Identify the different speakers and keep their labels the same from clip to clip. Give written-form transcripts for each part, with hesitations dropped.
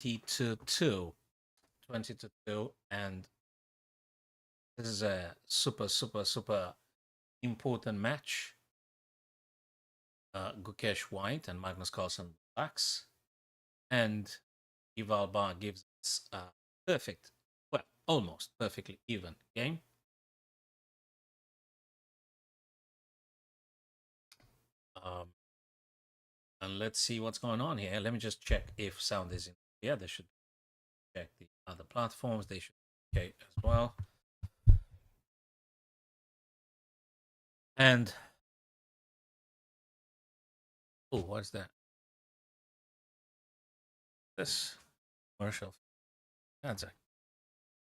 Speaker 1: 20 to 2. 20 to 2. And this is a super important match. Gukesh White and Magnus Carlsen blacks. And Ival Bar gives us a perfect, well, almost perfectly even game. And let's see what's going on here. Let me just check if sound is in. Yeah, they should check the other platforms. They should be okay as well. And oh, what's that? This commercial. That's a,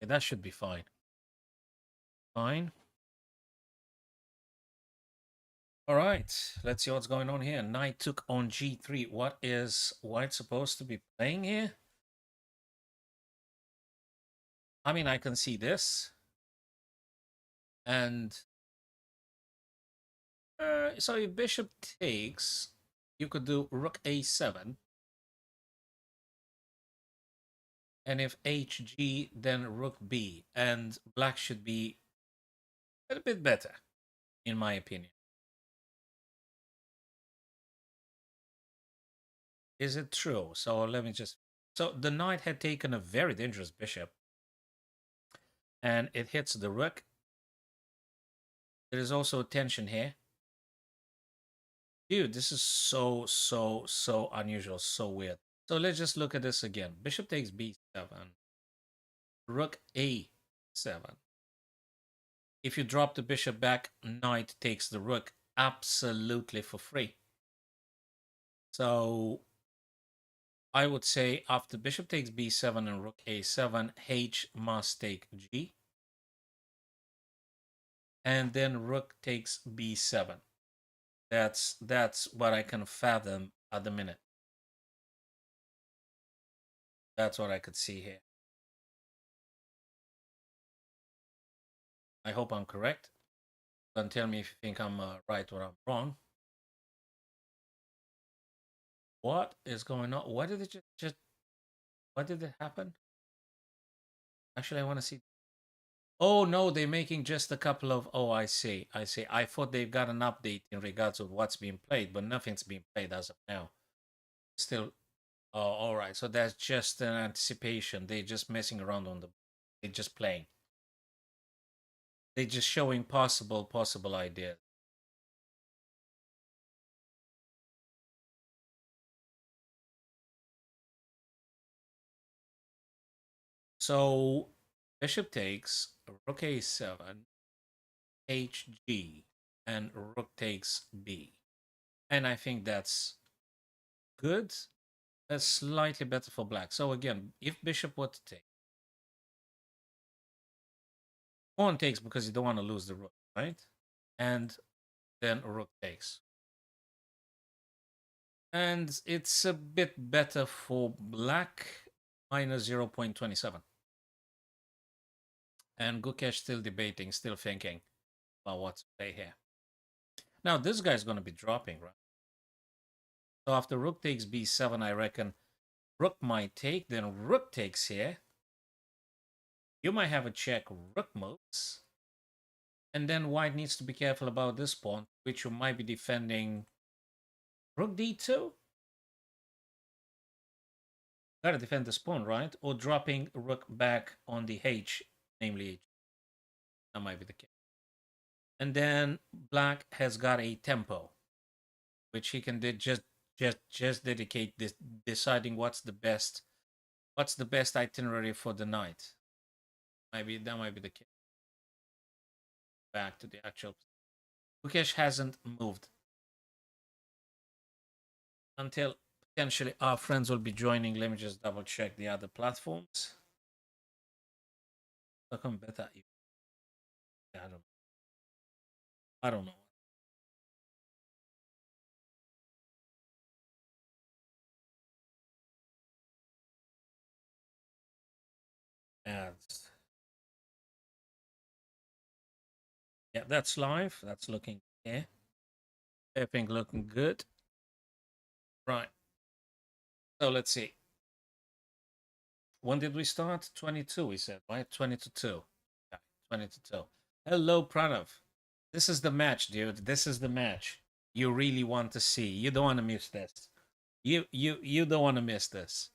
Speaker 1: yeah, that should be fine. Fine. All right, let's see what's going on here. Knight took on g3. What is White supposed to be playing here? I mean, I can see this. And so if bishop takes, you could do rook a7. And if hg, then rook b. And black should be a little bit better, in my opinion. Is it true? So let me just... So the knight had taken a very dangerous bishop. And it hits the rook. There is also tension here. Dude, this is so unusual, so weird. So let's just look at this again. Bishop takes b7. Rook a7. If you drop the bishop back, knight takes the rook absolutely for free. So I would say after bishop takes b7 and rook a7, h must take g. And then rook takes b7. That's what I can fathom at the minute. That's what I could see here. I hope I'm correct. Don't tell me if you think I'm right or I'm wrong. What is going on? What did it just what did it happen? Actually, I want to see. Oh no, they're making just a couple of. Oh, I see. I see. I thought they've got an update in regards of what's being played, but nothing's being played as of now. Still. Oh, all right. So that's just an anticipation. They're just messing around on the. They're just playing. They're just showing possible ideas. So bishop takes, rook a7, hg, and rook takes b. And I think that's good. That's slightly better for black. So again, if bishop were to take, pawn takes because you don't want to lose the rook, right? And then rook takes. And it's a bit better for black, minus 0.27. And Gukesh still debating, still thinking about what to play here. Now, this guy's going to be dropping, right? So after rook takes b7, I reckon rook might take, then rook takes here. You might have a check rook moves. And then white needs to be careful about this pawn, which you might be defending rook d2. Gotta defend this pawn, right? Or dropping rook back on the h, namely h. That might be the case. And then black has got a tempo, which he can just dedicate this, deciding what's the best itinerary for the knight. Maybe that might be the case. Back to the actual. Gukesh hasn't moved until potentially our friends will be joining. Let me just double check the other platforms. Come better. I don't know. Ads. Yeah, that's live. That's looking yeah. Everything looking good. Right. So let's see. When did we start? 22, we said, right? 20 to 2. Yeah, 20 to 2. Hello, Pranav. This is the match, dude. This is the match you really want to see. You don't want to miss this. You don't want to miss this.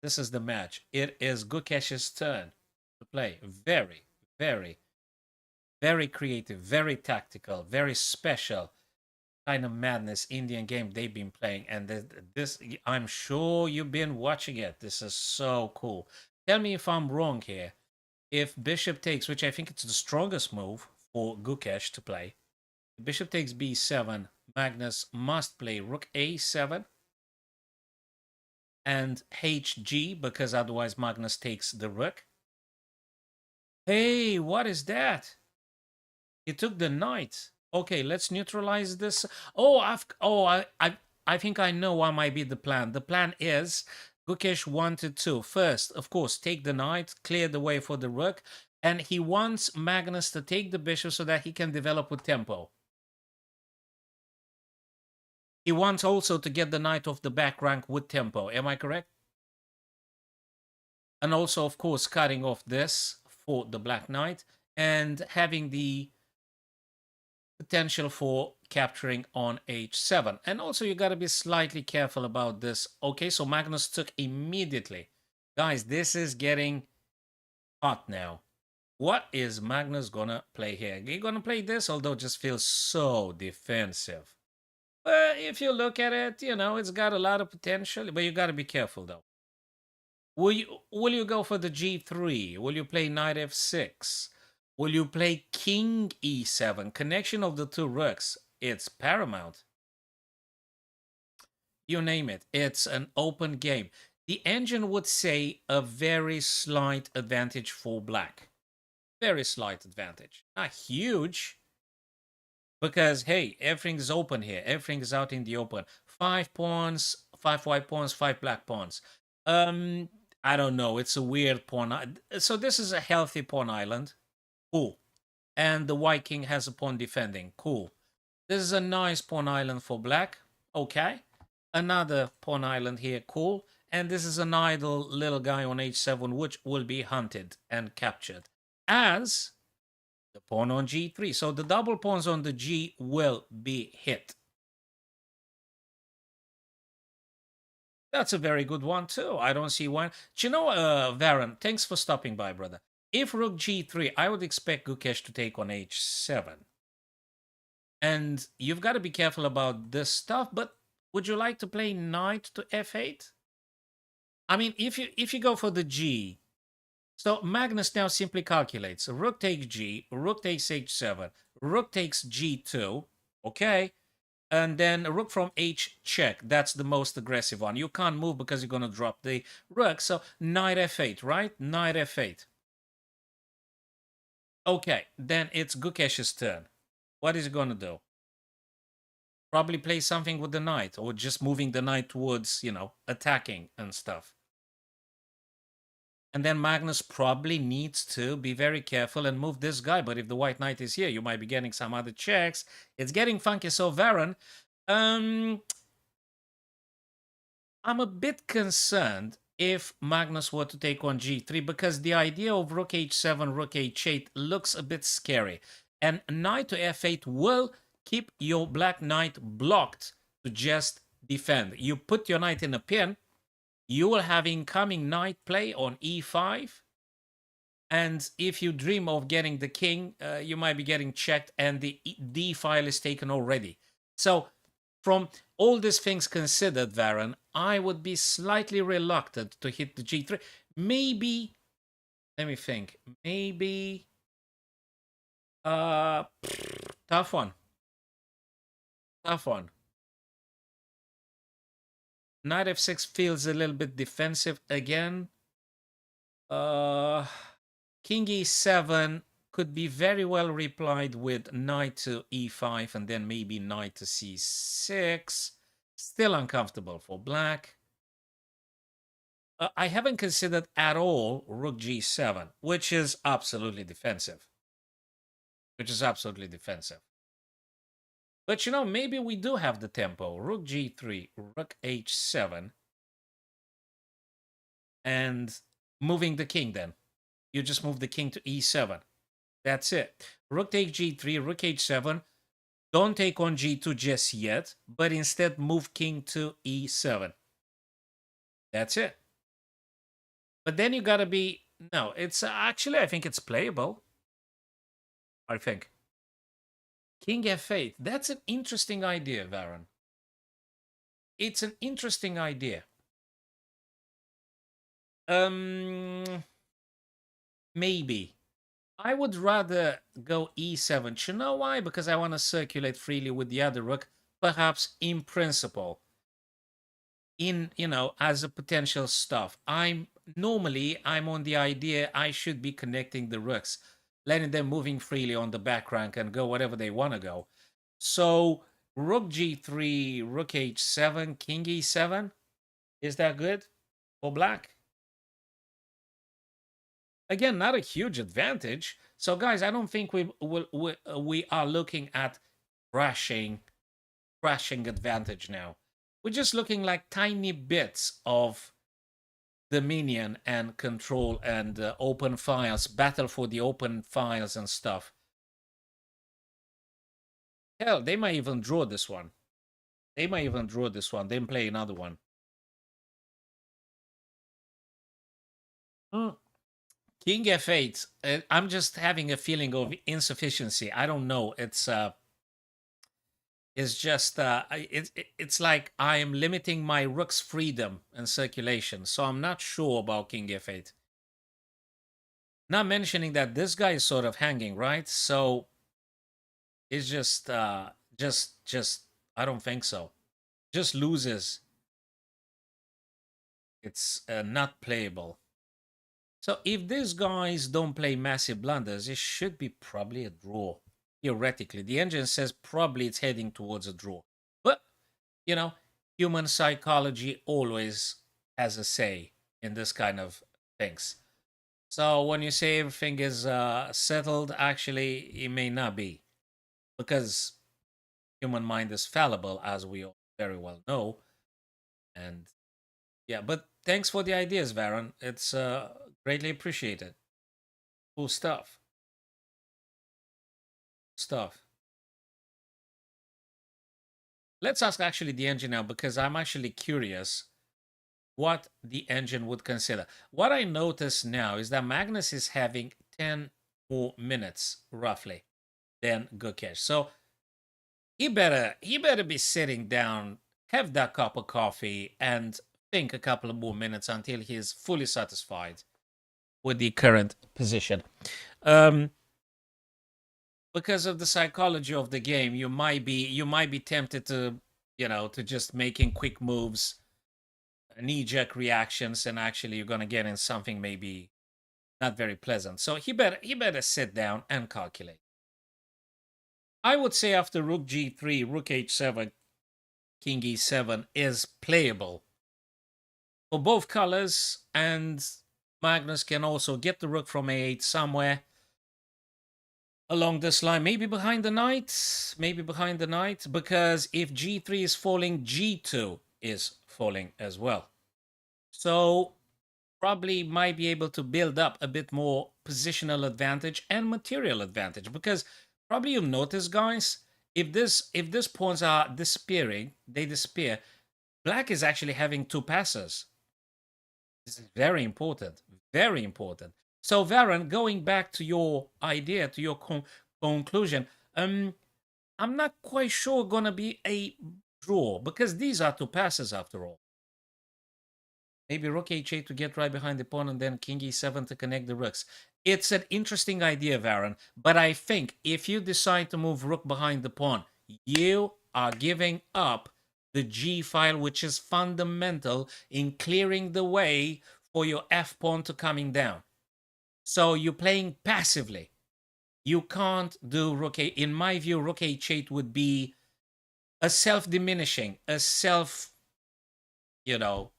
Speaker 1: This is the match. It is Gukesh's turn to play. Very, very, very creative, very tactical, very special kind of madness Indian game they've been playing. And this, I'm sure you've been watching it. This is so cool. Tell me if I'm wrong here. If bishop takes, which I think it's the strongest move for Gukesh to play, bishop takes b7, Magnus must play rook a7 and hg, because otherwise Magnus takes the rook. Hey, what is that? He took the knight. Okay, let's neutralize this. Oh, I think I know what might be the plan. The plan is Gukesh wanted to first, of course, take the knight, clear the way for the rook, and he wants Magnus to take the bishop so that he can develop with tempo. He wants also to get the knight off the back rank with tempo. Am I correct? And also, of course, cutting off this for the black knight and having the potential for capturing on h7. And also, you got to be slightly careful about this. Okay, so Magnus took immediately. Guys, this is getting hot now. What is Magnus gonna play here? He's gonna play this, although it just feels so defensive. But if you look at it, you know, it's got a lot of potential, but you got to be careful though. Will you go for the g3? Will you play knight f6? Will you play king e7? Connection of the two rooks, it's paramount. You name it. It's an open game. The engine would say a very slight advantage for black. Very slight advantage. Not huge. Because, hey, everything's open here. Everything's out in the open. 5 pawns, 5 white pawns, 5 black pawns. I don't know. It's a weird pawn. So this is a healthy pawn island. Cool. And the white king has a pawn defending. Cool. This is a nice pawn island for black. Okay. Another pawn island here. Cool. And this is an idle little guy on h7, which will be hunted and captured. As the pawn on g3. So the double pawns on the g will be hit. That's a very good one, too. I don't see why. Do you know, Varun, thanks for stopping by, brother. If rook g3, I would expect Gukesh to take on h7. And you've got to be careful about this stuff, but would you like to play knight to f8? I mean, if you go for the g, so Magnus now simply calculates. Rook takes g, rook takes h7, rook takes g2, okay? And then rook from h check. That's the most aggressive one. You can't move because you're going to drop the rook. So knight f8, right? Knight f8. Okay, then it's Gukesh's turn. What is he going to do? Probably play something with the knight, or just moving the knight towards, you know, attacking and stuff. And then Magnus probably needs to be very careful and move this guy. But if the white knight is here, you might be getting some other checks. It's getting funky. So Varun, I'm a bit concerned if Magnus were to take on g3, because the idea of rook h7, rook h8 looks a bit scary. And knight to f8 will keep your black knight blocked to just defend. You put your knight in a pin, you will have incoming knight play on e5. And if you dream of getting the king, you might be getting checked and the d file is taken already. So from all these things considered, Varun, I would be slightly reluctant to hit the g3. Maybe, let me think, maybe, tough one. Tough one. Knight f6 feels a little bit defensive again. King e7 could be very well replied with knight to e5 and then maybe knight to c6. Still uncomfortable for black. I haven't considered at all rook g7, which is absolutely defensive. But, you know, maybe we do have the tempo. Rook g3, rook h7. And moving the king then. You just move the king to e7. That's it. Rook takes g3, rook h7. Don't take on g2 just yet, but instead move king to e7. That's it. But then you gotta be... No, it's actually, I think it's playable. I think. King f8. That's an interesting idea, Varon. It's an interesting idea. Maybe. I would rather go e7. You know why? Because I want to circulate freely with the other rook, perhaps in principle. In, you know, as a potential stuff. I'm on the idea I should be connecting the rooks, letting them moving freely on the back rank and go whatever they want to go. So rook g3, rook h7, king e7. Is that good for black? Again, not a huge advantage. So guys, I don't think we are looking at crashing advantage now. We're just looking like tiny bits of dominion and control and open files, battle for the open files and stuff. Hell, they might even draw this one. They might even draw this one, then play another one. King f8. I'm just having a feeling of insufficiency. I don't know. It's just it's like I am limiting my rook's freedom and circulation. So I'm not sure about king f8. Not mentioning that this guy is sort of hanging, right? So it's just I don't think so. Just loses. It's not playable. So if these guys don't play massive blunders, it should be probably a draw. Theoretically, the engine says probably it's heading towards a draw. But, you know, human psychology always has a say in this kind of things. So when you say everything is settled, actually, it may not be. Because human mind is fallible, as we all very well know. And yeah, but thanks for the ideas, Varon. It's greatly appreciated. Cool stuff. Let's ask actually the engine now, because I'm actually curious what the engine would consider. What I notice now is that Magnus is having 10 more minutes, roughly, than Gukesh. So he better be sitting down, have that cup of coffee, and think a couple of more minutes until he is fully satisfied with the current position. Because of the psychology of the game, you might be tempted to, you know, to just making quick moves, knee-jerk reactions, and actually you're gonna get in something maybe not very pleasant. So he better sit down and calculate. I would say after rook g3, rook h7, king e7 is playable for both colors, and Magnus can also get the rook from a8 somewhere along this line, maybe behind the knight, because if g3 is falling, g2 is falling as well. So probably might be able to build up a bit more positional advantage and material advantage, because probably you'll notice, guys, if this pawns are disappearing, they disappear, black is actually having two passes. This is very important, very important. So Varon, going back to your idea, to your conclusion, I'm not quite sure gonna be a draw, because these are two passes after all. Maybe rook h8 to get right behind the pawn, and then king e7 to connect the rooks. It's an interesting idea, Varon, but I think if you decide to move rook behind the pawn, you are giving up the g file, which is fundamental in clearing the way for your f pawn to coming down. So you're playing passively. You can't do rook a. In my view, rook h8 would be a self-diminishing, a self, you know,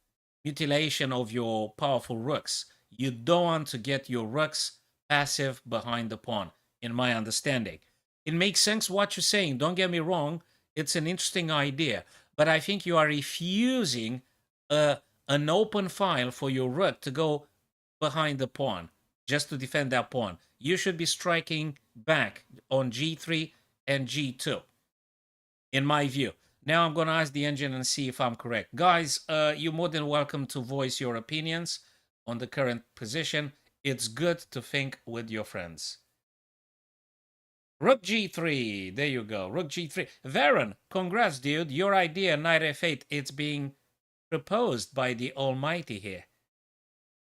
Speaker 1: mutilation of your powerful rooks. You don't want to get your rooks passive behind the pawn, in my understanding. It makes sense what you're saying. Don't get me wrong. It's an interesting idea. But I think you are refusing an open file for your rook to go behind the pawn just to defend that pawn. You should be striking back on g3 and g2, in my view. Now I'm going to ask the engine and see if I'm correct. Guys, you're more than welcome to voice your opinions on the current position. It's good to think with your friends. Rook g3. There you go. Rook g3. Varen, congrats, dude. Your idea, knight f8, it's being proposed by the Almighty here.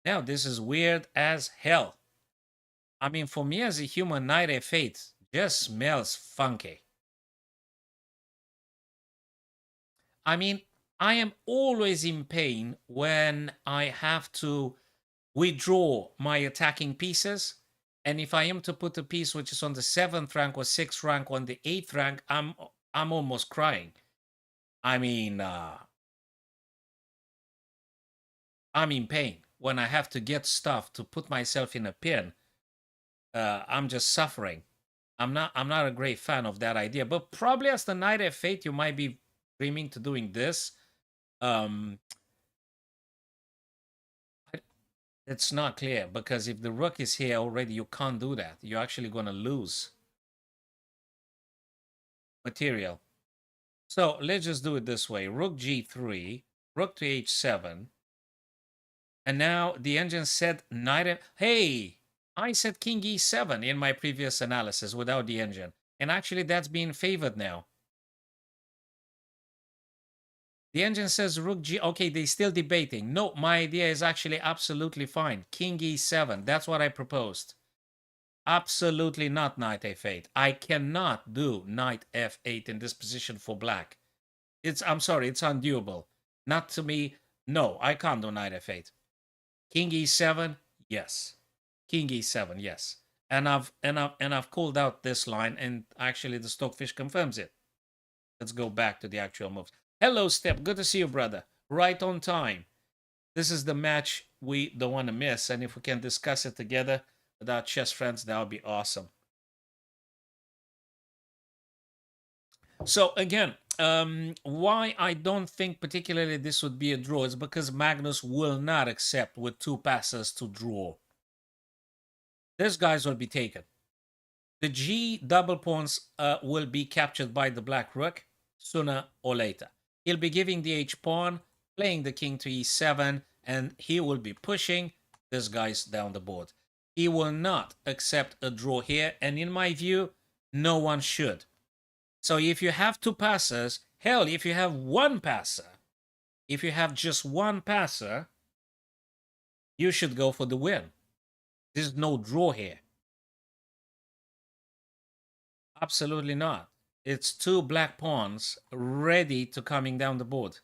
Speaker 1: Now, this is weird as hell. I mean, for me as a human, knight f8 just smells funky. I mean, I am always in pain when I have to withdraw my attacking pieces. And if I am to put a piece which is on the 7th rank or 6th rank on the 8th rank, I'm almost crying. I mean, I'm in pain when I have to get stuff to put myself in a pin. I'm just suffering. I'm not a great fan of that idea. But probably as the knight f8, you might be dreaming to doing this. It's not clear, because if the rook is here already, you can't do that. You're actually going to lose material. So let's just do it this way. Rook g3, rook to h7. And now the engine said knight. Hey, I said king e7 in my previous analysis without the engine. And actually that's being favored now. The engine says rook g. Okay, they're still debating. No, my idea is actually absolutely fine. King e7. That's what I proposed. Absolutely not knight f8. I cannot do knight f8 in this position for black. I'm sorry, it's undoable. Not to me. No, I can't do knight f8. King e7, yes. King e7, yes. And I've called out this line, and actually the Stockfish confirms it. Let's go back to the actual moves. Hello, Step. Good to see you, brother. Right on time. This is the match we don't want to miss, and if we can discuss it together with our chess friends, that would be awesome. So again, why I don't think particularly this would be a draw is because Magnus will not accept with 2 passes to draw. These guys will be taken. The G double pawns will be captured by the black rook sooner or later. He'll be giving the H pawn, playing the king to e7, and he will be pushing this guy's down the board. He will not accept a draw here, and in my view, no one should. So if you have 2 passers, hell, if you have 1 passer, if you have just 1 passer, you should go for the win. There's no draw here. Absolutely not. It's 2 black pawns ready to coming down the board.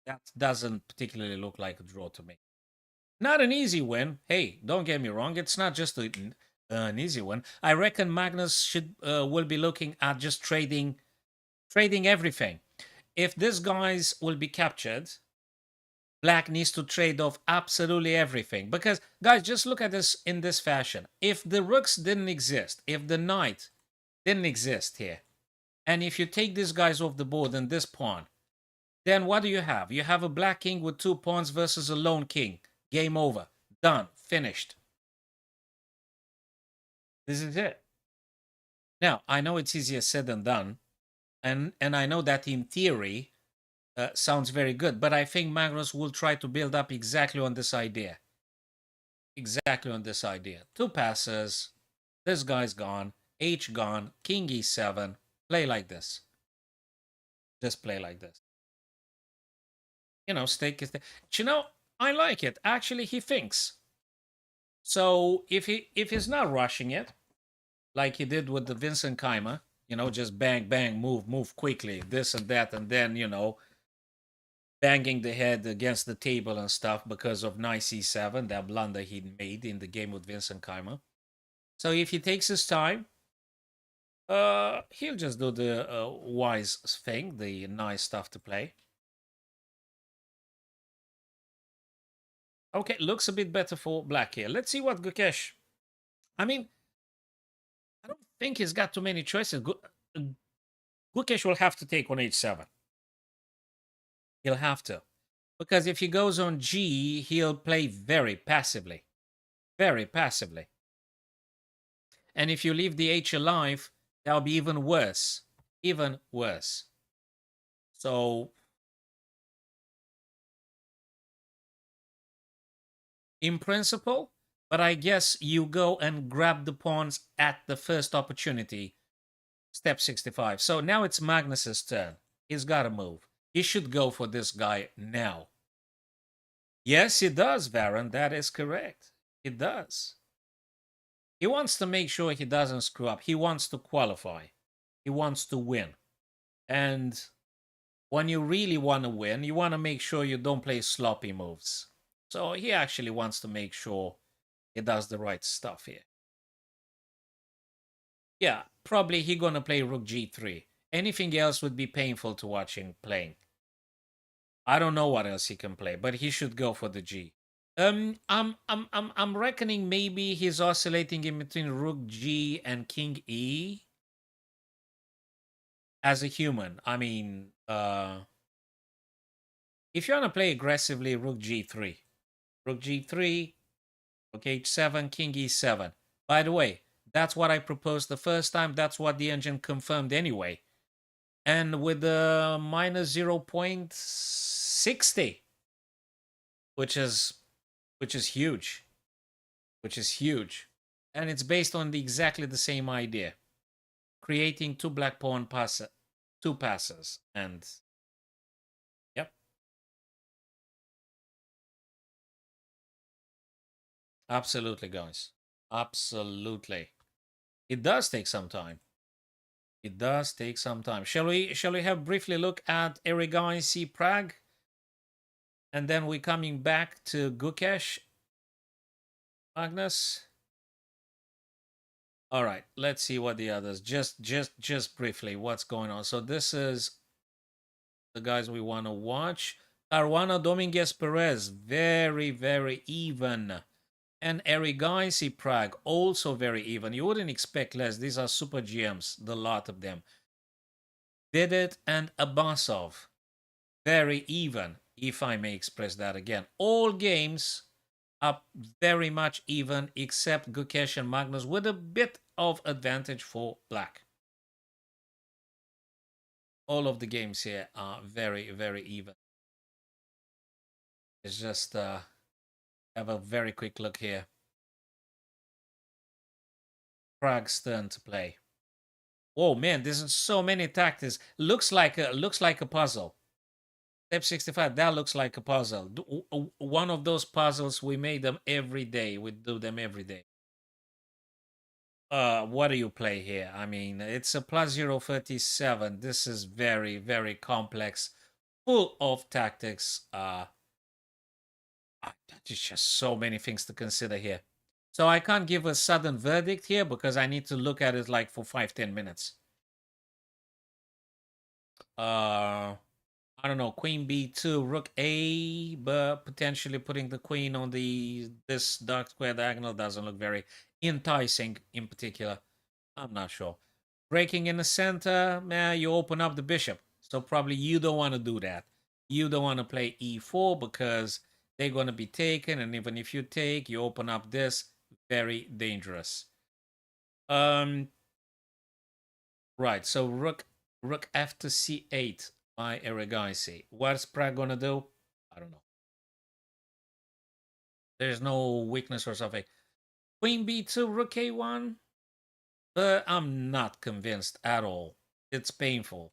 Speaker 1: That doesn't particularly look like a draw to me. Not an easy win. Hey, don't get me wrong. It's not just an easy win. I reckon Magnus will be looking at just trading everything. If these guys will be captured, black needs to trade off absolutely everything. Because, guys, just look at this in this fashion. If the rooks didn't exist, if the knight didn't exist here, and if you take these guys off the board and this pawn, then what do you have? You have a black king with 2 pawns versus a lone king. Game over. Done. Finished. This is it. Now, I know it's easier said than done. And I know that in theory sounds very good. But I think Magnus will try to build up exactly on this idea. Exactly on this idea. 2 passes. This guy's gone. H gone. King e7. Play like this. Just play like this. You know, stake is there. You know, I like it. Actually, he thinks. So if he's not rushing it, like he did with the Vincent Keimer, you know, just bang, bang, move quickly, this and that, and then, you know, banging the head against the table and stuff because of knight c7, that blunder he made in the game with Vincent Keimer. So if he takes his time, he'll just do the wise thing, the nice stuff to play. Okay, looks a bit better for black here. Let's see what Gukesh... I mean, I don't think he's got too many choices. Gukesh will have to take on h7. He'll have to. Because if he goes on g, he'll play very passively. very passively. And if you leave the H alive, that'll be even worse. Even worse. So, in principle, but I guess you go and grab the pawns at the first opportunity. Step 65. So now it's Magnus's turn. He's got to move. He should go for this guy now. Yes, he does, Baron. That is correct. He does. He wants to make sure he doesn't screw up. He wants to qualify. He wants to win. And when you really want to win, you want to make sure you don't play sloppy moves. So he actually wants to make sure he does the right stuff here. Yeah, probably he gonna play rook g3. Anything else would be painful to watch him playing. I don't know what else he can play, but he should go for the G. I'm reckoning maybe he's oscillating in between rook G and king E. As a human, I mean, if you want to play aggressively, rook G3, rook G3, rook H7, king E7. By the way, that's what I proposed the first time. That's what the engine confirmed anyway. And with the minus 0.60, which is huge, and it's based on exactly the same idea, creating two black pawn two passes, and yep, absolutely, guys, absolutely. It does take some time. It does take some time. Shall we have briefly look at Erigaisi Prague, and then we're coming back to Gukesh, Magnus. All right, let's see what the others. Just briefly, what's going on. So this is the guys we want to watch. Caruana Dominguez Perez, very even. And Erigaisi Prague, also very even. You wouldn't expect less. These are super GMs, the lot of them. Vidit and Abbasov, very even, if I may express that again. All games are very much even, except Gukesh and Magnus, with a bit of advantage for black. All of the games here are very even. Let's just have a very quick look here. Prague's turn to play. Oh man, there's so many tactics. Looks like a puzzle. Step 65, that looks like a puzzle. One of those puzzles, we made them every day. We do them every day. What do you play here? I mean, it's a plus 0.37. This is very complex, full of tactics. There's just so many things to consider here. So I can't give a sudden verdict here because I need to look at it like for 5-10 minutes. I don't know, queen b2, rook a, but potentially putting the queen on this dark square diagonal doesn't look very enticing in particular. I'm not sure. Breaking in the center, man, you open up the bishop. So probably you don't want to do that. You don't want to play e4 because they're going to be taken, and even if you take, you open up this. Very dangerous. Right, so rook f to c8 by Erigaisi. What's Prague gonna do? I don't know. There's no weakness or something. Queen b2, rook a1. I'm not convinced at all. It's painful.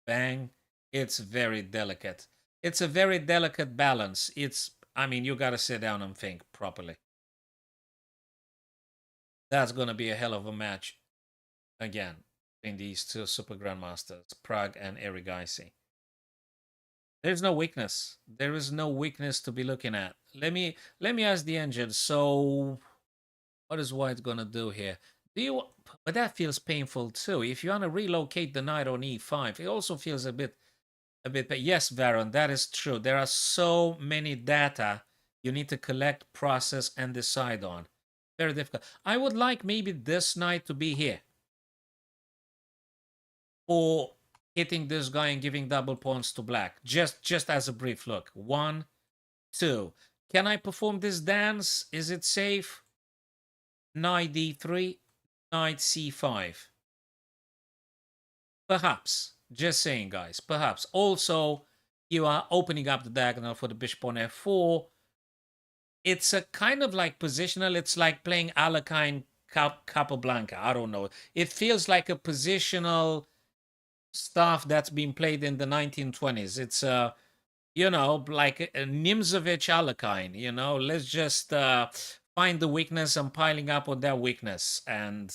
Speaker 1: Bang. It's very delicate. It's a very delicate balance. I mean, you gotta sit down and think properly. That's gonna be a hell of a match again between these two super grandmasters, Prague and Erigaisi. There's no weakness. There is no weakness to be looking at. Let me ask the engine. So, what is White gonna do here? Do you? But that feels painful too. If you want to relocate the knight on e5, it also feels a bit. But yes, Baron, that is true. There are so many data you need to collect, process, and decide on. Very difficult. I would like maybe this knight to be here, or hitting this guy and giving double pawns to black. Just as a brief look. 1, 2. Can I perform this dance? Is it safe? knight d3, knight c5. Perhaps. Just saying, guys. Perhaps. Also, you are opening up the diagonal for the bishop on f4. It's a kind of like positional. It's like playing Alekhine Capablanca. I don't know. It feels like a positional stuff that's been played in the 1920s. It's like a Nimzovich Alekhine. Let's just find the weakness and piling up on that weakness. And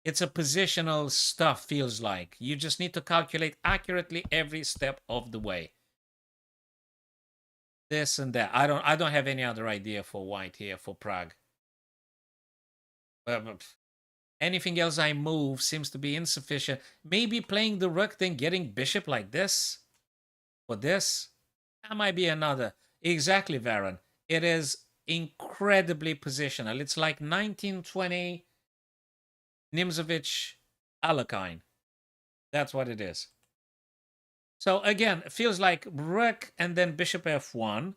Speaker 1: it's a positional stuff, feels like. You just need to calculate accurately every step of the way. This and that. I don't have any other idea for white here for Prague. Anything else I move seems to be insufficient. Maybe playing the rook, then getting bishop like this. For this. That might be another. Exactly, Varon. It is incredibly positional. It's like 1920 Nimzovich Alekhine. That's what it is. So again, it feels like rook and then bishop f1,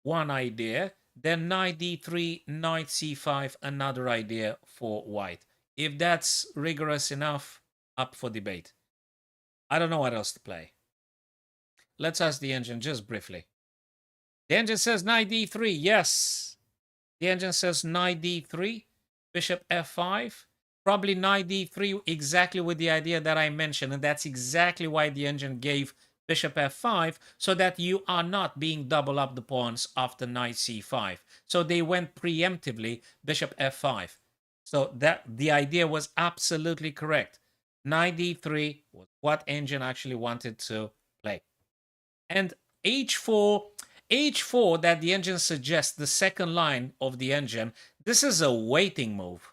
Speaker 1: one idea. Then knight d3, knight c5, another idea for white. If that's rigorous enough, up for debate. I don't know what else to play. Let's ask the engine just briefly. The engine says knight d3. Yes. The engine says knight d3, bishop f5. Probably knight d3 exactly with the idea that I mentioned. And that's exactly why the engine gave bishop f5, so that you are not being double up the pawns after knight c5. So they went preemptively bishop f5. So that the idea was absolutely correct. Knight d3 was what engine actually wanted to play. And h4 that the engine suggests, the second line of the engine, this is a waiting move.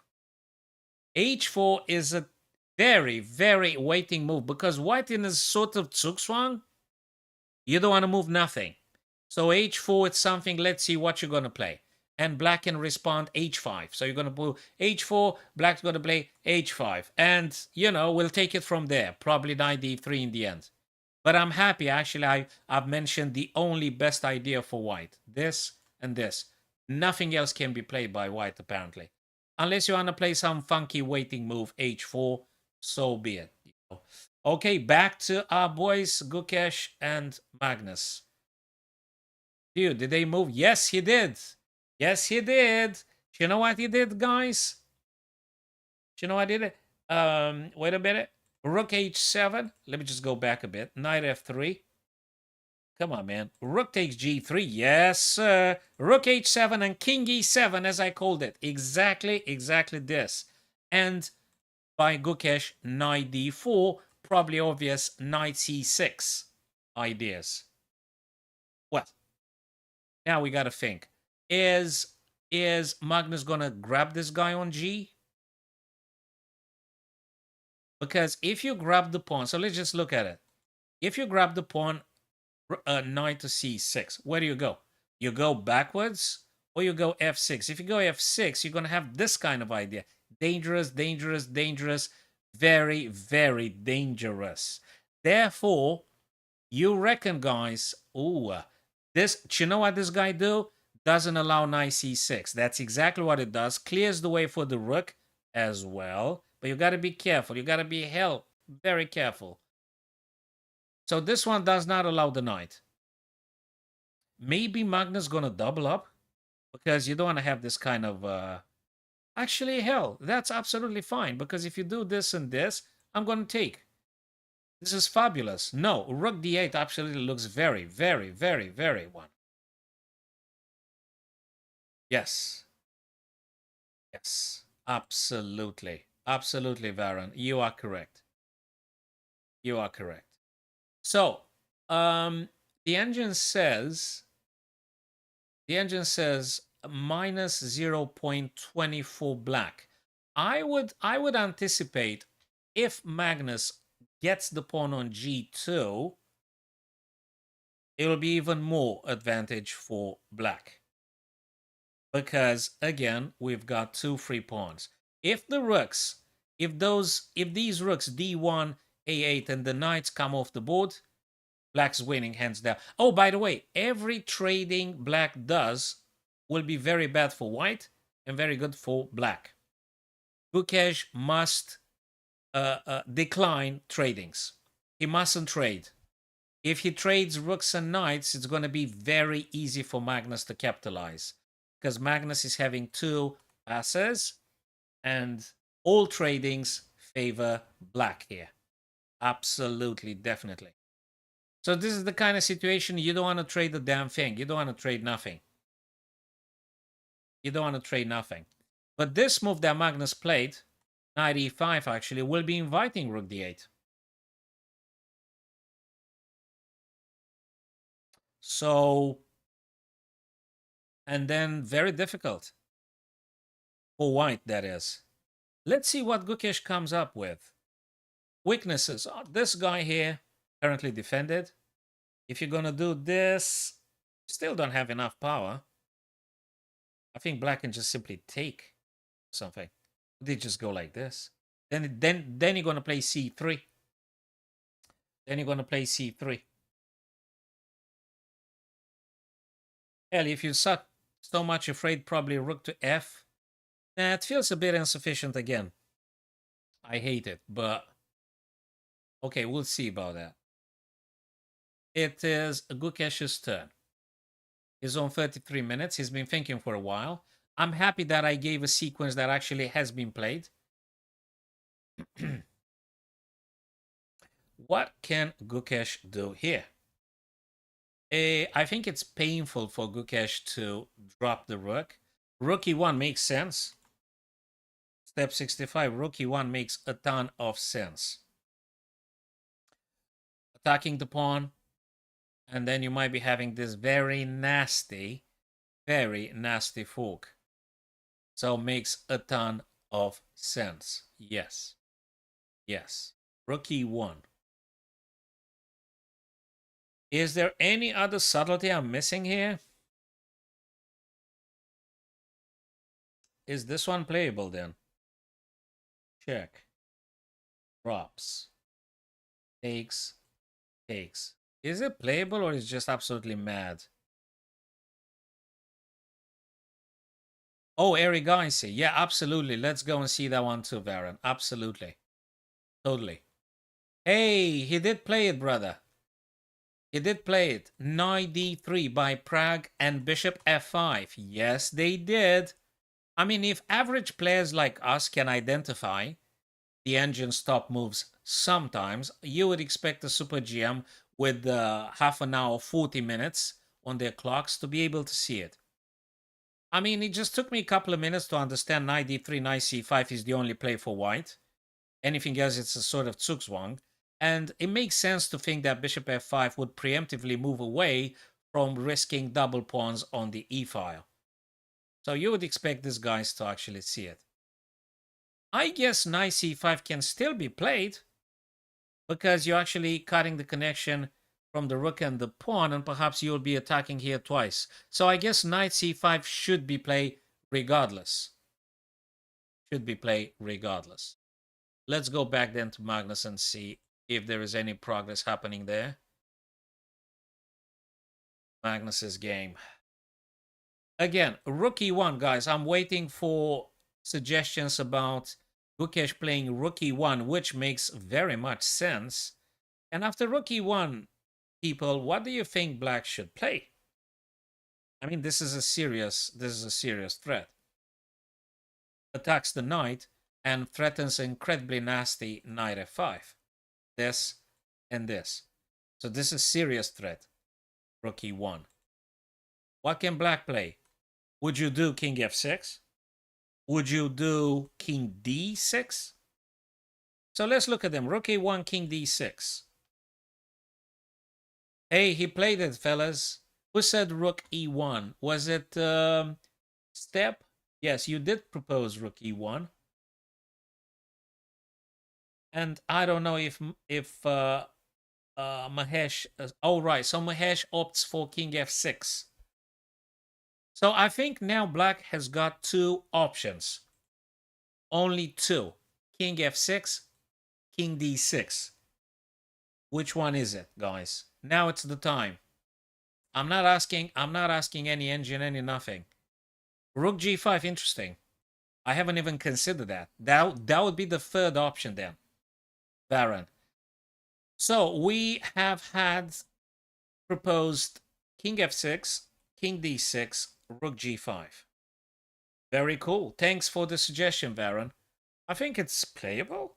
Speaker 1: h4 is a very, very waiting move because white in a sort of zugzwang, you don't want to move nothing. So h4 it's something, let's see what you're going to play. And black can respond h5. So you're going to pull h4, black's going to play h5. And, we'll take it from there. Probably knight d3 in the end. But I'm happy, actually, I've mentioned the only best idea for white. This and this. Nothing else can be played by white, apparently. Unless you want to play some funky waiting move, h4, so be it. Okay, back to our boys, Gukesh and Magnus. Dude, did they move? Yes, he did. Yes, he did. Do you know what he did, guys? Do you know what he did? Wait a minute. Rook h7. Let me just go back a bit. Knight f3. Come on, man. Rook takes g3. Yes, sir. Rook h7 and king e7, as I called it. Exactly this. And by Gukesh, knight d4. Probably obvious knight c6 ideas. Well, now we got to think. Is Magnus going to grab this guy on g? Because if you grab the pawn, so let's just look at it. If you grab the pawn, knight to c6, where do you go? You go backwards or you go f6? If you go f6, you're going to have this kind of idea. Dangerous, dangerous, dangerous. Very, very dangerous. Therefore, you reckon, guys, this, do you know what this guy do? Doesn't allow knight c6. That's exactly what it does. Clears the way for the rook as well. But you got to be careful. You got to be very careful. So this one does not allow the knight. Maybe Magnus going to double up because you don't want to have this kind of... Actually, hell, that's absolutely fine because if you do this and this, I'm going to take. This is fabulous. No, rook d8 absolutely looks very, very, very, very one. Yes. Yes, absolutely. Absolutely, Varon. You are correct. You are correct. So, the engine says minus 0.24 black. I would anticipate if Magnus gets the pawn on g2, it will be even more advantage for black. Because again, we've got two free pawns. If the rooks, if these rooks d1, a8 and the knights come off the board, black's winning hands down. Oh, by the way, every trading black does will be very bad for white and very good for black. Gukesh must decline tradings. He mustn't trade. If he trades rooks and knights, it's going to be very easy for Magnus to capitalize, because Magnus is having 2 passes, and all tradings favor black here. Absolutely, definitely. So this is the kind of situation you don't want to trade the damn thing. You don't want to trade nothing. You don't want to trade nothing. But this move that Magnus played, knight e5 actually, will be inviting rook d8. So, and then very difficult for white, that is. Let's see what Gukesh comes up with. Weaknesses. This guy here, currently defended. If you're going to do this, still don't have enough power. I think black can just simply take something. They just go like this. Then you're going to play c3. Then you're going to play c3. Hell, if you're so much afraid, probably rook to f. It feels a bit insufficient again. I hate it, but okay, we'll see about that. It is Gukesh's turn. He's on 33 minutes. He's been thinking for a while. I'm happy that I gave a sequence that actually has been played. What can Gukesh do here? I think it's painful for Gukesh to drop the rook. Rook e1 makes sense. Step 65, rook e1 makes a ton of sense. Attacking the pawn, and then you might be having this very nasty fork. So makes a ton of sense. Yes. Yes. Rook e1. Is there any other subtlety I'm missing here? Is this one playable then? Check. Drops. Takes. Takes. Is it playable or is it just absolutely mad? Oh, Erigaisi. Yeah, absolutely. Let's go and see that one too, Baron. Absolutely. Totally. Hey, he did play it, brother. He did play it. Knight d3 by Prague and bishop f5. Yes, they did. I mean, if average players like us can identify the engine stop moves sometimes, you would expect a super GM with half an hour, 40 minutes on their clocks to be able to see it. I mean, it just took me a couple of minutes to understand knight d3, knight c5 is the only play for white. Anything else, it's a sort of zugzwang. And it makes sense to think that bishop f5 would preemptively move away from risking double pawns on the e-file. So you would expect these guys to actually see it. I guess knight c5 can still be played because you're actually cutting the connection from the rook and the pawn, and perhaps you'll be attacking here twice. So I guess knight c5 should be played regardless. Should be played regardless. Let's go back then to Magnus and see if there is any progress happening there. Magnus's game. Again, rook e1, guys. I'm waiting for suggestions about Gukesh playing rook e1, which makes very much sense. And after rook e1, people, what do you think black should play? I mean, this is a serious threat. Attacks the knight and threatens incredibly nasty knight f5. This and this. So this is serious threat. Rook e1. What can black play? Would you do king f6? Would you do king d6? So let's look at them. Rook a1, king d6. Hey, he played it, fellas. Who said rook e1? Was it Step? Yes, you did propose rook e1. And I don't know if Mahesh... oh, right. So Mahesh opts for king f6. So I think now black has got 2 options. Only 2. King f6, king d6. Which one is it, guys? Now it's the time. I'm not asking any engine, any nothing. Rook g5, interesting. I haven't even considered that. That would be the third option then, Baron. So we have had proposed king f6, king d6, rook g5. Very cool. Thanks for the suggestion, Baron. I think it's playable.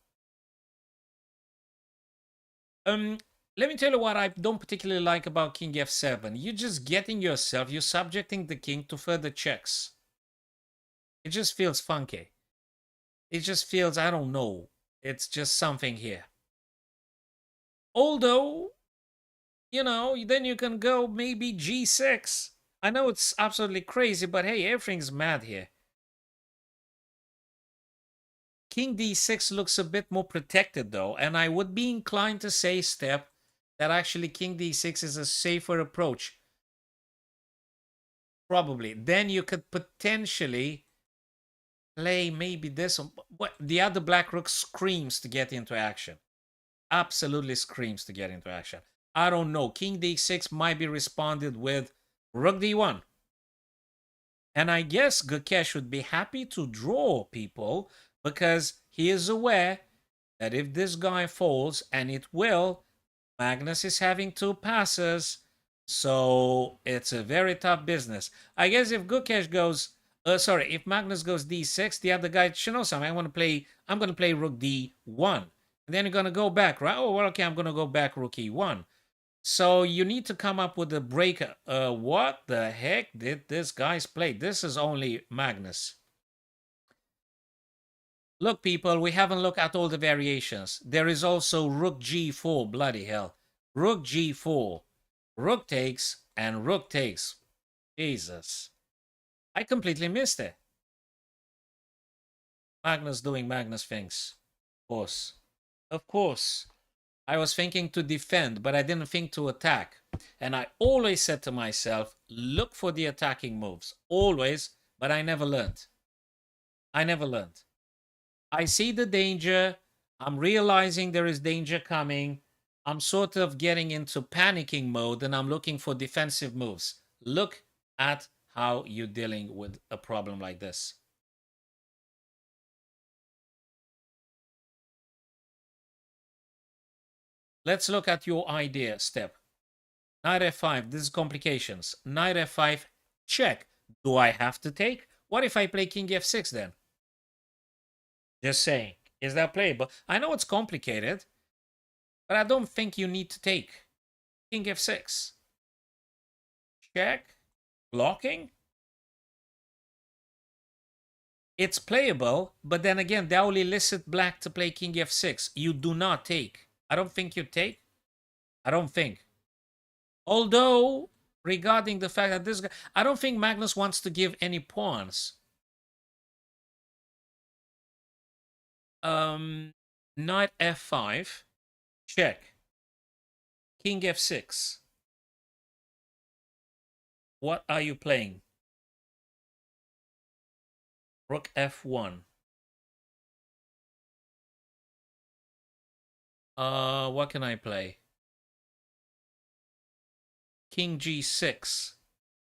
Speaker 1: Let me tell you what I don't particularly like about king f7. You're just getting yourself, you're subjecting the king to further checks. It just feels funky. It just feels, I don't know. It's just something here. Although, you know, then you can go maybe g6. I know it's absolutely crazy, but hey, everything's mad here. King d6 looks a bit more protected though, and I would be inclined to say, Step, that actually king d6 is a safer approach. Probably. Then you could potentially play maybe this one. But the other black rook screams to get into action. Absolutely screams to get into action. I don't know. King d6 might be responded with rook d1. And I guess Gukesh would be happy to draw people because he is aware that if this guy falls, and it will, Magnus is having two passes. So it's a very tough business. I guess if Gukesh goes, if Magnus goes d6, the other guy should know something. I'm gonna play rook d1. And then you're gonna go back, right? Oh, well, okay, I'm gonna go back rook e1. So you need to come up with a breaker. What the heck did this guy's play? This is only Magnus. Look, people, we haven't looked at all the variations. There is also rook g4, bloody hell. Rook g4, rook takes, and rook takes. Jesus. I completely missed it. Magnus doing Magnus things. Of course. Of course. I was thinking to defend, but I didn't think to attack. And I always said to myself, look for the attacking moves. Always, but I never learned. I never learned. I see the danger. I'm realizing there is danger coming. I'm sort of getting into panicking mode and I'm looking for defensive moves. Look at how you're dealing with a problem like this. Let's look at your idea, Step. Knight f5, this is complications. Knight f5, check. Do I have to take? What if I play king f6 then? Just saying. Is that playable? I know it's complicated, but I don't think you need to take. King f6. Check. Blocking. It's playable, but then again, they only elicit black to play king f6. You do not take. I don't think you take. I don't think. Although, regarding the fact that this guy... I don't think Magnus wants to give any pawns. Knight f5. Check. King f6. What are you playing? Rook f1. What can I play? King g6.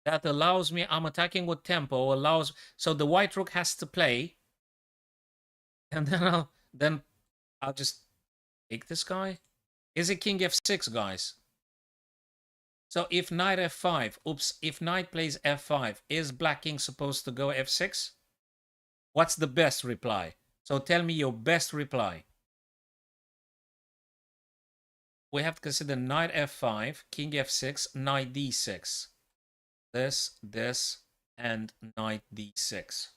Speaker 1: That allows me, I'm attacking with tempo, allows, so the white rook has to play. And then I'll just take this guy. Is it king f6, guys? So if knight f5, oops, if knight plays f5, is black king supposed to go f6? What's the best reply? So tell me your best reply. We have to consider knight f5, king f6, knight d6. This, and knight d6.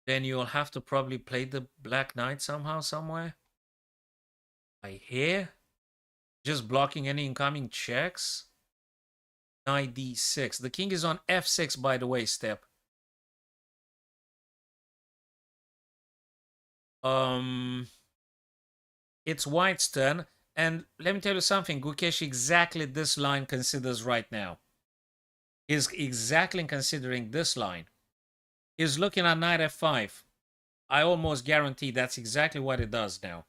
Speaker 1: Then you'll have to probably play the black knight somehow, somewhere. I hear. Just blocking any incoming checks. Knight d6. The king is on f6, by the way, Step. It's white's turn. And let me tell you something. Gukesh exactly this line considers right now. Is exactly considering this line. He's looking at knight f5. I almost guarantee that's exactly what it does now.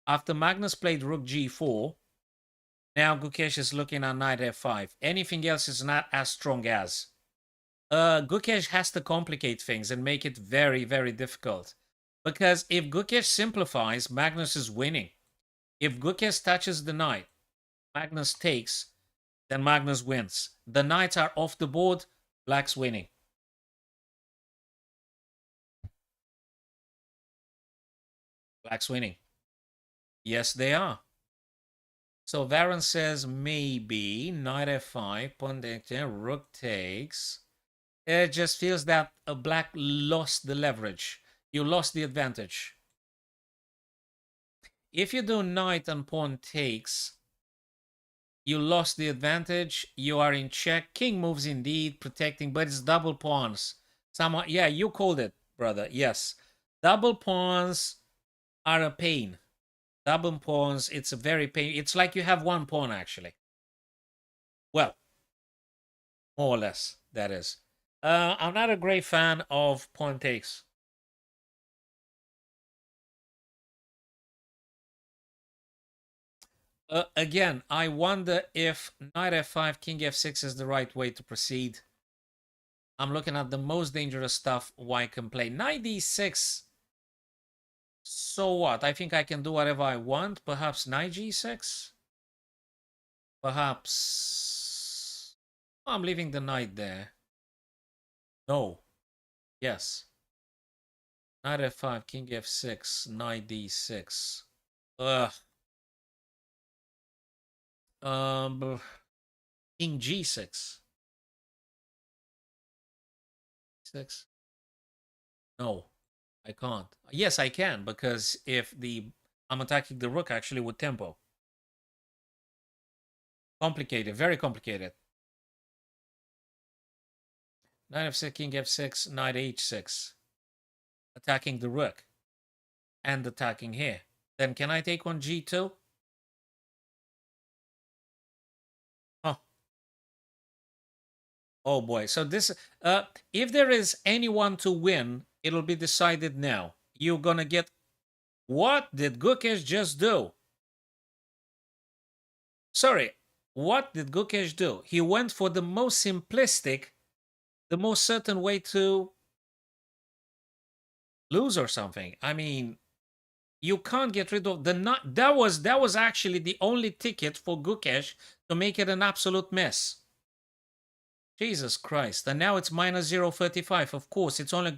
Speaker 1: After Magnus played rook g4, now Gukesh is looking at knight f5. Anything else is not as strong as. Gukesh has to complicate things and make it very, very difficult. Because if Gukesh simplifies, Magnus is winning. If Gukesh touches the knight, Magnus takes, then Magnus wins. The knights are off the board, Black's winning. Black's winning. Yes, they are. So Varon says maybe knight f5, pawn takes, rook takes. It just feels that Black lost the leverage. You lost the advantage. If you do knight and pawn takes, you lost the advantage. You are in check. King moves indeed, protecting, but it's double pawns. Somehow, yeah, you called it, brother. Yes. Double pawns are a pain. Double pawns, it's a very pain. It's like you have one pawn, actually. Well, more or less, that is. I'm not a great fan of pawn takes. Again, I wonder if knight f5, king f6 is the right way to proceed. I'm looking at the most dangerous stuff white can play. Knight d6. So what? I think I can do whatever I want. Perhaps knight g6? Perhaps... Oh, I'm leaving the knight there. No. Yes. Knight f5, king f6, knight d6. Ugh. King g6. 6. No, I can't. Yes, I can, because if I'm attacking the rook actually with tempo. Complicated, very complicated. Knight f6, king f6, knight h6. Attacking the rook. And attacking here. Then can I take on g2? Huh. Oh boy. So this, if there is anyone to win, it'll be decided now. You're gonna get... What did Gukesh just do? Sorry, what did Gukesh do? He went for the most simplistic, the most certain way to lose or something. I mean, you can't get rid of the not. That was actually the only ticket for Gukesh to make it an absolute mess. Jesus Christ! And now it's minus 0.35. Of course, it's only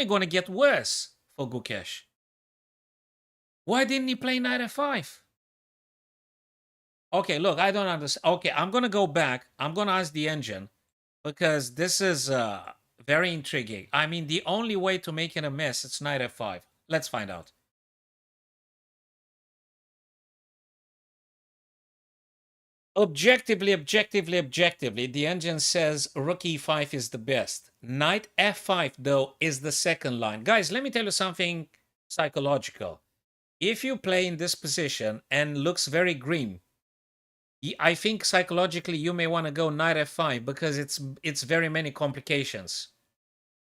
Speaker 1: going to get worse for Gukesh. Why didn't he play knight f5? Okay, look, I don't understand. Okay, I'm gonna go back. I'm gonna ask the engine because this is very intriguing. I mean, the only way to make it a mess, it's knight f5. Let's find out. Objectively, the engine says rook e5 is the best. Knight f5, though, is the second line. Guys, let me tell you something psychological. If you play in this position and looks very green, I think psychologically you may want to go knight f5 because it's very many complications.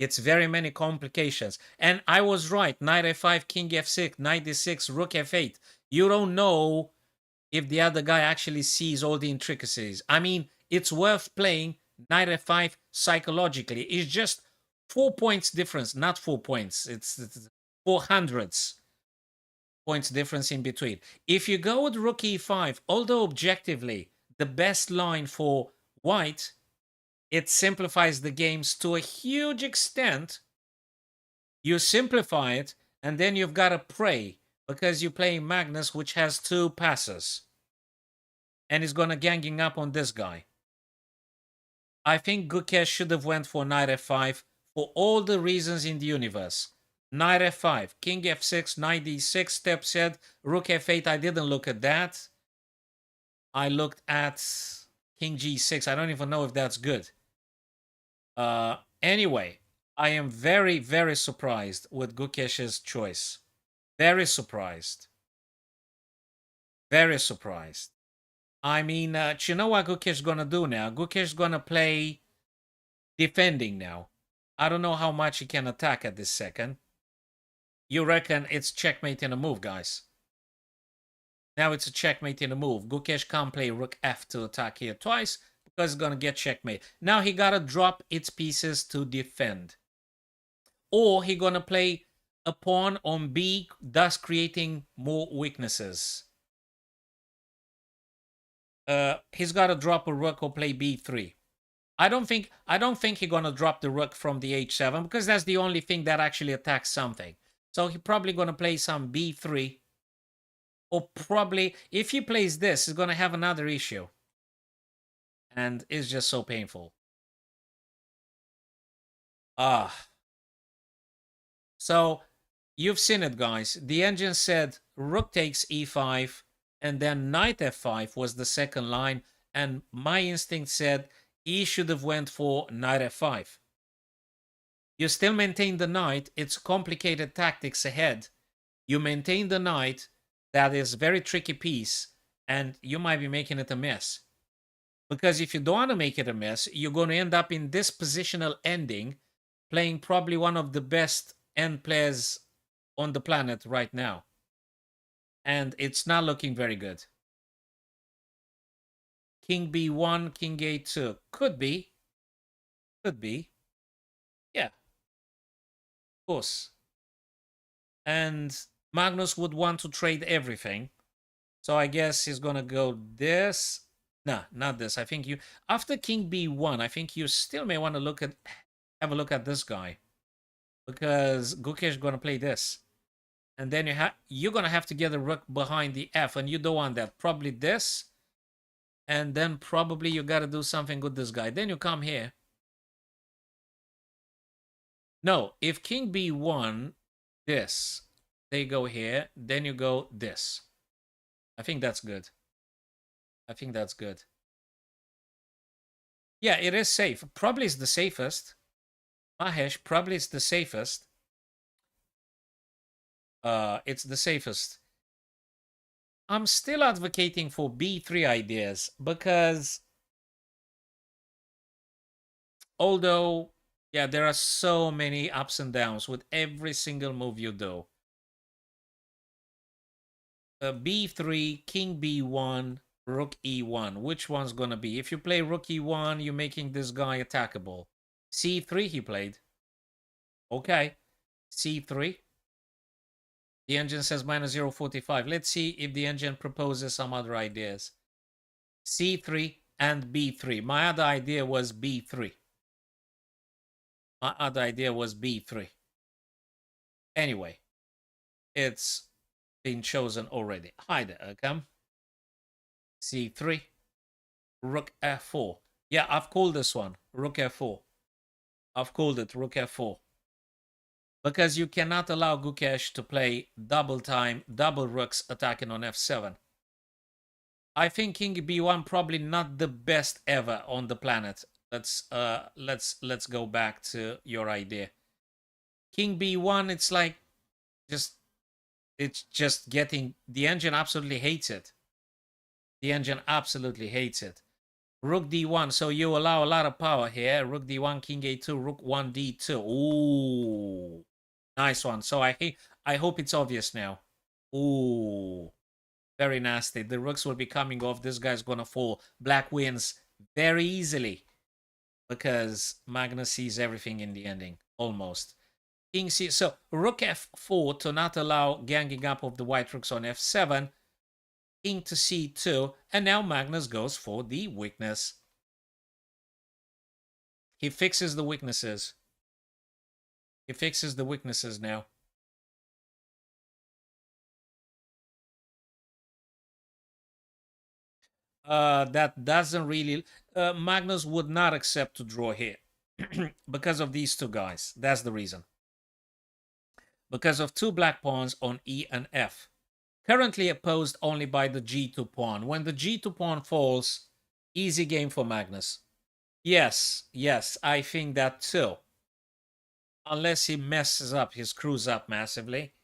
Speaker 1: It's very many complications. And I was right. Knight f5, king f6, knight d6, rook f8. You don't know if the other guy actually sees all the intricacies. I mean, it's worth playing knight f5 psychologically. It's just 4 points difference, not 4 points. It's 400s points difference in between. If you go with rook e5, although objectively the best line for white, it simplifies the games to a huge extent. You simplify it, and then you've got to pray because you're playing Magnus, which has 2 passes. And he's going to ganging up on this guy. I think Gukesh should have went for knight f5 for all the reasons in the universe. Knight f5, king f6, knight d6, step set, rook f8. I didn't look at that. I looked at king g6. I don't even know if that's good. Anyway, I am very, very surprised with Gukesh's choice. Very surprised. Very surprised. I mean, you know what Gukesh's gonna do now? Gukesh's gonna play defending now. I don't know how much he can attack at this second. You reckon it's checkmate in a move, guys? Now it's a checkmate in a move. Gukesh can't play rook f to attack here twice because it's going to get checkmate. Now he got to drop its pieces to defend. Or he going to play a pawn on b, thus creating more weaknesses. He's got to drop a rook or play b3. I don't think he's gonna drop the rook from the h7 because that's the only thing that actually attacks something. So he's probably gonna play some b3, or probably if he plays this, he's gonna have another issue, and it's just so painful. Ah, so you've seen it, guys. The engine said rook takes e5, and then knight f5 was the second line, and my instinct said he should have went for knight f5. You still maintain the knight. It's complicated tactics ahead. You maintain the knight. That is a very tricky piece. And you might be making it a mess. Because if you don't want to make it a mess, you're going to end up in this positional ending, playing probably one of the best end players on the planet right now. And it's not looking very good. King b1, king a2. Could be. Could be. Yeah. Of course. And Magnus would want to trade everything. So I guess he's going to go this. Nah, not this. I think you, after king b1, I think you still may want to have a look at this guy. Because Gukesh is going to play this. And then you're going to have to get a rook behind the f, and you don't want that. Probably this. And then probably you got to do something with this guy. Then you come here. No, if king b1, this, they go here, then you go this. I think that's good. I think that's good. Yeah, it is safe. Probably is the safest. Mahesh, probably is the safest. It's the safest. I'm still advocating for b3 ideas because although, yeah, there are so many ups and downs with every single move you do. b3, king b1, rook e1. Which one's gonna be? If you play rook e1, you're making this guy attackable. c3 he played. Okay. c3. The engine says minus 0.45. Let's see if the engine proposes some other ideas. c3 and b3. My other idea was b3. My other idea was b3. Anyway, it's been chosen already. Hi there, Akam. c3. Rook f4. Yeah, I've called this one. Rook f4. I've called it Rook f4. Because you cannot allow Gukesh to play double rooks attacking on f7. I think king b1 probably not the best ever on the planet. Let's go back to your idea. King b1, it's like it's just getting, the engine absolutely hates it. The engine absolutely hates it. Rook d1, so you allow a lot of power here. Rook d1, king a2, rook 1 d2. Ooh, nice one. So I hope it's obvious now. Ooh, very nasty. The rooks will be coming off. This guy's gonna fall. Black wins very easily because Magnus sees everything in the ending, almost. King c, so rook f4 to not allow ganging up of the white rooks on f7. King to c2, and now Magnus goes for the weakness. He fixes the weaknesses. He fixes the weaknesses now. That doesn't really... Magnus would not accept to draw here because of these two guys. That's the reason. Because of two black pawns on e and f. Currently opposed only by the g2 pawn. When the g2 pawn falls, easy game for Magnus. Yes, I think that too. Unless he messes up, he screws up massively.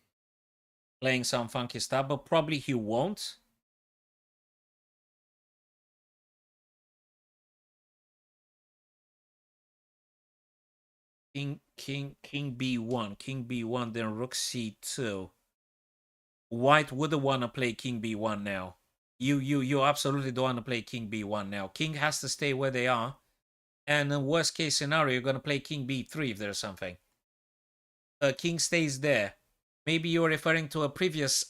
Speaker 1: Playing some funky stuff, but probably he won't. King b1, then rook c2. White wouldn't want to play king b1 now. You absolutely don't want to play king b1 now. King has to stay where they are. And in worst case scenario, you're going to play king b3 if there's something. King stays there. Maybe you're referring to a previous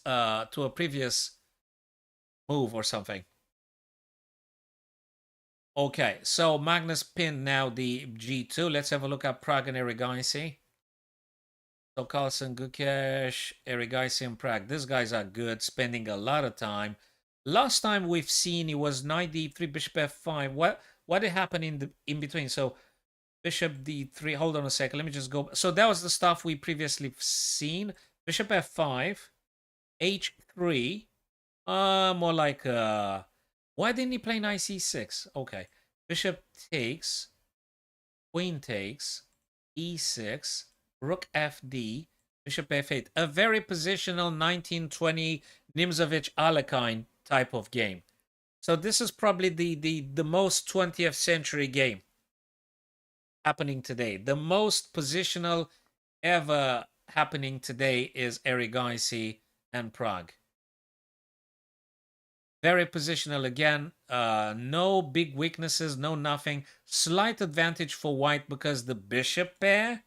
Speaker 1: move or something. Okay, so Magnus pinned now the g2. Let's have a look at Prague and Erigaisi. So Carlsen, Gukesh, Erigaisi, and Prague. These guys are good, spending a lot of time. Last time we've seen it was knight d3, bishop f5. What did happen in between? So bishop d3. Hold on a second. Let me just go. So that was the stuff we previously seen. Bishop f5, h3. More like why didn't he play knight c6? Okay. Bishop takes, queen takes, e6, rook fd, bishop f8. A very positional 1920 Nimzovich Alekhine type of game. So this is probably the most 20th century game happening today. The most positional ever happening today is Erigaisi and Prague. Very positional again. No big weaknesses, no nothing. Slight advantage for white because the bishop pair,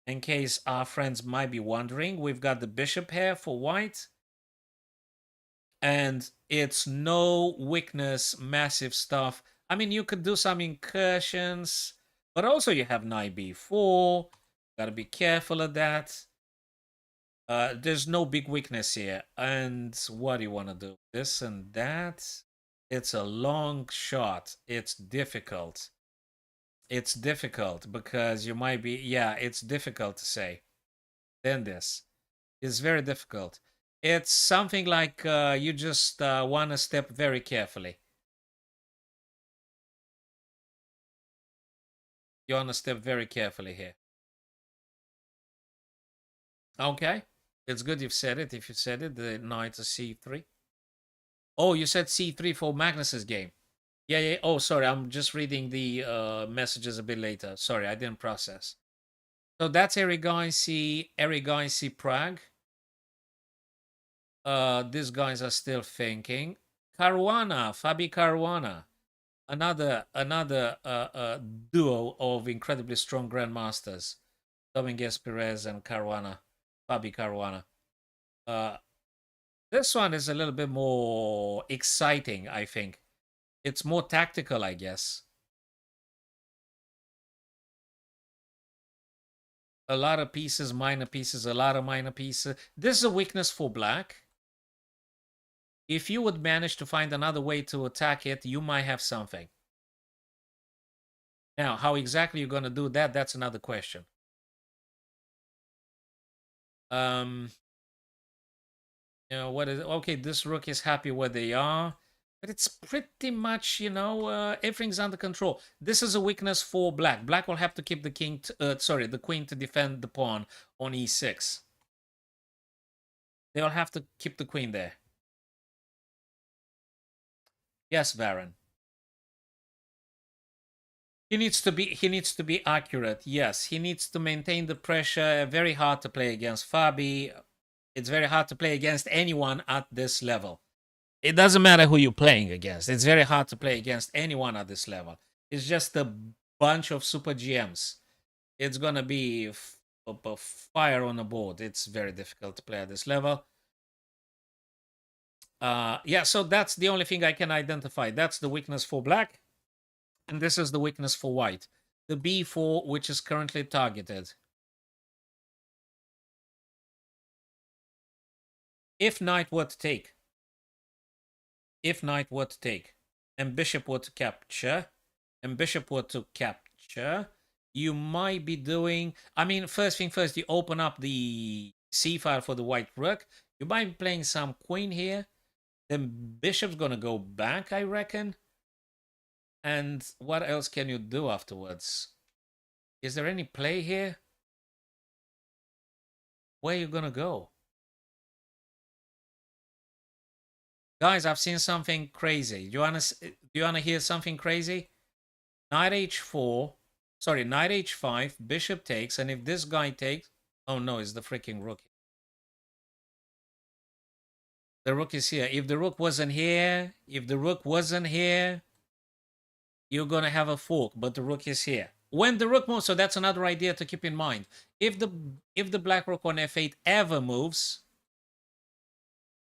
Speaker 1: in case our friends might be wondering, we've got the bishop pair for white. And it's no weakness, massive stuff. I mean, you could do some incursions, but also you have knight b4. Got to be careful of that. There's no big weakness here. And what do you want to do? This and that. It's a long shot. It's difficult. It's difficult because you might be, yeah, it's difficult to say. Then this is very difficult. It's something like you just want to step very carefully. You want to step very carefully here. Okay. It's good you've said it. If you said it, the knight to c3. Oh, you said c3 for Magnus's game. Yeah, yeah. Oh, sorry. I'm just reading the messages a bit later. Sorry, I didn't process. So that's Erigaisi Prague. These guys are still thinking. Caruana, Fabi Caruana. Another duo of incredibly strong grandmasters. Dominguez Perez and Caruana. Fabi Caruana. This one is a little bit more exciting, I think. It's more tactical, I guess. A lot of pieces, minor pieces, a lot of minor pieces. This is a weakness for black. If you would manage to find another way to attack it, you might have something. Now, how exactly you're going to do that, that's another question. You know, what is okay, this rook is happy where they are. But it's pretty much, you know, everything's under control. This is a weakness for black. Black will have to keep the king, the queen to defend the pawn on e6. They'll have to keep the queen there. Yes, Baron. He needs to be accurate. Yes, he needs to maintain the pressure. Very hard to play against Fabi. It's very hard to play against anyone at this level. It doesn't matter who you're playing against. It's very hard to play against anyone at this level. It's just a bunch of super GMs. It's gonna be a fire on the board. It's very difficult to play at this level. Yeah, so that's the only thing I can identify. That's the weakness for black. And this is the weakness for white. The b4, which is currently targeted. If knight were to take, and bishop were to capture, you might be doing, I mean, first thing first, you open up the c file for the white rook. You might be playing some queen here. Then bishop's gonna go back, I reckon. And what else can you do afterwards? Is there any play here? Where are you gonna go? Guys, I've seen something crazy. Do you wanna hear something crazy? Knight h4, sorry, knight h5, bishop takes, and if this guy takes, oh no, it's the freaking rook. The rook is here. If the rook wasn't here, you're gonna have a fork, but the rook is here. When the rook moves, so that's another idea to keep in mind. If the black rook on f8 ever moves,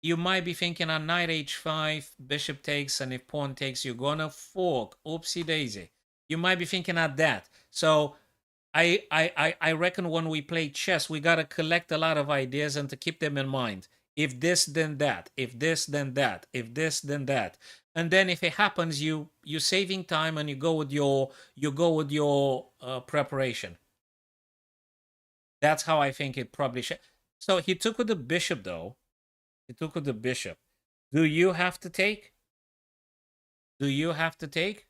Speaker 1: you might be thinking on knight h5, bishop takes, and if pawn takes, you're gonna fork. Oopsie daisy. You might be thinking of that. So I reckon when we play chess, we gotta collect a lot of ideas and to keep them in mind. If this, then that. If this, then that. If this, then that. And then if it happens, you're saving time and you go with your preparation. That's how I think it probably should. So he took with the bishop though. He took with the bishop. Do you have to take? Do you have to take?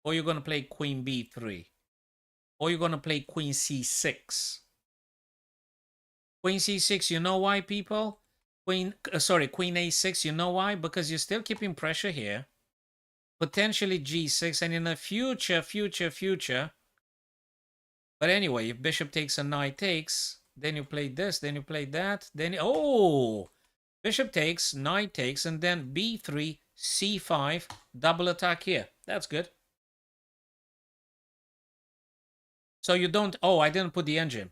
Speaker 1: Or you're gonna play queen b3? Or you're gonna play queen c6? Queen c6, you know why, people? Queen a6, you know why? Because you're still keeping pressure here. Potentially g6, and in the future. But anyway, if bishop takes and knight takes, then you play this, then you play that, then... Oh! Bishop takes, knight takes, and then b3, c5, double attack here. That's good. So you don't... Oh, I didn't put the engine.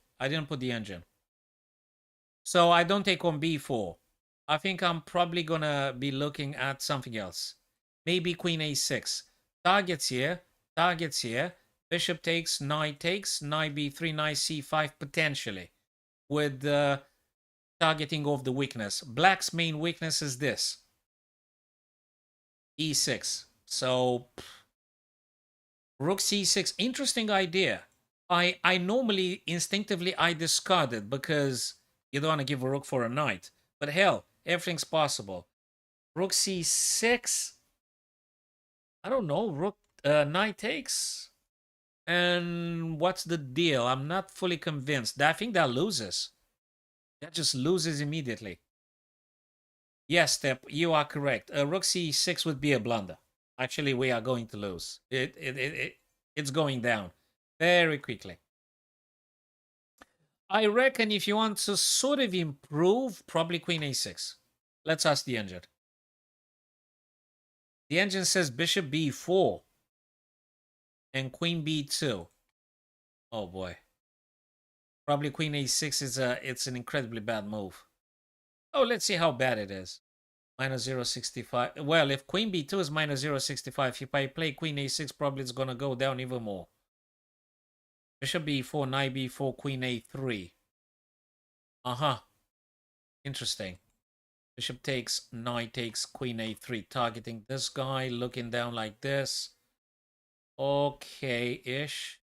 Speaker 1: So I don't take on b4. I think I'm probably gonna be looking at something else. Maybe queen a6. Targets here. Bishop takes, knight b3, knight c5 potentially. With targeting of the weakness. Black's main weakness is this. e6. So rook c6. Interesting idea. I normally instinctively I discard it because you don't want to give a rook for a knight. But hell, everything's possible. Rook c6. I don't know. Rook knight takes. And what's the deal? I'm not fully convinced. I think that loses. That just loses immediately. Yes, Step, you are correct. Rook c6 would be a blunder. Actually, we are going to lose. It's going down very quickly. I reckon if you want to sort of improve, probably queen a6. Let's ask the engine. The engine says bishop b4 and queen b2. Oh boy. Probably queen a6 is it's an incredibly bad move. Oh, let's see how bad it is. Minus 0.65. Well, if queen b2 is minus 0.65, if I play queen a6, probably it's going to go down even more. Bishop b4, knight b4, queen a3. Uh-huh. Interesting. Bishop takes, knight takes, queen a3. Targeting this guy, looking down like this. Okay-ish.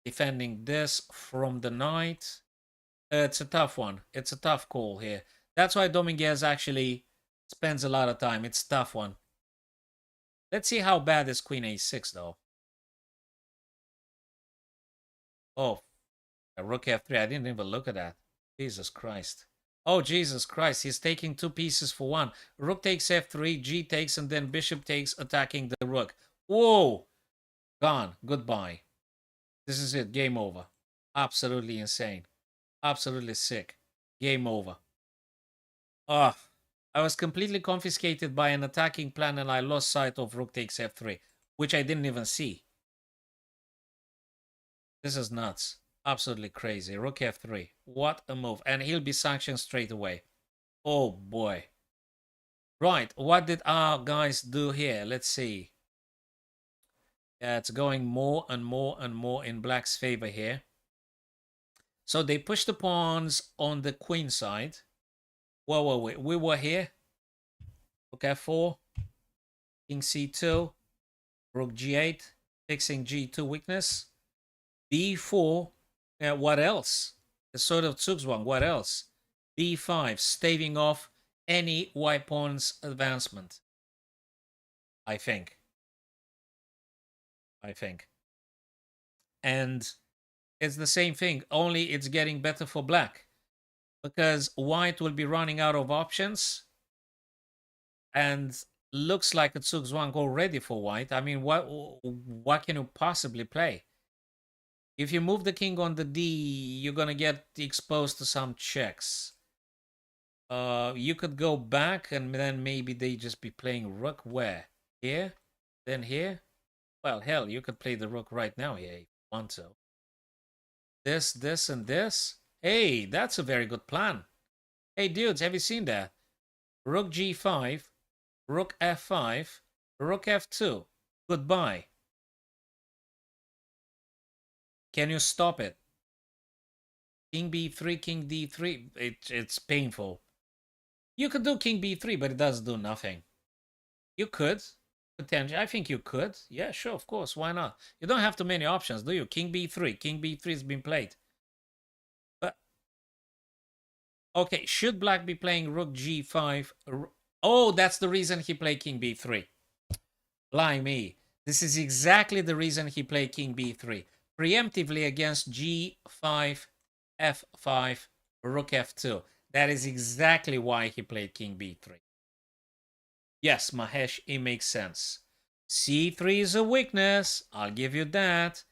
Speaker 1: Defending this from the knight. It's a tough one. It's a tough call here. That's why Dominguez actually spends a lot of time. It's a tough one. Let's see how bad is queen a6, though. Oh, rook f3. I didn't even look at that. Jesus Christ. Oh, Jesus Christ. He's taking two pieces for one. Rook takes f3, g takes, and then bishop takes, attacking the rook. Whoa! Gone. Goodbye. This is it. Game over. Absolutely insane. Absolutely sick. Game over. Ah, I was completely confiscated by an attacking plan and I lost sight of rook takes f3, which I didn't even see. This is nuts. Absolutely crazy. Rook f3. What a move. And he'll be sanctioned straight away. Oh boy. Right, what did our guys do here? Let's see. Yeah, it's going more and more and more in black's favor here. So they pushed the pawns on the queen side. Whoa, whoa, wait. We were here. Rook f4. King c2. Rook g8. Fixing g2 weakness. b4. What else? The sort of Zugzwang. What else? b5. Staving off any white pawn's advancement. I think. And it's the same thing. Only it's getting better for black. Because white will be running out of options. And looks like a Zugzwang already for white. I mean, what can you possibly play? If you move the king on the d, you're going to get exposed to some checks. You could go back and then maybe they just be playing rook where? Here? Then here? Well, hell, you could play the rook right now here if you want to. This, and this. Hey, that's a very good plan. Hey, dudes, have you seen that? Rook g5, rook f5, rook f2. Goodbye. Can you stop it? King b3, king d3. It's painful. You could do king b3, but it does do nothing. You could. Potentially. I think you could. Yeah, sure, of course. Why not? You don't have too many options, do you? King b3. King b3 has been played. But, okay, should black be playing rook g5? Oh, that's the reason he played king b3. Blimey. This is exactly the reason he played king b3. Preemptively against g5, f5, rook f2. That is exactly why he played king b3. Yes, Mahesh, it makes sense. c3 is a weakness. I'll give you that.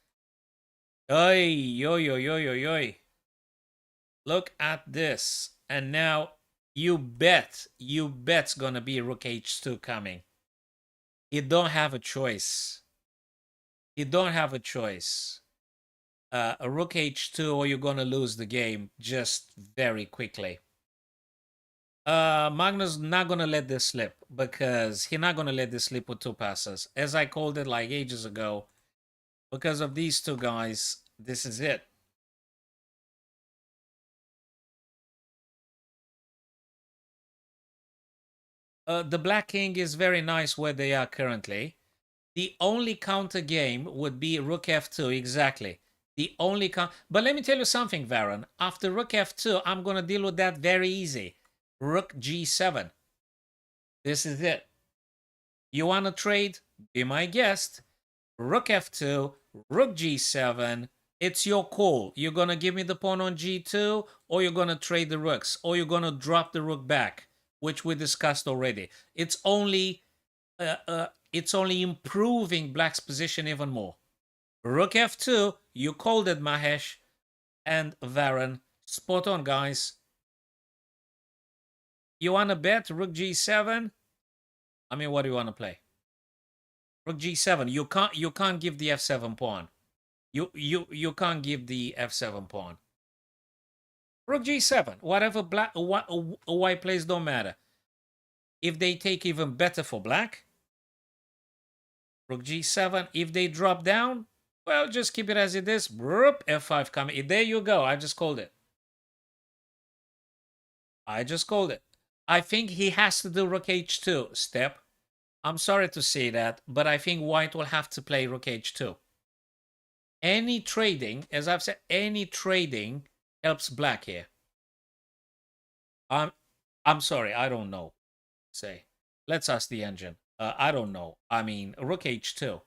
Speaker 1: Oi, yo, yo, yo, yo, yo. Look at this. And now you bet's gonna be rook h2 coming. You don't have a choice. You don't have a choice. A rook h2 or you're gonna lose the game just very quickly. Magnus not gonna let this slip because he's not gonna let this slip with two passes. As I called it like ages ago, because of these two guys, this is it. The Black King is very nice where they are currently. The only counter game would be Rook F2, exactly. The only but let me tell you something, Varon. After Rook F2, I'm gonna deal with that very easy. Rook G7. This is it. You wanna trade? Be my guest. Rook F2, Rook G7. It's your call. You're gonna give me the pawn on G2, or you're gonna trade the rooks, or you're gonna drop the rook back, which we discussed already. It's only improving Black's position even more. Rook F2, you called it, Mahesh and Varon. Spot on, guys. You wanna bet Rook G7? I mean, what do you wanna play? Rook G7. You can't give the F7 pawn. You can't give the F7 pawn. Rook G7. Whatever black white plays don't matter. If they take even better for black, Rook G7. If they drop down, well, just keep it as it is. F5 coming. There you go. I just called it. I just called it. I think he has to do Rook H2 step. I'm sorry to say that, but I think white will have to play Rook H2. Any trading, as I've said, any trading helps black here. I'm sorry, I don't know. Say, let's ask the engine. I don't know. I mean, Rook H2.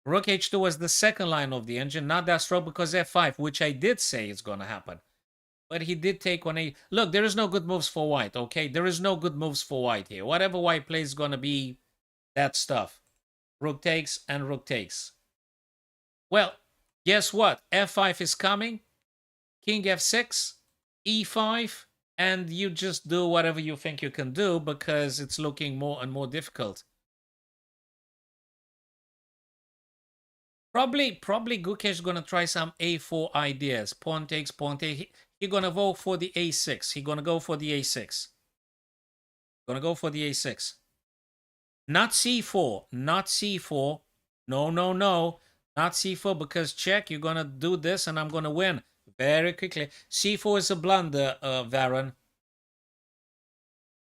Speaker 1: Rook H2 was the second line of the engine, not that stroke because F5, which I did say is going to happen. But he did take on a... Look, there is no good moves for white, okay? There is no good moves for white here. Whatever white plays is going to be that stuff. Rook takes and rook takes. Well, guess what? F5 is coming. King F6, E5, and you just do whatever you think you can do because it's looking more and more difficult. Probably Gukesh is gonna try some A4 ideas. Pawn takes, pawn take. He's gonna vote for the A6. He's gonna go for the A6. Gonna go for the A6. Not C4. Not C4. No, no, no. Not C4 because check. You're gonna do this and I'm gonna win very quickly. C4 is a blunder, Varon.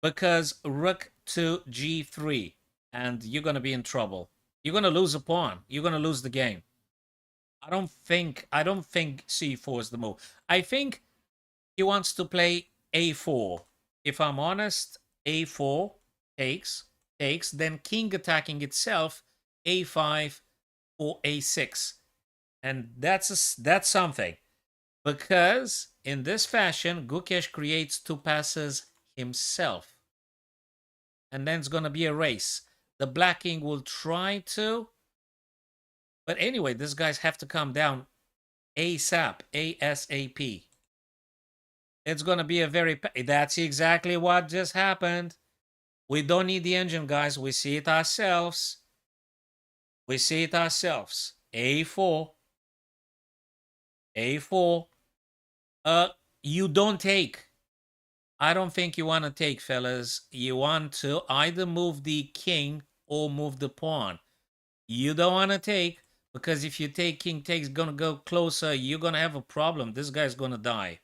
Speaker 1: Because rook to G3 and you're gonna be in trouble. You're gonna lose a pawn. You're gonna lose the game. I don't think C4 is the move. I think he wants to play A4. If I'm honest, A4 takes, then king attacking itself, A5 or A6. And that's something. Because in this fashion, Gukesh creates two passes himself. And then it's gonna be a race. The black king will try to. But anyway, these guys have to calm down ASAP. ASAP. It's going to be a very... That's exactly what just happened. We don't need the engine, guys. We see it ourselves. We see it ourselves. A4. A4. You don't take. I don't think you want to take, fellas. You want to either move the king or move the pawn. You don't want to take, because if you take, king takes, going to go closer. You're going to have a problem. This guy's going to die.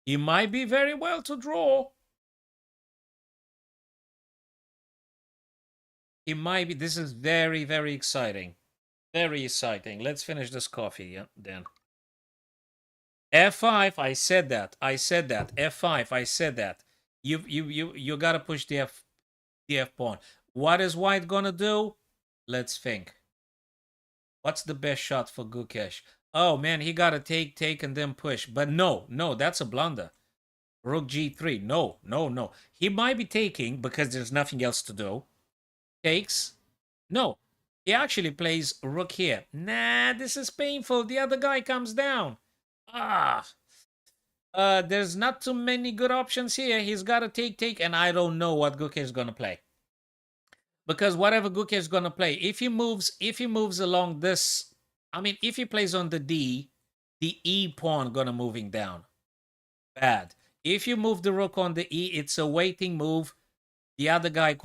Speaker 1: He might be very well to draw. He might be. This is very, very exciting. Very exciting. Let's finish this coffee, yeah, then. F5, I said that. I said that. F5, I said that. You gotta push the F pawn. What is white gonna do? Let's think. What's the best shot for Gukesh? Oh man, he gotta take, and then push. But no, that's a blunder. Rook G3. No, no. He might be taking because there's nothing else to do. Takes. No. He actually plays rook here. Nah, this is painful. The other guy comes down. Ah. There's not too many good options here. He's got to take, and I don't know what Gukesh is going to play. Because whatever Gukesh is going to play, if he moves along this, I mean, if he plays on the D, the E pawn going to moving down. Bad. If you move the rook on the E, it's a waiting move. The other guy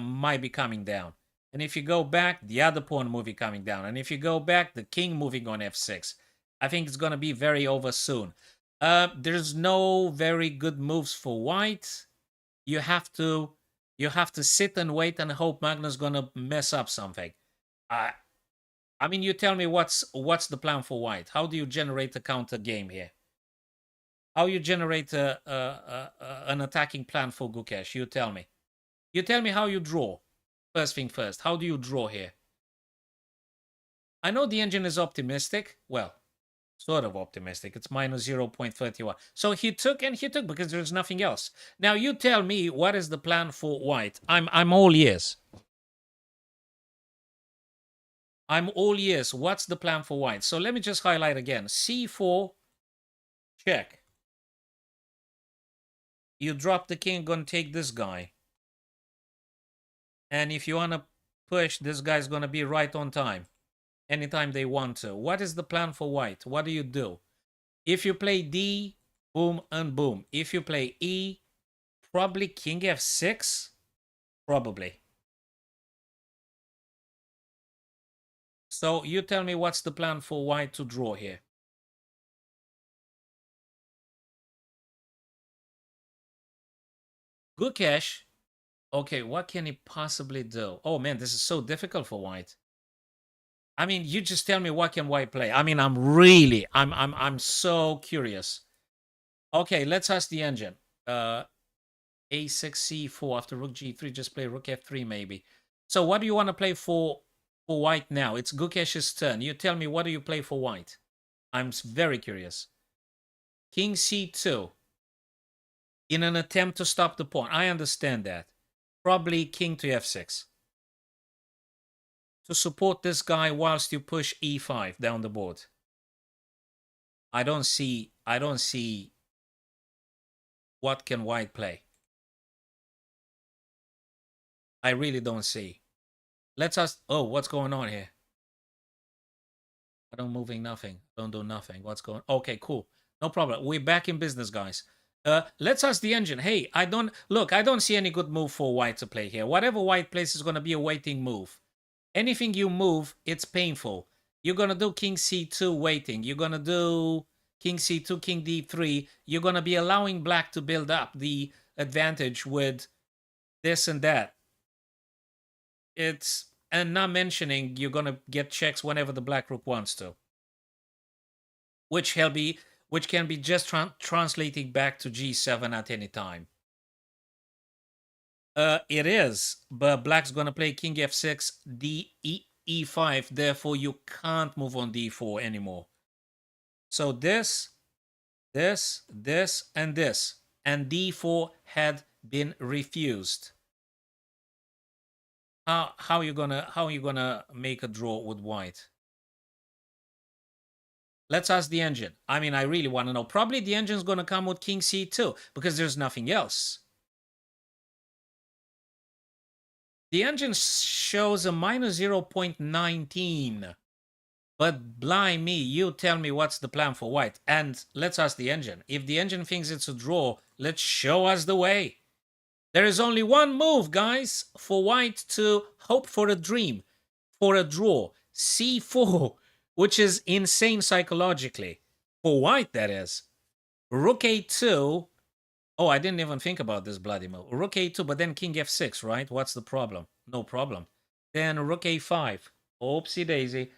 Speaker 1: might be coming down. And if you go back, the other pawn moving coming down. And if you go back, the king moving on F6. I think it's going to be very over soon. There's no very good moves for white. You have to sit and wait and hope Magnus going to mess up something. I mean, you tell me what's the plan for white? How do you generate a counter game here? How you generate an attacking plan for Gukesh? You tell me. You tell me how you draw. First thing first. How do you draw here? I know the engine is optimistic. Well, sort of optimistic. It's minus 0.31. So he took because there's nothing else. Now you tell me what is the plan for white. I'm all ears. I'm all ears. What's the plan for white? So let me just highlight again. C4, check. You drop the king, gonna take this guy. And if you want to push, this guy's going to be right on time. Anytime they want to. What is the plan for white? What do you do? If you play D, boom and boom. If you play E, probably king F6. Probably. So you tell me what's the plan for white to draw here. Gukesh. Okay, what can he possibly do? Oh man, this is so difficult for white. I mean, you just tell me what can white play. I mean, I'm so curious. Okay, let's ask the engine. A6, C4 after rook G3. Just play rook F3 maybe. So what do you want to play for white now? It's Gukesh's turn. You tell me, what do you play for white? I'm very curious. King C2. In an attempt to stop the pawn. I understand that. Probably king to F6. To support this guy whilst you push E5 down the board. I don't see what can white play. I really don't see. Let's ask. Oh, what's going on here? I don't moving nothing. Don't do nothing. What's going? Okay, cool. No problem. We're back in business, guys. Let's ask the engine. Hey, I don't see any good move for white to play here. Whatever white plays is going to be a waiting move. Anything you move, it's painful. You're going to do king c2 waiting. You're going to do king c2, king d3. You're going to be allowing black to build up the advantage with this and that. It's, and not mentioning you're going to get checks whenever the black rook wants to. Which can be just translating back to g7 at any time. It is, but black's gonna play king f6, e5, therefore you can't move on d4 anymore. So this, and this, and d4 had been refused. How are you gonna make a draw with white? Let's ask the engine. I mean, I really want to know. Probably the engine's going to come with king c2 because there's nothing else. The engine shows a minus 0.19. But blind me, you tell me what's the plan for white. And let's ask the engine. If the engine thinks it's a draw, let's show us the way. There is only one move, guys, for white to hope for a dream, for a draw. c4, which is insane psychologically. For white, that is. Rook a2. Oh, I didn't even think about this bloody move. Rook a2, but then king f6, right? What's the problem? No problem. Then rook a5. Oopsie daisy.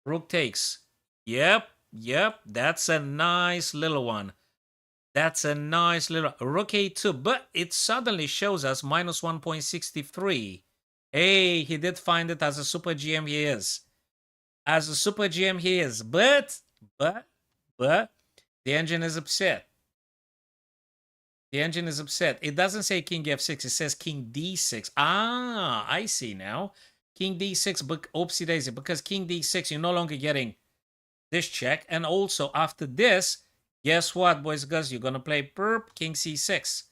Speaker 1: Rook takes. Yep, that's a nice little one. That's a nice little rook a2, but it suddenly shows us minus 1.63. Hey, he did find it as a super GM he is. As a super GM he is, but the engine is upset. The engine is upset. It doesn't say king f6, it says king d6. Ah, I see now. King d6, but oopsie daisy, because king d6, you're no longer getting this check. And also after this, guess what, boys and girls? You're going to play perp, king c6.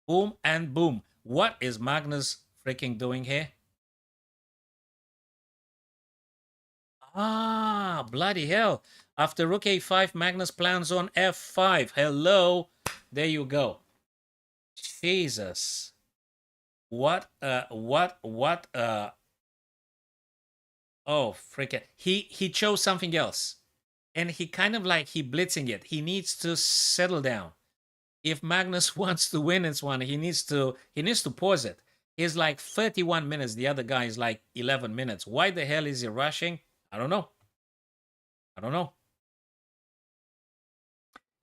Speaker 1: Boom and boom. What is Magnus freaking doing here? Ah, bloody hell. After rook a5, Magnus plans on f5. Hello. There you go. Jesus. What, oh, freaking. He chose something else. And he kind of like, he blitzing it. He needs to settle down. If Magnus wants to win this one, he needs to pause it. He's like 31 minutes. The other guy is like 11 minutes. Why the hell is he rushing? I don't know. I don't know.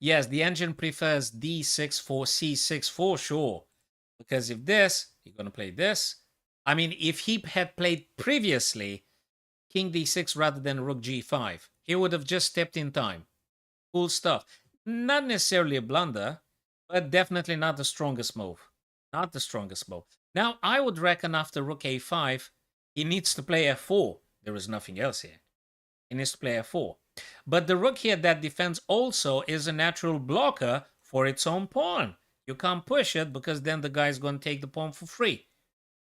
Speaker 1: Yes, the engine prefers d6 for c6 for sure. Because if this, you're going to play this. I mean, if he had played previously king d6 rather than rook g5, he would have just stepped in time. Cool stuff. Not necessarily a blunder, but definitely not the strongest move. Not the strongest move. Now, I would reckon after rook a5, he needs to play f4. There is nothing else here. He needs to play f4. But the rook here that defends also is a natural blocker for its own pawn. You can't push it because then the guy's going to take the pawn for free.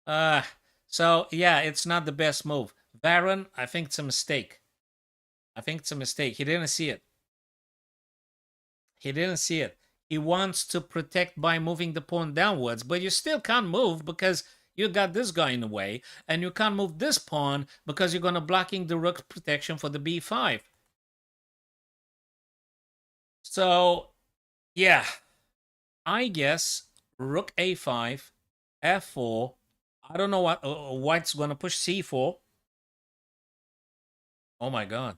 Speaker 1: So, yeah, it's not the best move. Baron, I think it's a mistake. I think it's a mistake. He didn't see it. He didn't see it. He wants to protect by moving the pawn downwards, but you still can't move because you got this guy in the way, and you can't move this pawn because you're going to blocking the rook protection for the b5. So, yeah, I guess rook a5, f4. I don't know what white's going to push c4. Oh my god.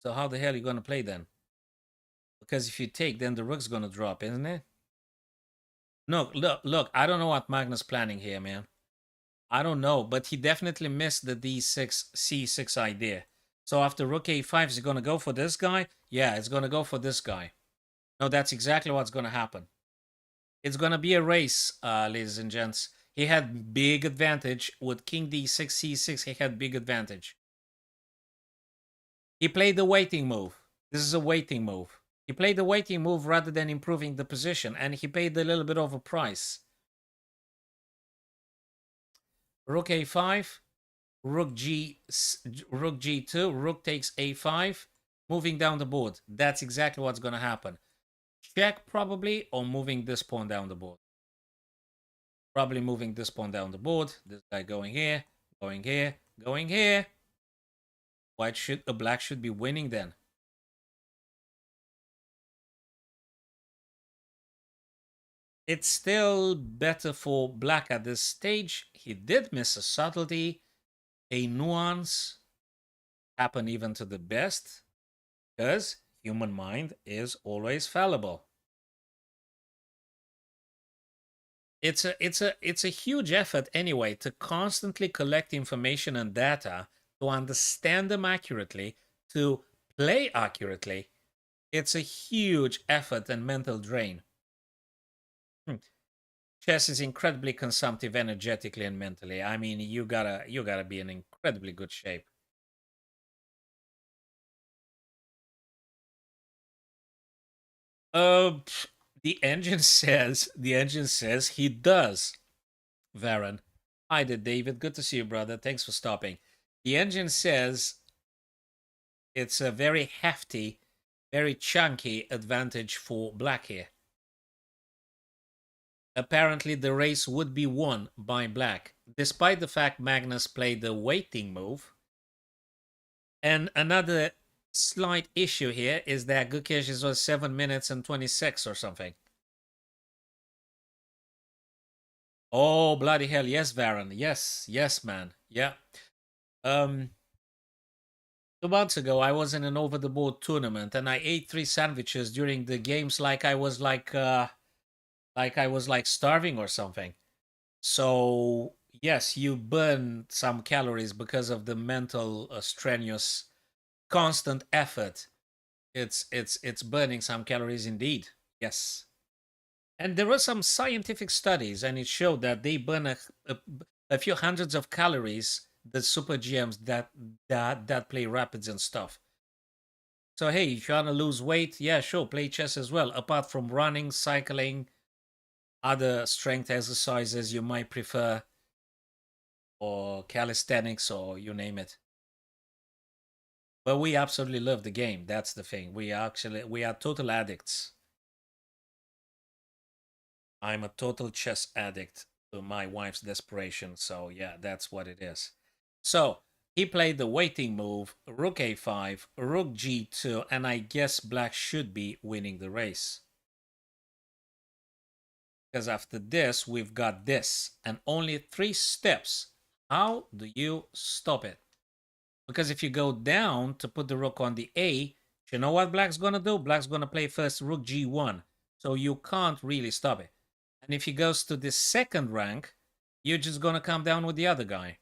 Speaker 1: So how the hell are you going to play then? Because if you take, then the rook's going to drop, isn't it? No, look, I don't know what Magnus planning here, man. I don't know, but he definitely missed the d6, c6 idea. So after rook a5, is he going to go for this guy? Yeah, it's going to go for this guy. No, that's exactly what's going to happen. It's going to be a race, ladies and gents. He had big advantage with king d6, c6. He had big advantage. He played the waiting move. This is a waiting move. He played the waiting move rather than improving the position, and he paid a little bit of a price. Rook a5, rook g2, rook takes a5, moving down the board. That's exactly what's going to happen. Check probably, or moving this pawn down the board. Probably moving this pawn down the board. This guy going here, going here, going here. Black should be winning then. It's still better for black at this stage. He did miss a subtlety, a nuance. Happen even to the best, because human mind is always fallible. It's a huge effort anyway to constantly collect information and data to understand them accurately, to play accurately. It's a huge effort and mental drain. Chess is incredibly consumptive energetically and mentally. I mean, you gotta be in incredibly good shape. The engine says he does. Varen. Hi there, David. Good to see you, brother. Thanks for stopping. The engine says it's a very hefty, very chunky advantage for black here. Apparently, the race would be won by black, despite the fact Magnus played the waiting move. And another slight issue here is that Gukesh's was 7 minutes and 26 or something. Oh, bloody hell. Yes, Varen. Yes, man. Yeah. 2 months ago, I was in an over-the-board tournament, and I ate 3 sandwiches during the games like I was like starving or something. So yes, you burn some calories because of the mental strenuous, constant effort. It's burning some calories indeed. Yes, and there were some scientific studies, and it showed that they burn a few hundreds of calories. The super GMs that play rapids and stuff. So hey, if you wanna lose weight, yeah, sure, play chess as well. Apart from running, cycling, other strength exercises you might prefer, or calisthenics, or you name it. But we absolutely love the game. That's the thing. We are total addicts. I'm a total chess addict to my wife's desperation. So yeah, that's what it is. So he played the waiting move, rook a5, rook g2, and I guess black should be winning the race. Because after this, we've got this, and only 3 steps. How do you stop it? Because if you go down to put the rook on the A, you know what black's going to do? Black's going to play first rook g1. So you can't really stop it. And if he goes to the second rank, you're just going to come down with the other guy.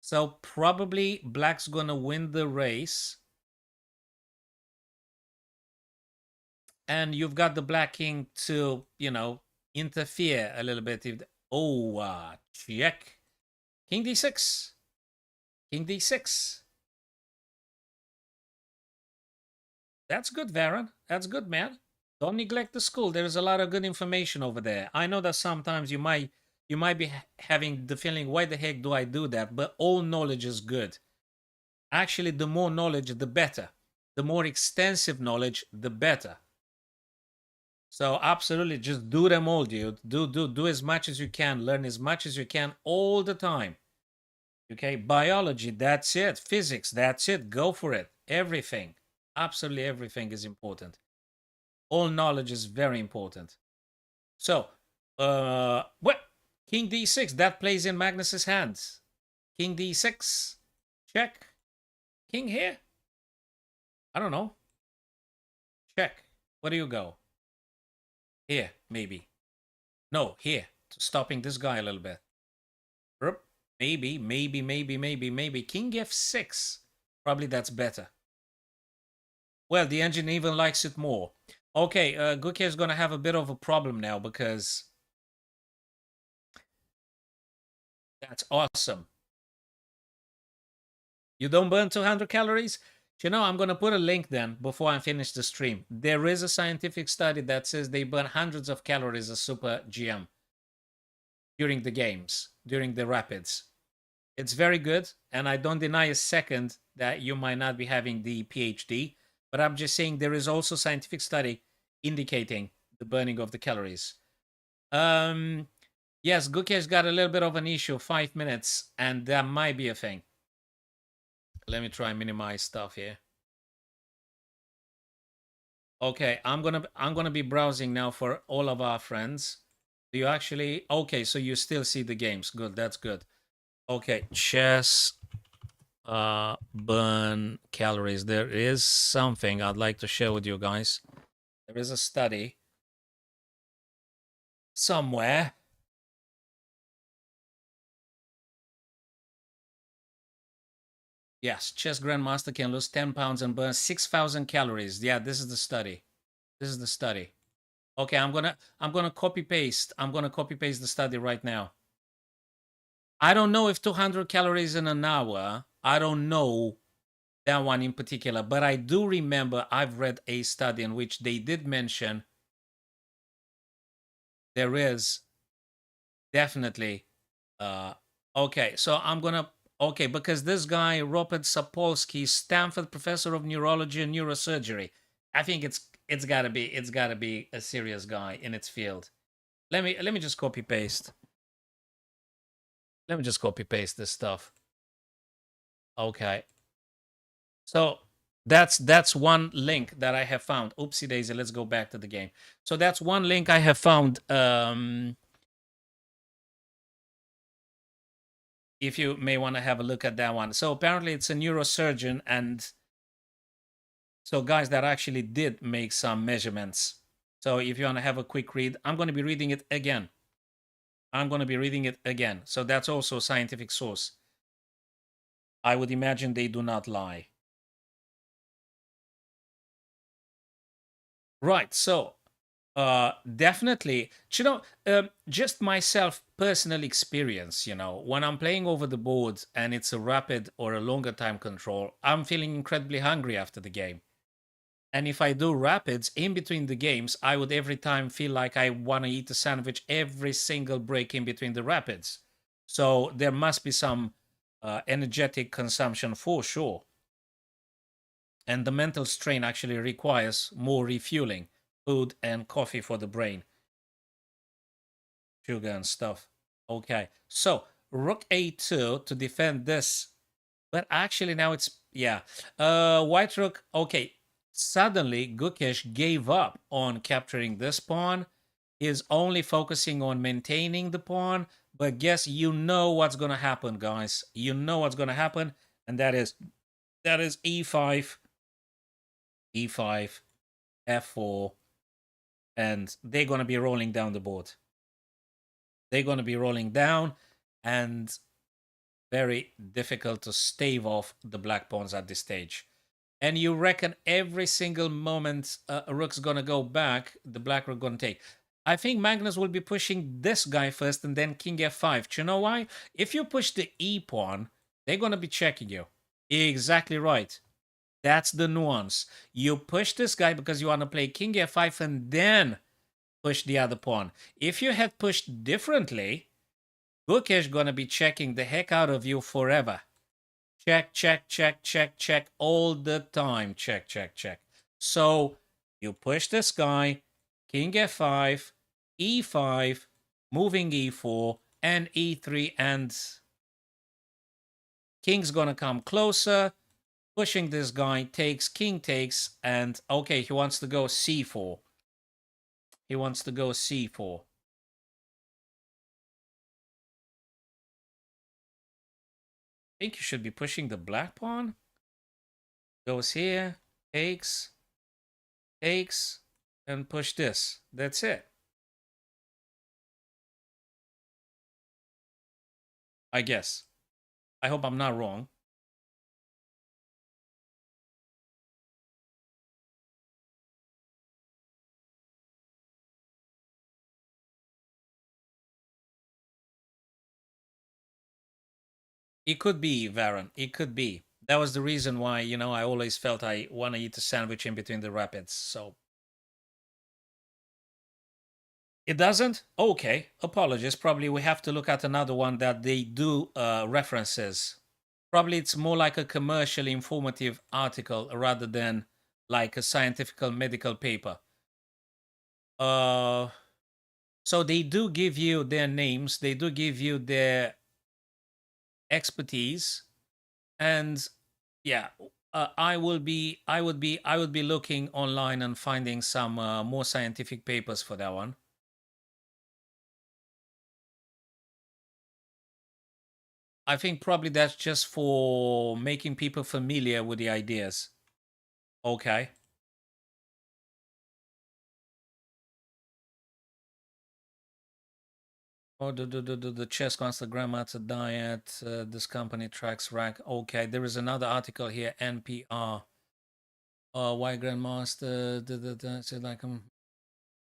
Speaker 1: So probably black's going to win the race. And you've got the black king to, interfere a little bit. Check. King d6. King d6. That's good, Varen. That's good, man. Don't neglect the school. There's a lot of good information over there. I know that sometimes you might be having the feeling, why the heck do I do that? But all knowledge is good. Actually, the more knowledge, the better. The more extensive knowledge, the better. So absolutely, just do them all, dude. Do as much as you can. Learn as much as you can all the time. Okay, biology, that's it. Physics, that's it. Go for it. Everything, absolutely everything is important. All knowledge is very important. So, what? King d6, that plays in Magnus's hands. King d6, check. King here? I don't know. Check. Where do you go? Here, maybe. No, here. Stopping this guy a little bit. Maybe. King f6. Probably that's better. Well, the engine even likes it more. Okay, Guke is going to have a bit of a problem now because that's awesome. You don't burn 200 calories? I'm going to put a link then before I finish the stream. There is a scientific study that says they burn hundreds of calories as super GM during the games, during the rapids. It's very good, and I don't deny a second that you might not be having the PhD, but I'm just saying there is also scientific study indicating the burning of the calories. Yes, Guke's got a little bit of an issue, 5 minutes, and that might be a thing. Let me try and minimize stuff here. Okay, I'm gonna be browsing now for all of our friends. Do you actually? Okay, so you still see the games. Good, that's good. Okay, chess burn calories. There is something I'd like to share with you guys. There is a study somewhere. Yes, chess grandmaster can lose 10 pounds and burn 6,000 calories. Yeah, this is the study. This is the study. Okay, I'm gonna copy paste. I'm gonna copy paste the study right now. I don't know if 200 calories in an hour. I don't know that one in particular. But I do remember I've read a study in which they did mention there is definitely okay. So I'm gonna okay, because this guy Robert Sapolsky, Stanford professor of neurology and neurosurgery. I think it's gotta be a serious guy in its field. Let me just copy paste. Let me just copy paste this stuff. Okay. So that's one link that I have found. Oopsie daisy, let's go back to the game. So that's one link I have found. If you may want to have a look at that one. So apparently it's a neurosurgeon, and so guys that actually did make some measurements. So if you want to have a quick read, I'm going to be reading it again. I'm going to be reading it again. So that's also a scientific source. I would imagine they do not lie. Right. So definitely, just myself personal experience, when I'm playing over the board and it's a rapid or a longer time control, I'm feeling incredibly hungry after the game. And if I do rapids in between the games, I would every time feel like I want to eat a sandwich every single break in between the rapids. So there must be some energetic consumption for sure. And the mental strain actually requires more refueling, food and coffee for the brain, sugar and stuff. Okay, so rook a2 to defend this, but actually now it's yeah. White rook. Okay, suddenly Gukesh gave up on capturing this pawn. Is only focusing on maintaining the pawn. But guess you know what's gonna happen, guys. You know what's gonna happen, and that is e5, e5, f4, and they're gonna be rolling down the board. They're gonna be rolling down, and very difficult to stave off the black pawns at this stage. And you reckon every single moment a rook's gonna go back, the black rook gonna take. I think Magnus will be pushing this guy first and then king f5. Do you know why? If you push the e pawn, they're gonna be checking you. Exactly right. That's the nuance. You push this guy because you want to play king f5 and then push the other pawn. If you had pushed differently, Gukesh gonna be checking the heck out of you forever. Check, check, check, check, check all the time. Check, check, check. So you push this guy, king f5, e5, moving e4, and e3, and king's gonna come closer. Pushing this guy takes, king takes, and okay, he wants to go c4. He wants to go c4. I think you should be pushing the black pawn. Goes here, takes, and push this. That's it. I guess. I hope I'm not wrong. It could be, Varon. It could be. That was the reason why, I always felt I want to eat a sandwich in between the rapids. So it doesn't? Okay. Apologies. Probably we have to look at another one that they do references. Probably it's more like a commercial informative article rather than like a scientific medical paper. Uh so they do give you their names, they do give you their expertise, and yeah, I would be looking online and finding some more scientific papers for that one. I think probably that's just for making people familiar with the ideas. Okay. Oh, the chess constant grandmaster diet. This company tracks rank. Okay, there is another article here. NPR. Why grandmaster? So like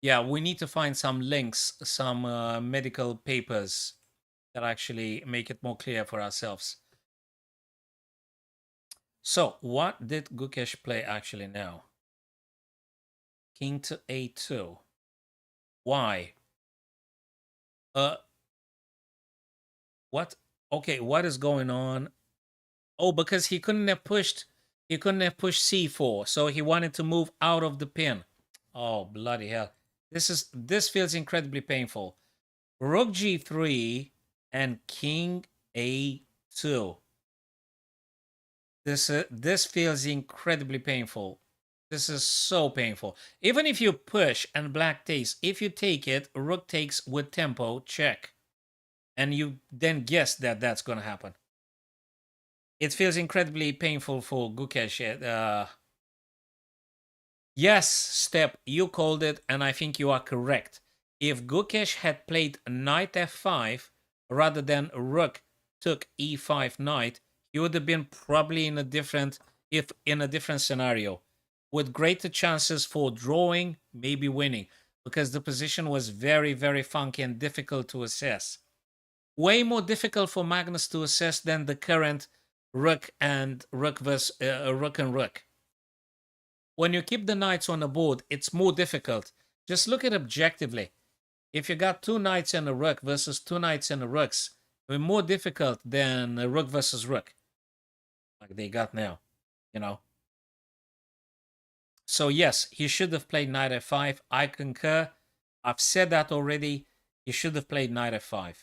Speaker 1: yeah, we need to find some links, some medical papers that actually make it more clear for ourselves. So what did Gukesh play actually now? King to a2. Why? Uh, what? Okay, what is going on? Oh, because he couldn't have pushed. He couldn't have pushed c4, so he wanted to move out of the pin. Oh, bloody hell! This feels incredibly painful. Rook g3 and king a2. This feels incredibly painful. This is so painful. Even if you push and black takes, if you take it, rook takes with tempo, check. And you then guess that that's going to happen. It feels incredibly painful for Gukesh. Yes, Step, you called it, and I think you are correct. If Gukesh had played knight f5 rather than rook took e5 knight, he would have been probably in a different scenario with greater chances for drawing, maybe winning, because the position was very, very funky and difficult to assess. Way more difficult for Magnus to assess than the current rook and rook versus rook and rook. When you keep the knights on the board, it's more difficult. Just look at it objectively. If you got two knights and a rook versus two knights and a rooks, it'll be more difficult than a rook versus rook, like they got now, you know. So yes, he should have played knight f5. I concur. I've said that already. He should have played knight f5.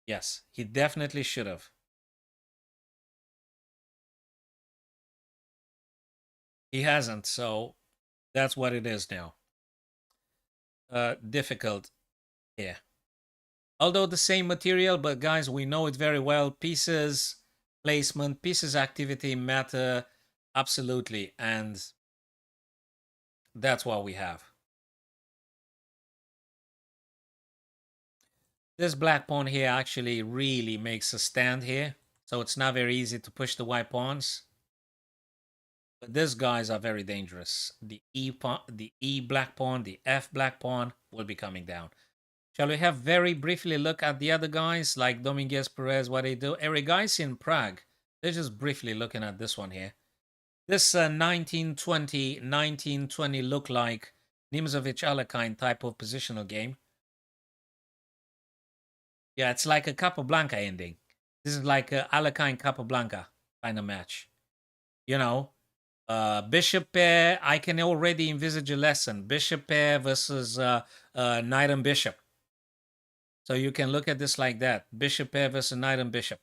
Speaker 1: Yes, he definitely should have. He hasn't, so that's what it is now. Difficult here. Although the same material, but guys, we know it very well. Pieces placement, pieces activity matter absolutely, and that's what we have. This black pawn here actually really makes a stand here, so it's not very easy to push the white pawns. But these guys are very dangerous. The E black pawn, the F black pawn will be coming down. Shall we have very briefly look at the other guys like Dominguez Perez, what they do? Every guys in Prague. They're just briefly looking at this one here. This 1920 look like Nimzovich Alekhine type of positional game. Yeah, it's like a Capablanca ending. This is like a Alekhine Capablanca kind of match. You know, bishop pair, I can already envisage a lesson. Bishop pair versus knight and bishop. So you can look at this like that. Bishop pair versus knight and bishop.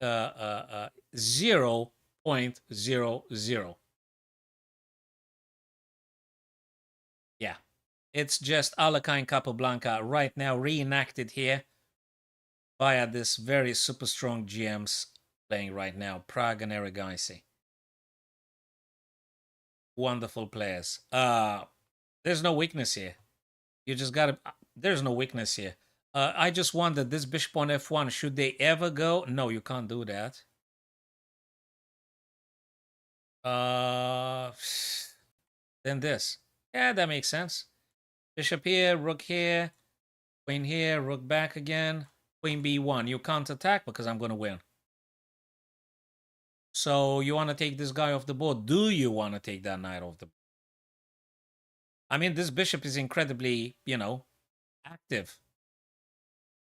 Speaker 1: 0.00. Yeah. It's just Alekhine Capablanca right now reenacted here via this very super strong GMs playing right now. Prague and Erigaisi. Wonderful players. There's no weakness here. You just gotta. There's no weakness here. I just wondered this bishop on f1. Should they ever go? No, you can't do that. Then this. Yeah, that makes sense. Bishop here, rook here, queen here, rook back again. Queen b1. You can't attack because I'm gonna win. So you want to take this guy off the board? Do you want to take that knight off the board? I mean, this bishop is incredibly, active.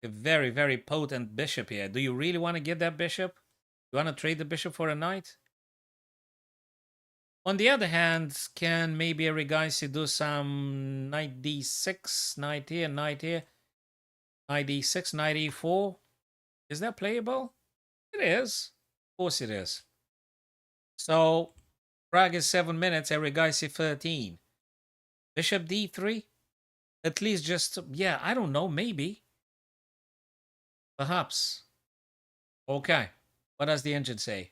Speaker 1: A very, very potent bishop here. Do you really want to get that bishop? You want to trade the bishop for a knight? On the other hand, can maybe Erigaisi do some knight d6, knight here, knight here, knight d6, knight e4? Is that playable? It is. Of course it is. So, Prague is 7 minutes, Erigaisi 13. Bishop d3? At least just, yeah, I don't know, maybe. Perhaps. Okay. What does the engine say?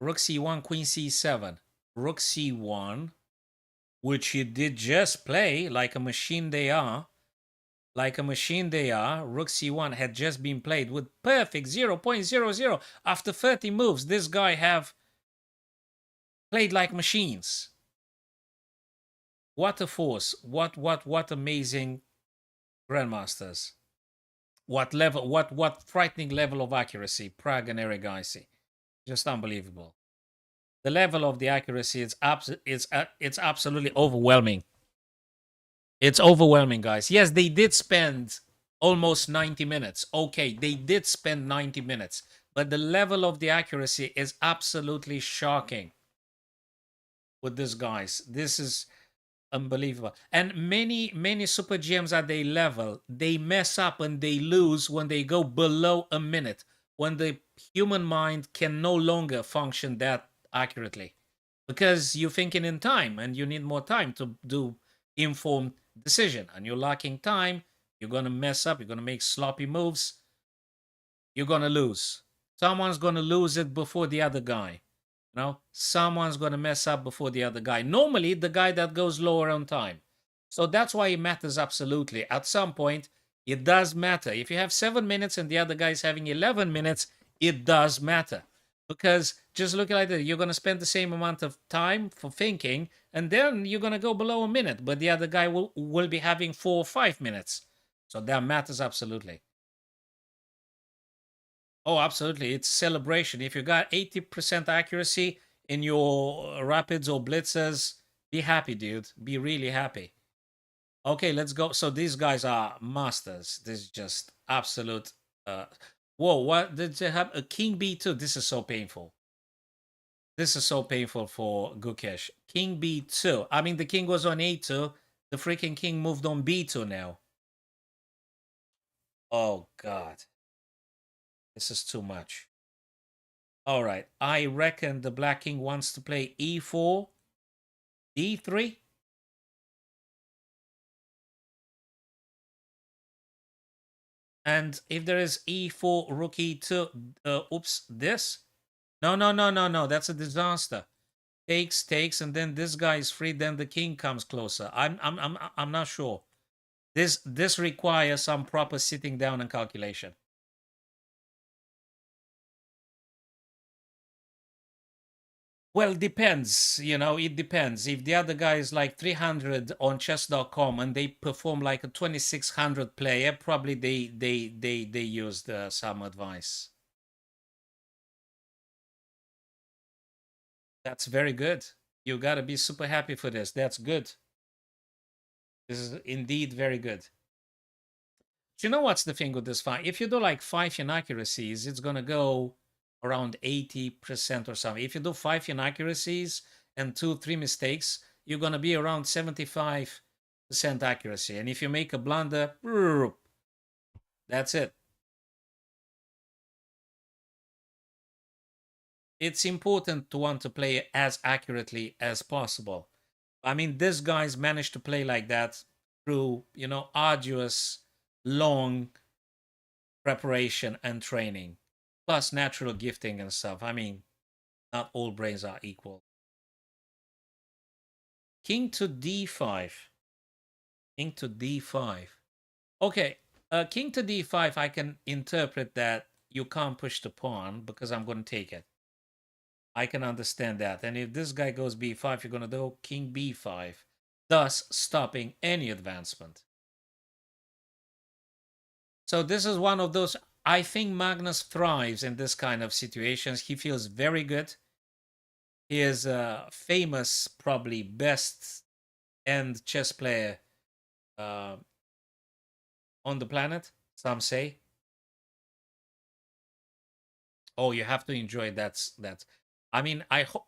Speaker 1: Rook c1, queen c7. Rook c1, which you did just play like a machine they are. Like a machine they are. Rook c1 had just been played with perfect 0.00. After 30 moves, this guy have played like machines. What a force. What amazing grandmasters. What level? What frightening level of accuracy Prague and Eric I see? Just unbelievable. The level of the accuracy it's absolutely overwhelming. It's overwhelming, guys. Yes, they did spend almost 90 minutes. Okay, they did spend 90 minutes, but the level of the accuracy is absolutely shocking with these guys. This is unbelievable. And many super GMs at their level, they mess up and they lose when they go below a minute, when the human mind can no longer function that accurately. Because you're thinking in time and you need more time to do informed decision. And you're lacking time, you're gonna mess up, you're gonna make sloppy moves, you're gonna lose. Someone's gonna lose it before the other guy. You know, someone's going to mess up before the other guy. Normally, the guy that goes lower on time. So that's why it matters absolutely. At some point, it does matter. If you have 7 minutes and the other guy is having 11 minutes, it does matter. Because just look at it, you're going to spend the same amount of time for thinking, and then you're going to go below a minute, but the other guy will be having 4 or 5 minutes. So that matters absolutely. Oh, absolutely. It's celebration. If you got 80% accuracy in your rapids or blitzers, be happy, dude. Be really happy. Okay, let's go. So these guys are masters. This is just absolute. Whoa, what did they have? A king b2. This is so painful. This is so painful for Gukesh. King b2. I mean, the king was on a2. The freaking king moved on b2 now. Oh, God. This is too much. All right. I reckon the black king wants to play e4, d3. And if there is e4, rook e2, oops, this? No, no, no, no, no. That's a disaster. Takes, takes, and then this guy is free. Then the king comes closer. I'm not sure. This requires some proper sitting down and calculation. Well, depends. You know, it depends. If the other guy is like 300 on chess.com and they perform like a 2600 player, probably they used some advice. That's very good. You got to be super happy for this. That's good. This is indeed very good. Do you know what's the thing with this fight? If you do like 5 inaccuracies, it's going to go around 80% or something. If you do 5 inaccuracies and 2, 3 mistakes, you're going to be around 75% accuracy. And if you make a blunder, that's it. It's important to want to play as accurately as possible. I mean, these guys managed to play like that through, you know, arduous, long preparation and training, plus natural gifting and stuff. I mean, not all brains are equal. King to d5. King to d5. Okay, king to d5, I can interpret that you can't push the pawn because I'm going to take it. I can understand that. And if this guy goes b5, you're going to do king b5, thus stopping any advancement. So this is one of those, I think Magnus thrives in this kind of situations. He feels very good. He is a famous, probably best end chess player uh, on the planet, some say. Oh, you have to enjoy that. I mean, I hope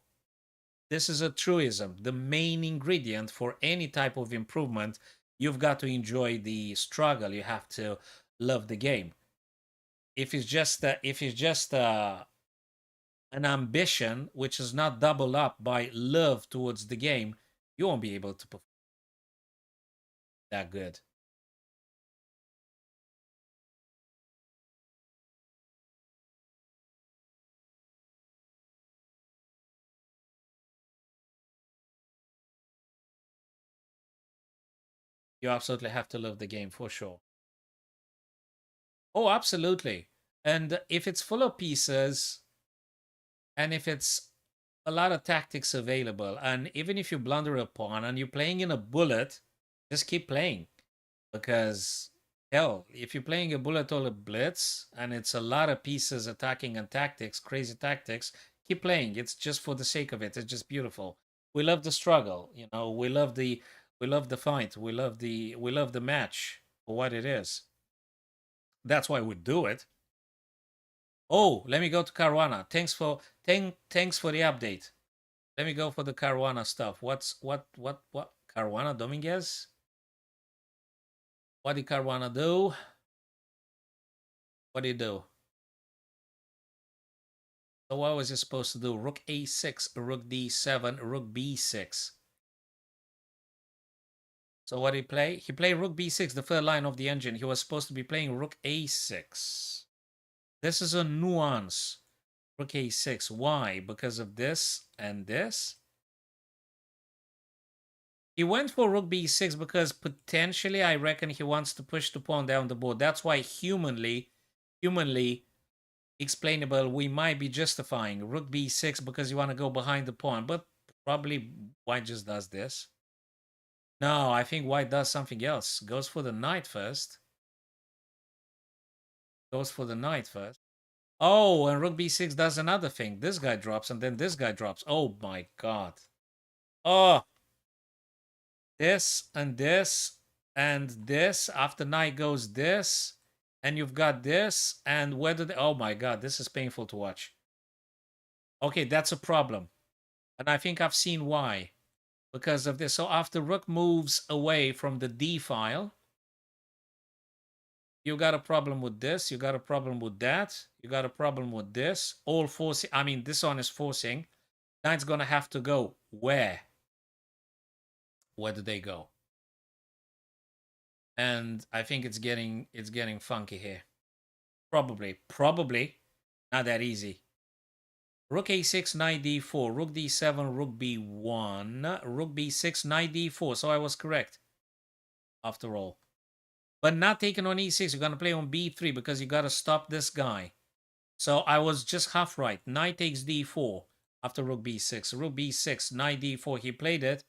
Speaker 1: this is a truism. The main ingredient for any type of improvement, you've got to enjoy the struggle. You have to love the game. If it's just an ambition which is not doubled up by love towards the game, you won't be able to perform that good. You absolutely have to love the game for sure. Oh, absolutely. And if it's full of pieces, and if it's a lot of tactics available, and even if you blunder a pawn and you're playing in a bullet, just keep playing because Hell, if you're playing a bullet hole blitz and it's a lot of pieces attacking and tactics, crazy tactics, keep playing. It's just for the sake of it. It's just beautiful. We love the struggle, you know. We love the fight. We love the match for what it is. That's why we do it. Oh, let me go to Caruana. Thanks for the update. Let me go for the Caruana stuff. What Caruana Dominguez? What did Caruana do? What did he do? So what was he supposed to do? Rook a6, rook d7, rook b6. So what did he play? He played rook b6, the third line of the engine. He was supposed to be playing rook a6. This is a nuance. Rook a6. Why? Because of this and this? He went for rook b6 because potentially I reckon he wants to push the pawn down the board. That's why humanly explainable, we might be justifying rook b6 because you want to go behind the pawn, but probably white just does this. No, I think white does something else. Goes for the knight first. Goes for the knight first. Oh, and rook b6 does another thing. This guy drops and then this guy drops. Oh my god. Oh, this and this and this. After knight goes this. And you've got this. And whether they, oh my god, this is painful to watch. Okay, that's a problem. And I think I've seen why. Because of this. So after rook moves away from the d file, you got a problem with this, you got a problem with that, you got a problem with this. All forcing, I mean, this one is forcing. Knight's gonna have to go where? Where do they go? And I think it's getting funky here. Probably not that easy. Rook a6, knight d4, rook d7, rook b1, rook b6, knight d4. So I was correct, after all. But not taking on e6. You're going to play on b3 because you got to stop this guy. So I was just half right. Knight takes d4 after rook b6. Rook b6, knight d4. He played it.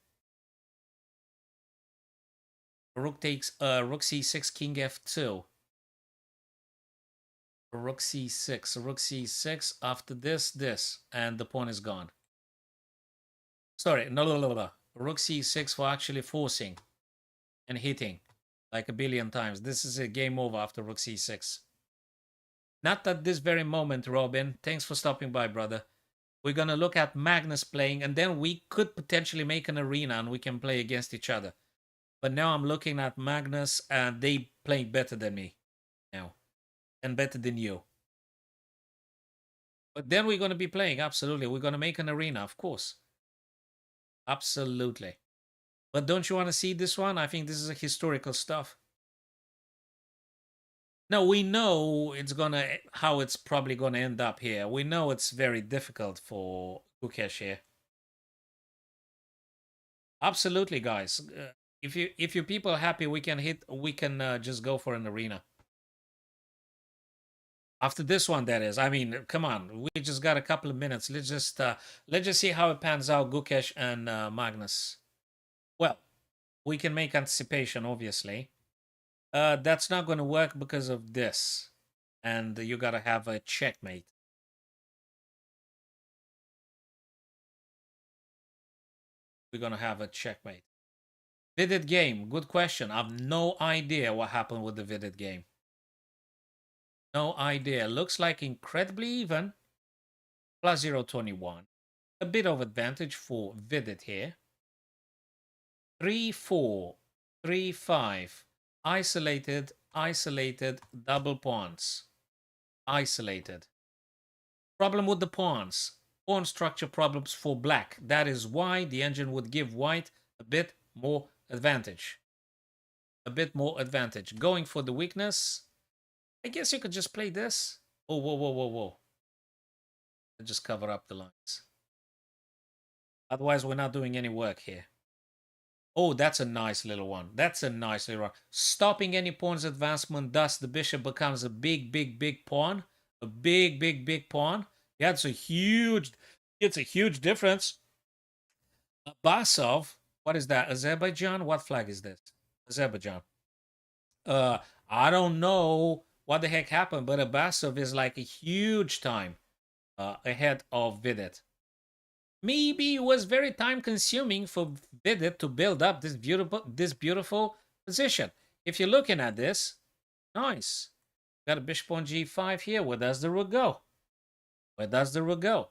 Speaker 1: Rook takes rook c6, king f2. Rook c6, rook c6. After this, and the pawn is gone. Sorry, no. Rook c6 for actually forcing and hitting like a billion times. This is a game over after rook c6. Not at this very moment, Robin. Thanks for stopping by, brother. We're going to look at Magnus playing, and then we could potentially make an arena and we can play against each other. But now I'm looking at Magnus, and they play better than me now, and better than you. But then we're going to be playing, absolutely. We're going to make an arena, of course. Absolutely. But don't you want to see this one? I think this is a historical stuff. Now we know how it's probably gonna end up here. We know it's very difficult for Gukesh here. Absolutely, guys. If you people are happy, we can just go for an arena. After this one, that is. I mean, come on. We just got a couple of minutes. Let's just see how it pans out, Gukesh and Magnus. Well, we can make anticipation, obviously. That's not going to work because of this. And you got to have a checkmate. We're going to have a checkmate. Vidded game. Good question. I have no idea what happened with the Vidded game. No idea. Looks like incredibly even. Plus 0.21. A bit of advantage for Vidded here. 3-4. 3-5. Isolated double pawns. Isolated. Problem with the pawns. Pawn structure problems for black. That is why the engine would give white a bit more advantage. A bit more advantage. Going for the weakness. I guess you could just play this. Oh, whoa. Just cover up the lines. Otherwise, we're not doing any work here. Oh, that's a nice little one. That's a nice little one. Stopping any pawn's advancement, thus the bishop becomes a big pawn. A big pawn. Yeah, it's a huge difference. Basov, what is that? Azerbaijan? What flag is this? Azerbaijan. I don't know what the heck happened, but Abasov is like a huge time ahead of Vidit. Maybe it was very time consuming for Vidit to build up this beautiful position. If you're looking at this, nice. Got a bishop on g5 here. Where does the rook go? Where does the rook go?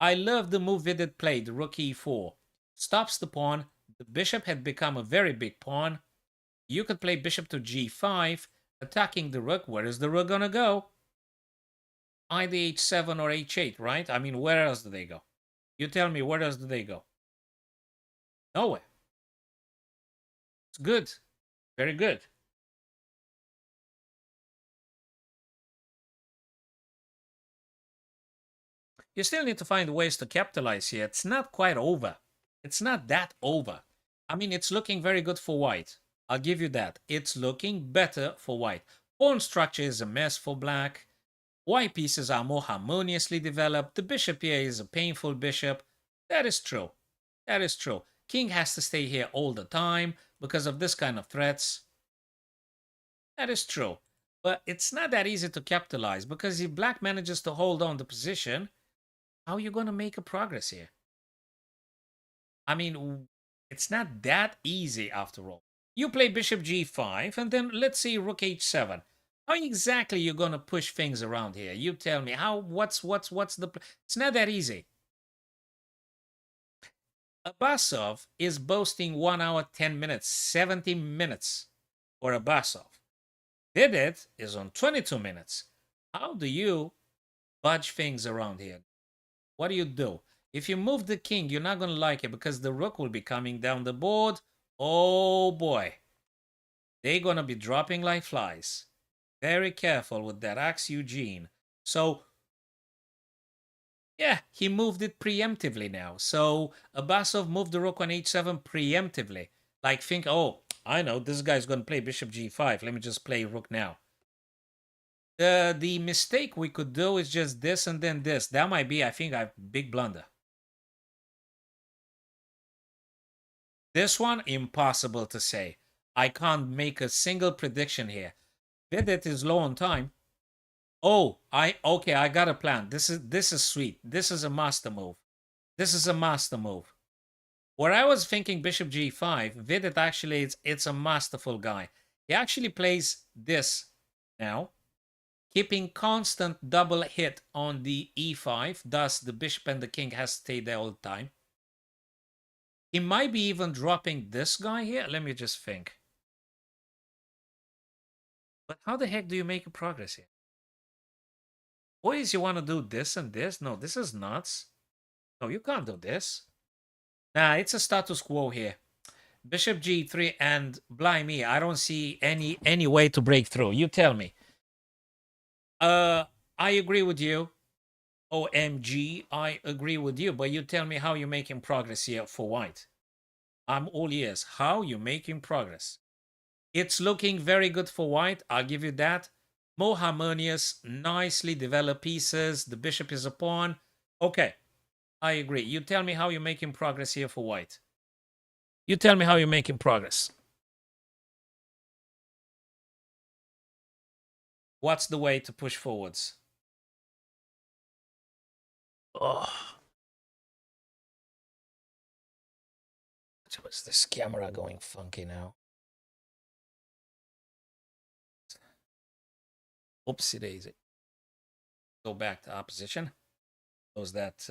Speaker 1: I love the move Vidit played, rook e4. Stops the pawn. The bishop had become a very big pawn. You could play bishop to g5, attacking the rook. Where is the rook gonna go? Either h7 or h8, right? I mean, where else do they go? You tell me, where else do they go? Nowhere. It's good. Very good. You still need to find ways to capitalize here. It's not quite over. It's not that over. I mean, it's looking very good for white. I'll give you that. It's looking better for white. Pawn structure is a mess for black. White pieces are more harmoniously developed. The bishop here is a painful bishop. That is true. That is true. King has to stay here all the time because of this kind of threats. That is true. But it's not that easy to capitalize because if black manages to hold on the position, how are you going to make a progress here? I mean, it's not that easy after all. You play bishop g5 and then let's say rook h7. How exactly you going to push things around here? You tell me. What's the It's not that easy. Abasov is boasting 1 hour 10 minutes, 70 minutes for Abasov. Vidit is on 22 minutes. How do you budge things around here? What do you do? If you move the king, you're not going to like it because the rook will be coming down the board. Oh boy. They're going to be dropping like flies. Very careful with that axe, Eugene. So, yeah, he moved it preemptively now. So, Abasov moved the rook on h7 preemptively. Like, think, oh, I know, this guy's going to play bishop g5. Let me just play rook now. The mistake we could do is just this and then this. That might be, I think, a big blunder. This one, impossible to say. I can't make a single prediction here. Vidit is low on time. Oh, okay, I got a plan. This is sweet. This is a master move. This is a master move. Where I was thinking bishop g5, Vidit actually it's a masterful guy. He actually plays this now, keeping constant double hit on the e5. Thus, the bishop and the king has stayed there all the time. He might be even dropping this guy here. Let me just think. But how the heck do you make a progress here? Boys, you want to do this and this? No, this is nuts. No, you can't do this. Nah, it's a status quo here. Bishop g3 and blimey, I don't see any way to break through. You tell me. I agree with you. OMG, I agree with you. But you tell me how you're making progress here for white. I'm all ears. How you making progress? It's looking very good for white. I'll give you that. More harmonious, nicely developed pieces. The bishop is a pawn. Okay, I agree. You tell me how you're making progress here for white. You tell me how you're making progress. What's the way to push forwards? Oh. Was this camera going funky now? Oopsie daisy. Go back to opposition. Close that.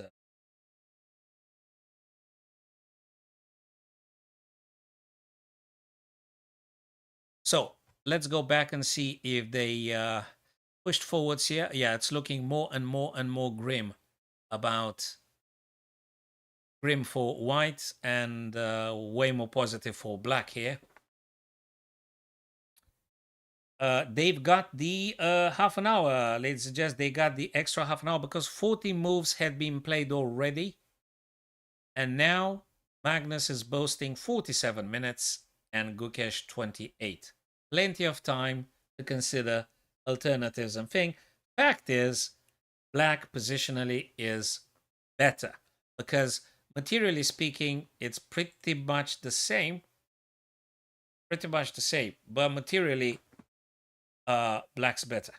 Speaker 1: So let's go back and see if they pushed forwards here. Yeah, it's looking more and more and more grim for white and way more positive for black here. They've got the half an hour, ladies and gents. They got the extra half an hour because 40 moves had been played already. And now Magnus is boasting 47 minutes and Gukesh 28. Plenty of time to consider alternatives and thing. Fact is, black positionally is better because materially speaking, it's pretty much the same. But materially, black's better.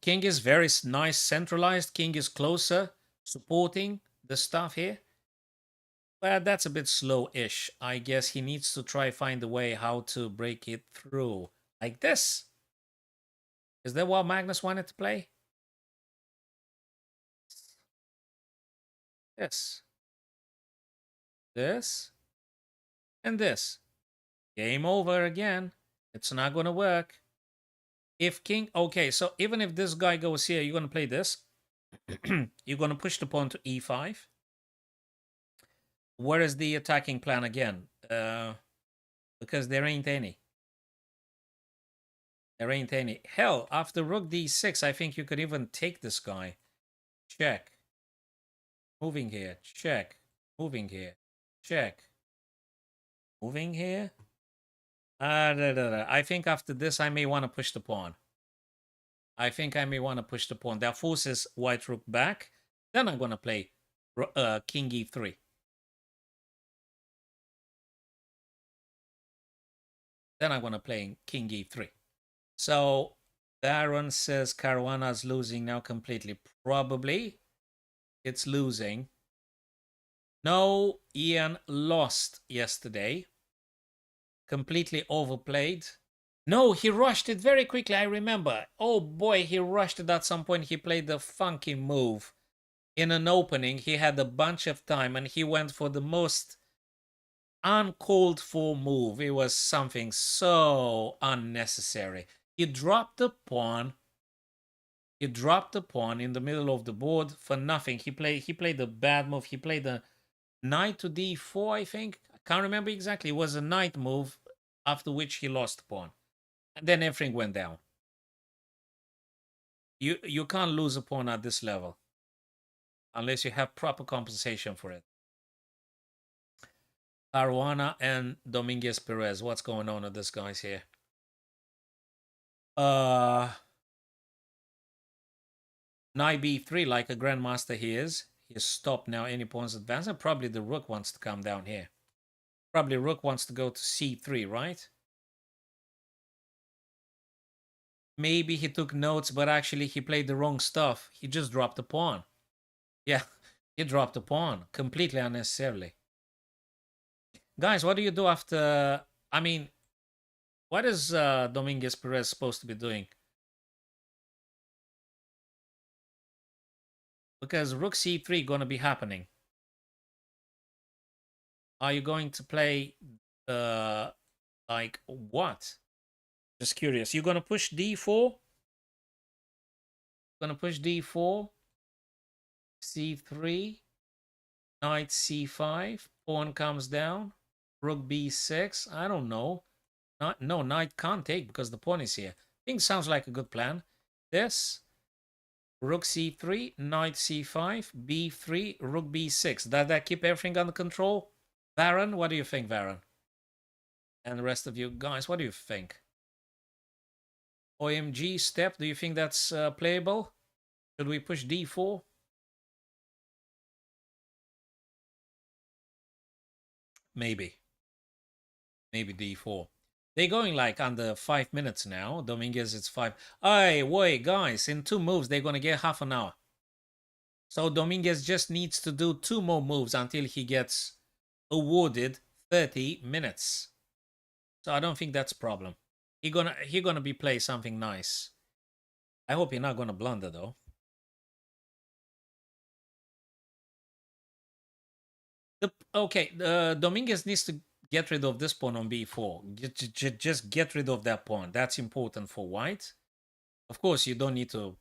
Speaker 1: King is very nice, centralized. King is closer, supporting the stuff here. But that's a bit slow-ish. I guess he needs to try find a way how to break it through. Like this. Is that what Magnus wanted to play? This. This. And this. Game over again. It's not going to work. If king... Okay, so even if this guy goes here, you're going to play this. You're going to push the pawn to e5. Where is the attacking plan again? Because there ain't any. There ain't any. Hell, after rook d6, I think you could even take this guy. Check. Moving here. Check. Moving here. Check. Moving here. I think after this, I may want to push the pawn. I think I may want to push the pawn. That forces white rook back. Then I'm going to play king e3. Then I'm going to play king e3. So Baron says Caruana's losing now completely. Probably it's losing. No, Ian lost yesterday. Completely overplayed. No, he rushed it very quickly, I remember. Oh boy, he rushed it at some point. He played the funky move. In an opening, he had a bunch of time and he went for the most uncalled for move. It was something so unnecessary. He dropped the pawn. He dropped the pawn in the middle of the board for nothing. He played a bad move. He played a knight to d4, I think. I can't remember exactly. It was a knight move, after which he lost the pawn. And then everything went down. You can't lose a pawn at this level unless you have proper compensation for it. Caruana and Dominguez Perez. What's going on with this guys here? Knight b3, like a grandmaster he is. He's stopped now any pawns advance, and probably the rook wants to come down here. Probably rook wants to go to c3, right? Maybe he took notes, but actually he played the wrong stuff. He just dropped the pawn. Yeah, he dropped the pawn completely unnecessarily. Guys, what do you do after... I mean, what is Dominguez Perez supposed to be doing? Because rook c3 going to be happening. Are you going to play like what? Just curious. You're going to push d4? Going to push d4, c3, knight c5, pawn comes down, rook b6. I don't know. No, knight can't take because the pawn is here. I think sounds like a good plan. This, rook c3, knight c5, b3, rook b6. Does that keep everything under control? Baron, what do you think, Baron? And the rest of you guys, what do you think? OMG step, do you think that's playable? Should we push d4? Maybe. Maybe d4. They're going like under 5 minutes now. Dominguez, it's 5. Hey, wait, guys, in 2 moves, they're going to get half an hour. So Dominguez just needs to do 2 more moves until he gets awarded 30 minutes. So I don't think that's a problem. He gonna be play something nice. I hope you're not gonna blunder though. Okay, Dominguez needs to get rid of this pawn on b4. Just get rid of that pawn. That's important for white. Of course, you don't need to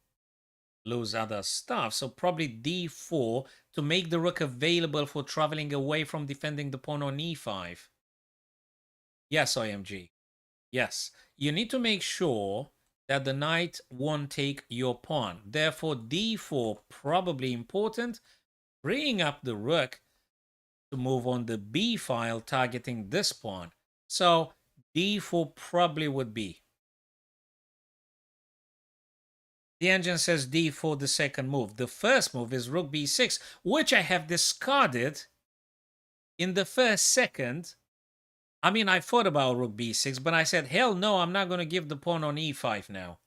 Speaker 1: lose other stuff. So probably d4 to make the rook available for traveling away from defending the pawn on e5. Yes, IMG. Yes. You need to make sure that the knight won't take your pawn. Therefore, d4 probably important. Bringing up the rook to move on the b file targeting this pawn. So d4 probably would be. The engine says d4 the second move. The first move is rook b6, which I have discarded in the first second I mean, I thought about rook b6, but I said, hell no, I'm not going to give the pawn on e5 now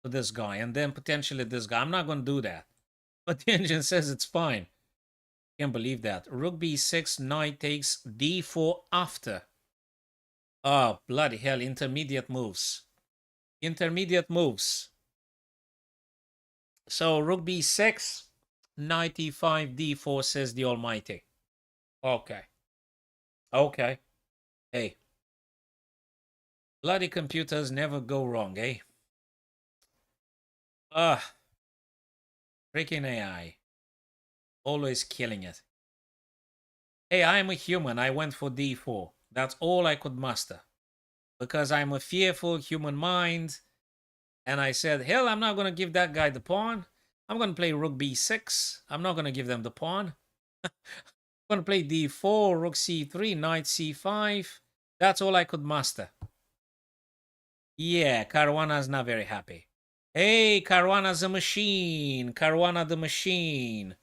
Speaker 1: to this guy, and then potentially this guy. I'm not going to do that. But the engine says it's fine. Can't believe that. Rook b6, knight takes d4 after. Oh, bloody hell, intermediate moves. Intermediate moves. So rook b6, knight e5, d4, says the almighty. Okay. Okay. Hey. Bloody computers never go wrong, eh? Ah, freaking AI. Always killing it. Hey, I'm a human. I went for d4. That's all I could muster. Because I'm a fearful human mind. And I said, hell, I'm not going to give that guy the pawn. I'm going to play rook b6. I'm not going to give them the pawn. I'm going to play d4, rook c3, knight c5. That's all I could muster. Yeah, Caruana's not very happy. Hey, Caruana's a machine. Caruana the machine.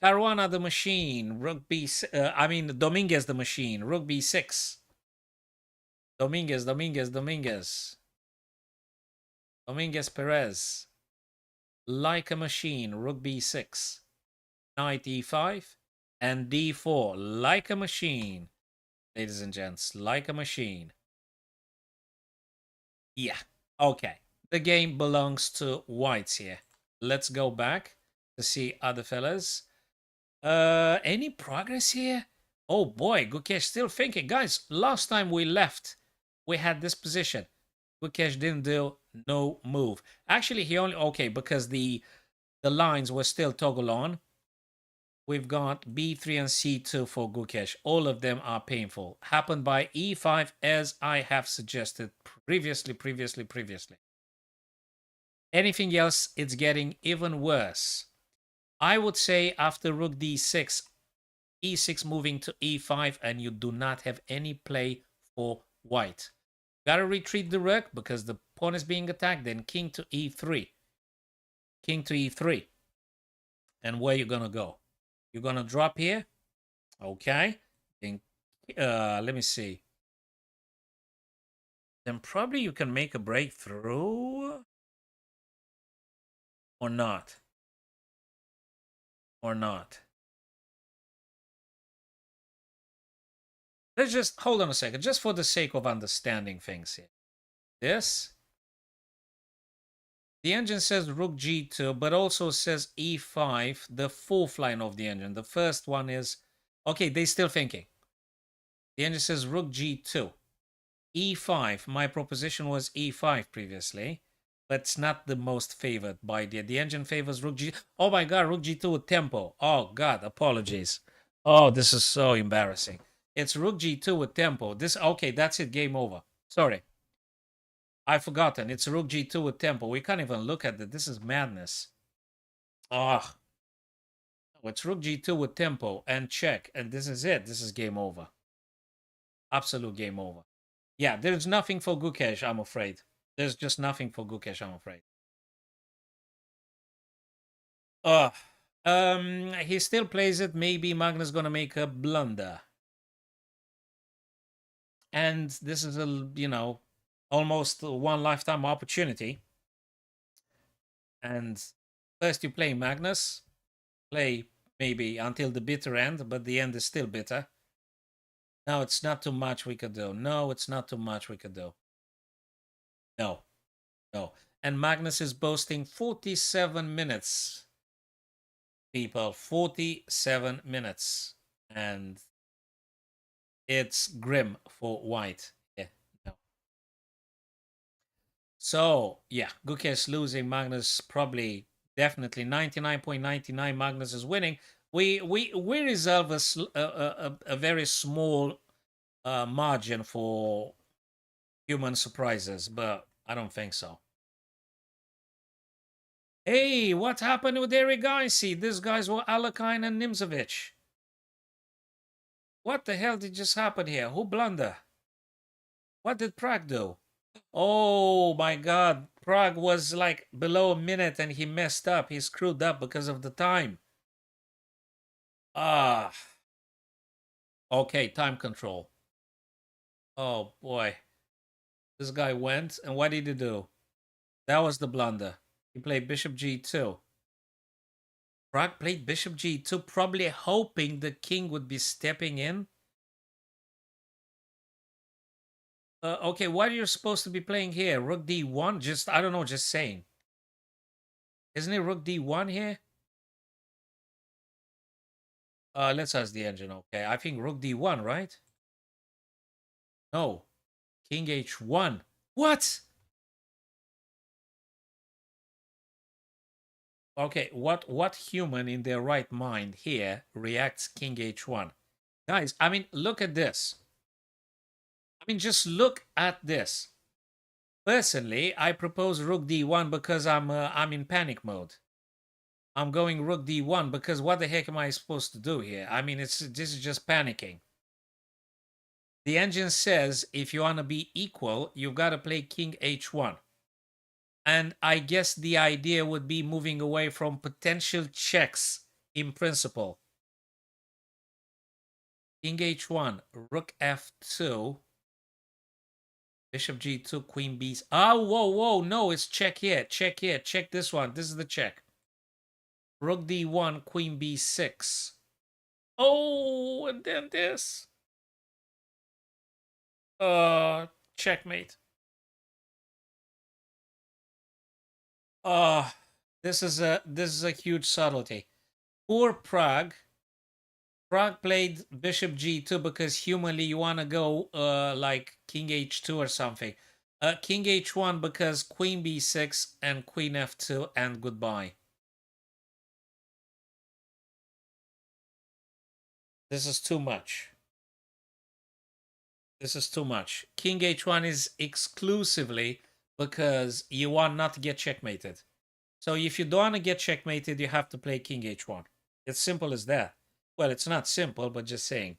Speaker 1: Caruana the machine. Rook b. I mean, Dominguez the machine. Rook b6. Dominguez, Dominguez, Dominguez. Dominguez Perez. Like a machine. Rook b6. Knight e5. And d4. Like a machine. Ladies and gents, like a machine. Yeah. Okay. The game belongs to whites here. Let's go back to see other fellas. Any progress here? Oh boy, Gukesh still thinking. Guys, last time we left, we had this position. Gukesh didn't do no move. Actually, he only, okay, because the lines were still toggle on. We've got b3 and c2 for Gukesh. All of them are painful. Happened by e5 as I have suggested previously. Anything else, it's getting even worse. I would say after rook d6, e6 moving to e5, and you do not have any play for white. Gotta retreat the rook because the pawn is being attacked. Then king to e3. King to e3. And where you gonna go? You're gonna drop here. Okay. Then let me see. Then probably you can make a breakthrough. Or not. Or not. Let's just hold on a second, just for the sake of understanding things here. This. The engine says rook g2, but also says e5, the fourth line of the engine. The first one is, okay, they're still thinking. The engine says rook g2. e5, my proposition was e5 previously, but it's not the most favored by the engine favors rook g. Oh my god, rook g2 with tempo. Oh god, apologies. Oh, this is so embarrassing. It's rook g2 with tempo. This, okay, that's it, game over. Sorry. I've forgotten. It's rook g2 with tempo. We can't even look at it. This is madness. Ah. Oh, it's rook g2 with tempo and check. And this is it. This is game over. Absolute game over. Yeah, there's nothing for Gukesh, I'm afraid. There's just nothing for Gukesh, I'm afraid. He still plays it. Maybe Magnus gonna make a blunder. And this is a, you know, almost one lifetime opportunity. And first you play Magnus, play maybe until the bitter end, but the end is still bitter. No, it's not too much we could do. No, it's not too much we could do. No, no. And Magnus is boasting 47 minutes. People, 47 minutes. And it's grim for white. Yeah, no. So, yeah, Gukesh losing, Magnus probably, definitely 99.99 Magnus is winning. We reserve a very small margin for human surprises, but I don't think so. Hey, what happened with Eric Gaisi? These guys were Alakine and Nimzovich. What the hell did just happen here? Who blundered? What did Prague do? Oh my god, Prague was like below a minute and he messed up. He screwed up because of the time. Ah. Okay, time control. Oh boy. This guy went, and what did he do? That was the blunder. He played bishop g2. Prague played bishop g2, probably hoping the king would be stepping in. Okay, what are you supposed to be playing here? Rook d1? Just, I don't know, just saying. Isn't it rook d1 here? Let's ask the engine. Okay, I think rook d1, right? No. King h1. What? Okay, what human in their right mind here reacts king h1? Guys, I mean, look at this. I mean, just look at this. Personally, I propose rook d1 because I'm in panic mode. I'm going rook d1 because what the heck am I supposed to do here? I mean, this is just panicking. The engine says if you want to be equal, you've got to play king h1. And I guess the idea would be moving away from potential checks in principle. King h1, rook f2, bishop g2, queen b. Oh, whoa, no, it's check here, check here, check this one. This is the check. Rook d1, queen b6. Oh, and then this. Checkmate. Uh, this is a huge subtlety. Poor Prague. Prague played bishop g2 because humanly you want to go like king h2 or something. King h1 because queen b6 and queen f2 and goodbye. This is too much. This is too much. King h1 is exclusively because you want not to get checkmated. So if you don't want to get checkmated, you have to play king h1. It's simple as that. Well, it's not simple, but just saying.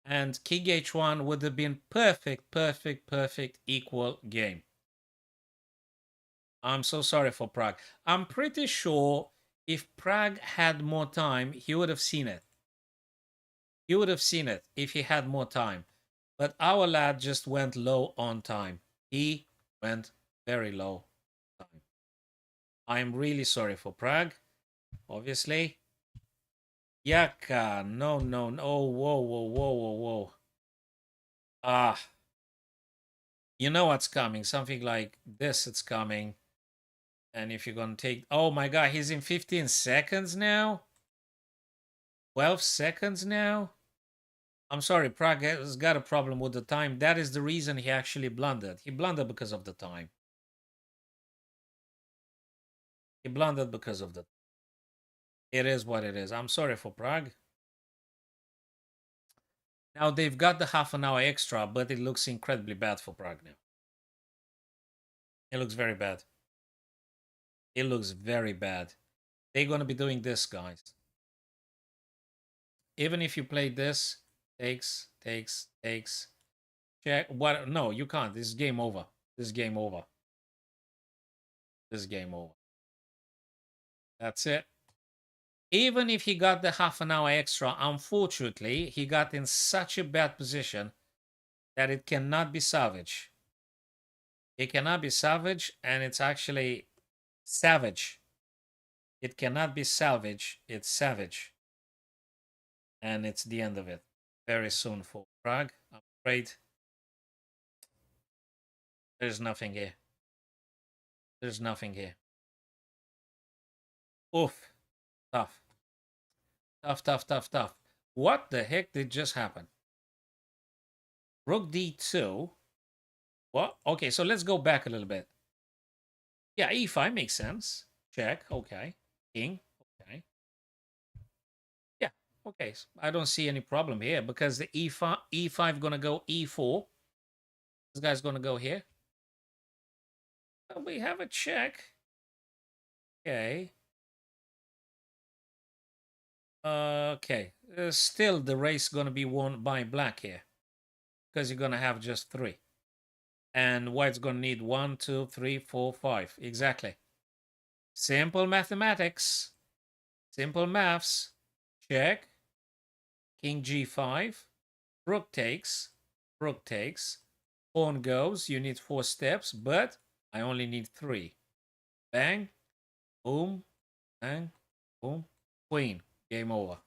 Speaker 1: And king h1 would have been perfect, equal game. I'm so sorry for Prague. I'm pretty sure if Prague had more time, he would have seen it. He would have seen it if he had more time. But our lad just went low on time. He went very low time. I'm really sorry for Prague, obviously. Yaka, no. Oh, whoa. Ah, you know what's coming. Something like this, it's coming. And if you're going to take... Oh my god, he's in 15 seconds now? 12 seconds now? I'm sorry, Prague has got a problem with the time. That is the reason he actually blundered. He blundered because of the time. He blundered because of the... It is what it is. I'm sorry for Prague. Now, they've got the half an hour extra, but it looks incredibly bad for Prague now. It looks very bad. It looks very bad. They're going to be doing this, guys. Even if you play this, takes. Check. What? No, you can't. This is game over. This is game over. This is game over. That's it. Even if he got the half an hour extra, unfortunately, he got in such a bad position that it cannot be salvaged. It cannot be salvaged, and it's actually savage. It cannot be salvaged. It's savage. And it's the end of it. Very soon for Prague. I'm afraid there's nothing here. There's nothing here. Oof. Tough. Tough. What the heck did just happen? Rook d2. What? Okay, so let's go back a little bit. Yeah, e5 makes sense. Check. Okay. King. Okay. Yeah. Okay. So I don't see any problem here because the e5 gonna go e4. This guy's gonna go here. We have a check. Okay. Okay. Still, the race gonna be won by black here because you're gonna have just 3, and white's gonna need 1, 2, 3, 4, 5. Exactly. Simple mathematics. Simple maths. Check. King g5. Rook takes. Rook takes. Pawn goes. You need 4 steps, but I only need 3. Bang. Boom. Bang. Boom. Queen. Game over.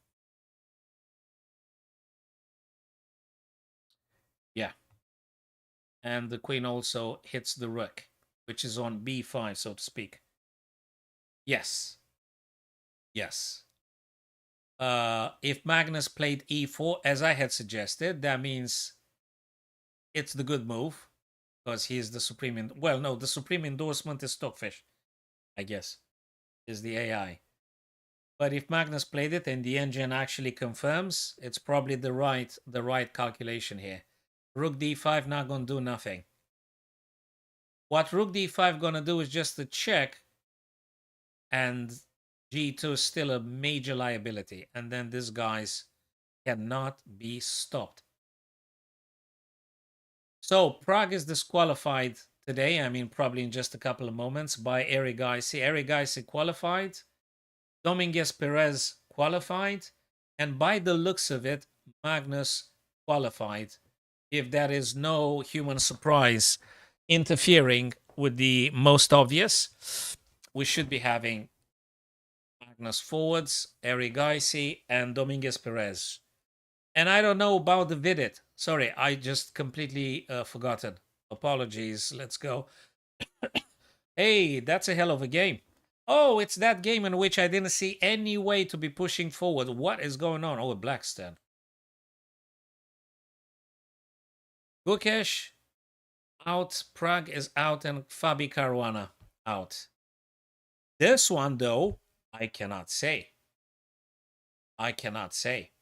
Speaker 1: Yeah. And the queen also hits the rook, which is on b5, so to speak. Yes. Yes. If Magnus played e4, as I had suggested, that means it's the good move, because he is the supreme. Well, no, the supreme endorsement is Stockfish, I guess, is the AI. But if Magnus played it and the engine actually confirms, it's probably the right calculation here. Rook d5 not gonna do nothing. What Rook d5 gonna do is just a check, and g2 is still a major liability, and then these guys cannot be stopped. So Prague is disqualified today. I mean, probably in just a couple of moments by Eric Gaisi. Eric Gaisi qualified. Dominguez Perez qualified. And by the looks of it, Magnus qualified. If there is no human surprise interfering with the most obvious, we should be having Magnus forwards, Eric Gaisi, and Dominguez Perez. And I don't know about the Vidit. Sorry, I just completely forgotten. Apologies. Let's go. Hey, that's a hell of a game. Oh, it's that game in which I didn't see any way to be pushing forward. What is going on? Oh, Blackstone. Gukesh out, Prague is out, and Fabi Caruana out. This one, though, I cannot say. I cannot say.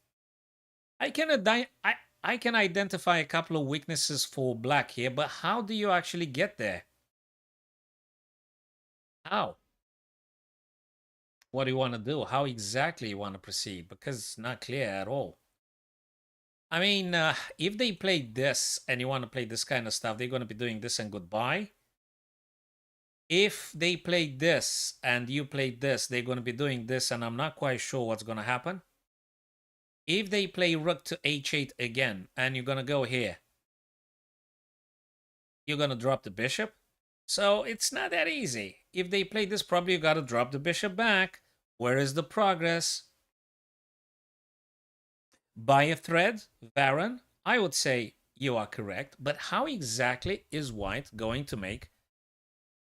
Speaker 1: I can identify a couple of weaknesses for Black here, but how do you actually get there? How? What do you want to do? How exactly you want to proceed? Because it's not clear at all. I mean, if they play this and you want to play this kind of stuff, they're going to be doing this and goodbye. If they play this and you play this, they're going to be doing this, and I'm not quite sure what's going to happen. If they play rook to h8 again, and you're going to go here, you're going to drop the bishop. So it's not that easy. If they play this, probably you got to drop the bishop back. Where is the progress? By a thread, Baron, I would say you are correct. But how exactly is White going to make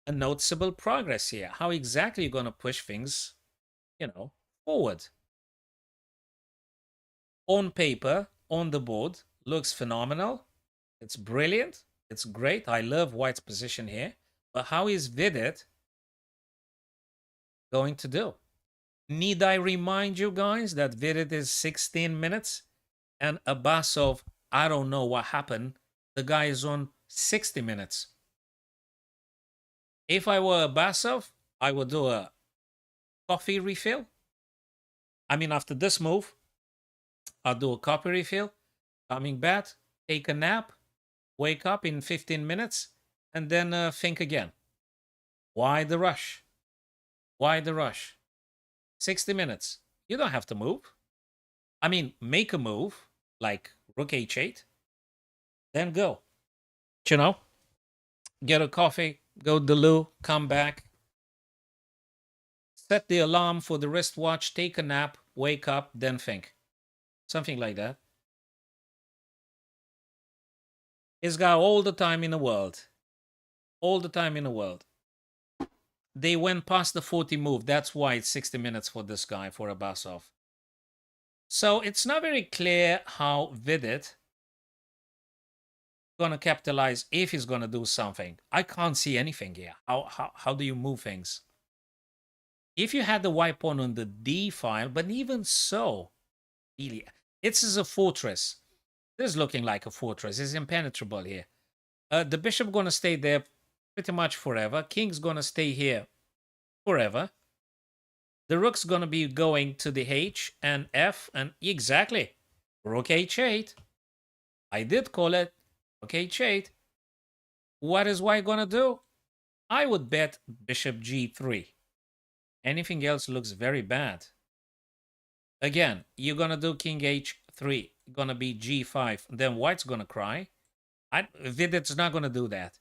Speaker 1: a noticeable progress here? How exactly are you going to push things, forward? On paper, on the board, looks phenomenal. It's brilliant. It's great. I love White's position here. But how is Vidit going to do? Need I remind you guys that Vidit is 16 minutes and Abbasov, I don't know what happened. The guy is on 60 minutes. If I were Abbasov, I would do a coffee refill. I mean, after this move, I'll do a coffee refill, coming back, take a nap, wake up in 15 minutes, and then think again. Why the rush? Why the rush? 60 minutes. You don't have to move. I mean, make a move, like rook h8, then go. Get a coffee, go to the loo, come back, set the alarm for the wristwatch, take a nap, wake up, then think. Something like that. He's got all the time in the world. All the time in the world. They went past the 40 move. That's why it's 60 minutes for this guy, for Abbasov. So it's not very clear how Vidit gonna capitalize if he's gonna do something. I can't see anything here. How do you move things? If you had the white pawn on the D file, but even so, really, it's as a fortress. This is looking like a fortress. It's impenetrable here. The bishop gonna stay there pretty much forever. King's gonna stay here forever. The rook's gonna be going to the H and F, and exactly, rook H8. I did call it rook H8. What is White gonna do? I would bet bishop G3. Anything else looks very bad. Again, you're gonna do king h3, gonna be g5, then white's gonna cry. Vidit's not gonna do that.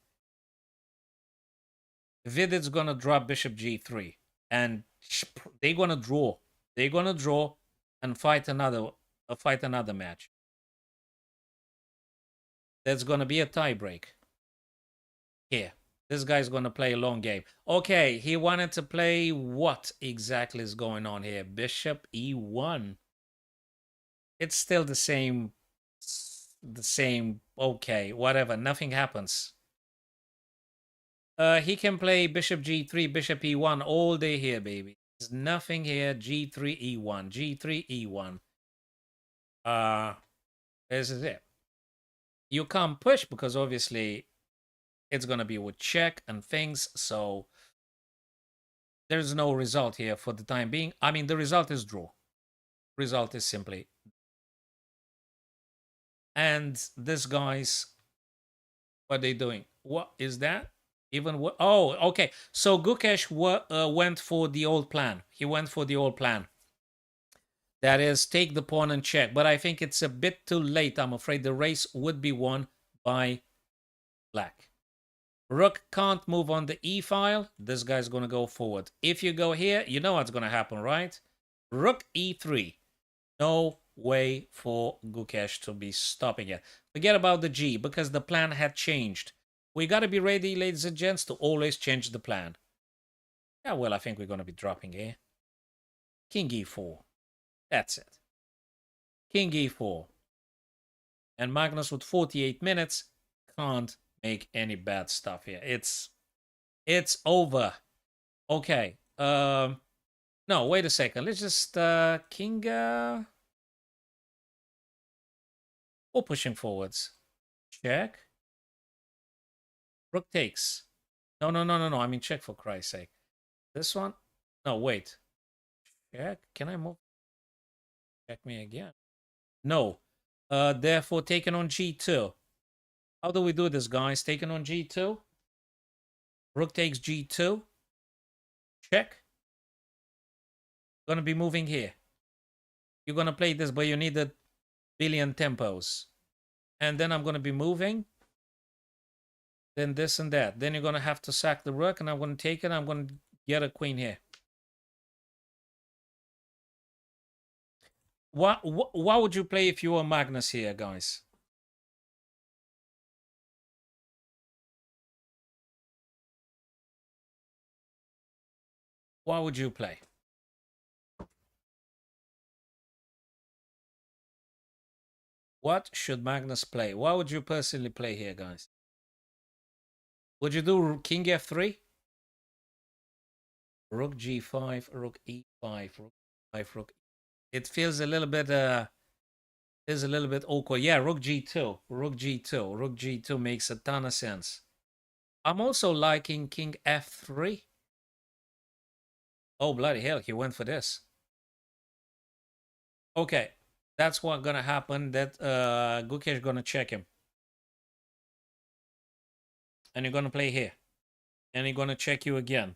Speaker 1: Vidit's gonna drop bishop g3, and they're gonna draw. They're gonna draw and fight another match. There's gonna be a tiebreak here. This guy's gonna play a long game. Okay, he wanted to play what exactly is going on here? Bishop e1. It's still the same. Okay, whatever. Nothing happens. He can play bishop g3, bishop e1 all day here, baby. There's nothing here. g3, e1, g3, e1. This is it. You can't push because obviously it's gonna be with check and things, so there's no result here for the time being. I mean, the result is draw. Result is simply. And this guy's, what are they doing? What is that? Even what? Oh, okay. So Gukesh went for the old plan. He went for the old plan. That is, take the pawn and check. But I think it's a bit too late. I'm afraid the race would be won by black. Rook can't move on the e file. This guy's going to go forward. If you go here, you know what's going to happen, right? Rook e3. No way for Gukesh to be stopping it. Forget about the g, because the plan had changed. We got to be ready, ladies and gents, to always change the plan. Yeah, well, I think we're going to be dropping here. King e4. That's it. King e4. And Magnus with 48 minutes can't make any bad stuff here. It's over. Okay. No, wait a second. Let's just king or pushing forwards. Check. Rook takes. No. I mean check, for Christ's sake. This one? No, wait. Check. Can I move? Check me again. No. Therefore, taken on g2. How do we do this, guys? Taken on g2. Rook takes g2. Check. Gonna be moving here. You're gonna play this, but you need a billion tempos. And then I'm gonna be moving. Then this and that. Then you're gonna have to sack the rook, and I'm gonna take it. I'm gonna get a queen here. What would you play if you were Magnus here, guys? What would you play? What should Magnus play? What would you personally play here, guys? Would you do king f3? Rook g5, rook e5, rook e5, rook. It feels a little bit awkward. Yeah, rook g2, rook g2, rook g2 makes a ton of sense. I'm also liking king f3. Oh, bloody hell, he went for this. Okay, that's what's gonna happen. That Gukesh gonna check him. And you're gonna play here. And he's gonna check you again.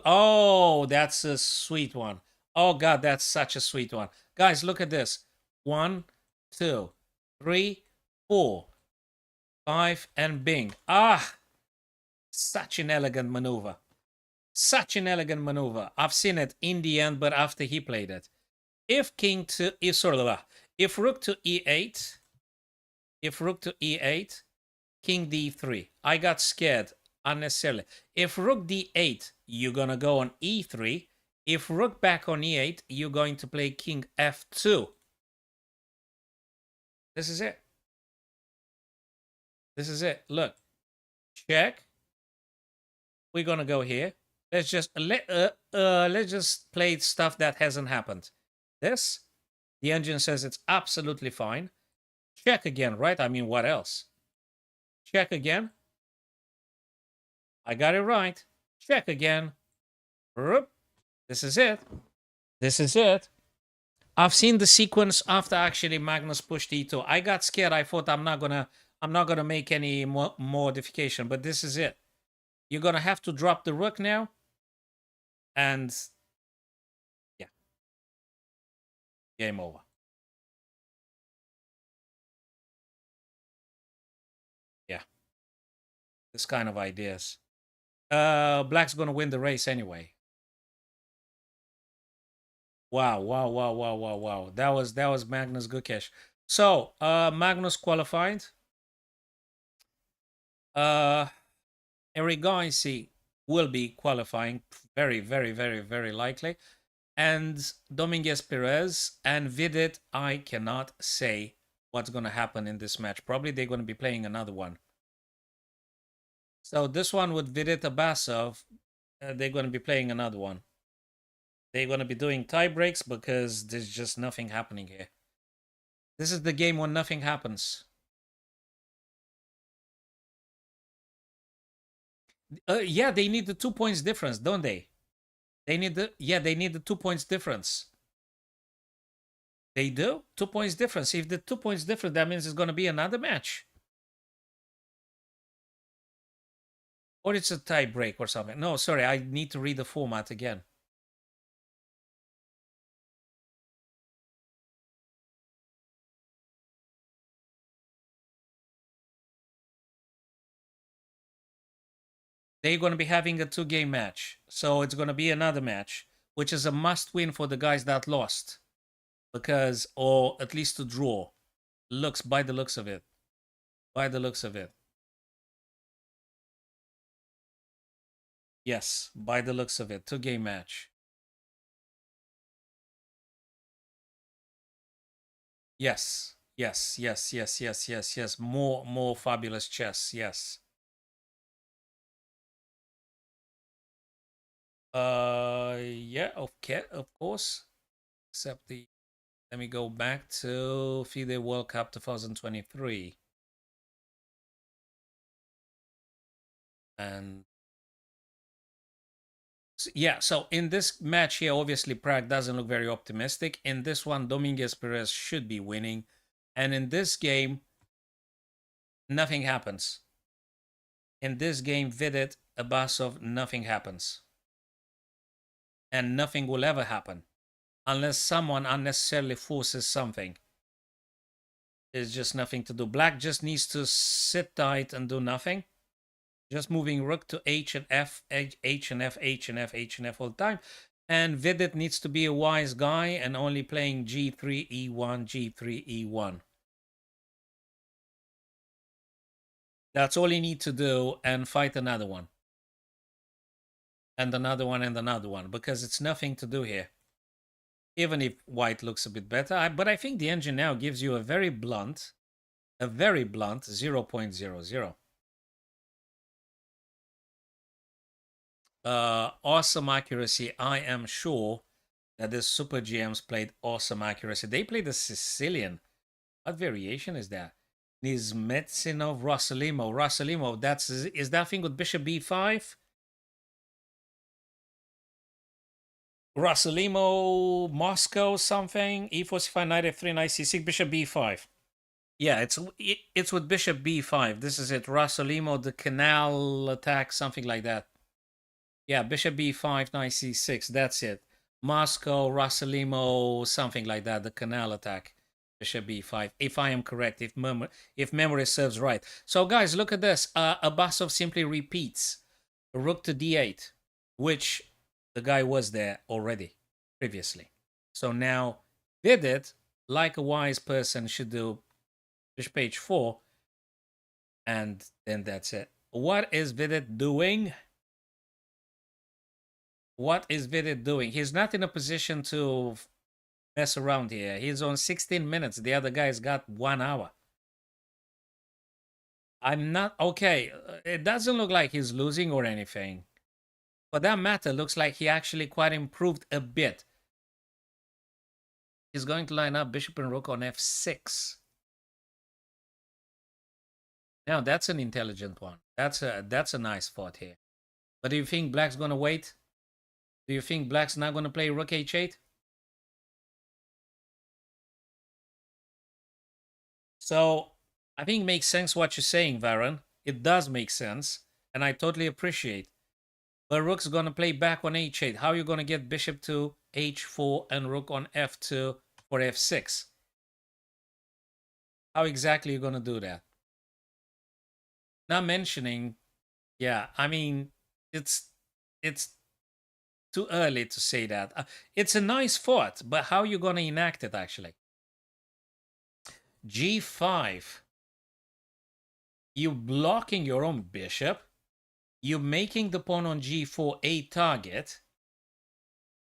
Speaker 1: Oh, that's a sweet one. Oh God, that's such a sweet one. Guys, look at this. 1, 2, 3, 4, 5, and bing. Ah, such an elegant maneuver. Such an elegant maneuver. I've seen it in the end, but after he played it. If rook to e8, king d3. I got scared unnecessarily. If rook d8, you're gonna go on e3. If rook back on e8, you're going to play king f2. This is it. This is it. Look. Check. We're gonna go here. Let's just let's just play stuff that hasn't happened. This, the engine says it's absolutely fine. Check again, right? I mean, what else? Check again. I got it right. Check again. This is it. This is it. I've seen the sequence after actually Magnus pushed e2. I got scared. I thought I'm not gonna make any modification, but this is it. You're gonna have to drop the rook now, and yeah, game over. Yeah, this kind of ideas. Black's gonna win the race anyway. Wow, wow, wow, wow, wow, wow. That was Magnus Gukesh. So, Magnus qualified. Uh Erigaisi will be qualifying very, very, very, very likely. And Dominguez Perez and Vidit, I cannot say what's going to happen in this match. Probably they're going to be playing another one. So this one with Vidit Abbasov, they're going to be playing another one. They're going to be doing tie breaks because there's just nothing happening here. This is the game when nothing happens. Yeah, they need the 2 points difference, don't they? They need the 2 points difference. They do? 2 points difference. If the 2 points difference, that means it's going to be another match. Or it's a tie break or something. No, sorry, I need to read the format again. They're going to be having a 2-game match. So it's going to be another match, which is a must win for the guys that lost. Because, or at least to draw. By the looks of it. By the looks of it. Yes, by the looks of it. 2-game match. Yes. Yes, yes, yes, yes, yes, yes. More fabulous chess. Yes. Yeah, okay, of course. Except let me go back to FIDE World Cup 2023. And yeah, so in this match here, obviously Prague doesn't look very optimistic. In this one, Dominguez Perez should be winning. And in this game, nothing happens. In this game, Vidit, Abbasov, nothing happens. And nothing will ever happen unless someone unnecessarily forces something. There's just nothing to do. Black just needs to sit tight and do nothing. Just moving rook to H and F, H and F, H and F, H and F all the time. And Vidit needs to be a wise guy and only playing G3, E1, G3, E1. That's all you need to do and fight another one. And another one and another one. Because it's nothing to do here. Even if white looks a bit better. But I think the engine now gives you a very blunt 0.00. Awesome accuracy. I am sure that the Super GMs played awesome accuracy. They played the Sicilian. What variation is that? Nizmetsinov, Rossolimo. Is that thing with Bishop B5? Rossolimo, Moscow, something. E4, C5, knight F3, knight C6, Bishop B5. Yeah, it's with Bishop B5. This is it. Rossolimo, the canal attack, something like that. Yeah, Bishop B5, knight C6. That's it. Moscow, Rossolimo, something like that. The canal attack. Bishop B5, if I am correct, if memory serves right. So, guys, look at this. Abbasov simply repeats rook to D8, which the guy was there already previously. So now Vidit, like a wise person, should do bishop H4, and then that's it. What is Vidit doing? What is Vidit doing? He's not in a position to mess around here. He's on 16 minutes. The other guy's got 1 hour. I'm not okay. It doesn't look like he's losing or anything. For that matter, looks like he actually quite improved a bit. He's going to line up bishop and rook on f6. Now that's an intelligent one. That's a nice thought here. But do you think black's gonna wait? Do you think black's not gonna play rook h8? So I think it makes sense what you're saying, Varon. It does make sense. and I totally appreciate. But rook's gonna play back on h8. How are you gonna get bishop to h4 and rook on f2 for f6? How exactly are you gonna do that? Not mentioning, yeah, I mean, it's too early to say that. It's a nice thought, but how are you gonna enact it actually? g5. You blocking your own bishop. You're making the pawn on g4 a target.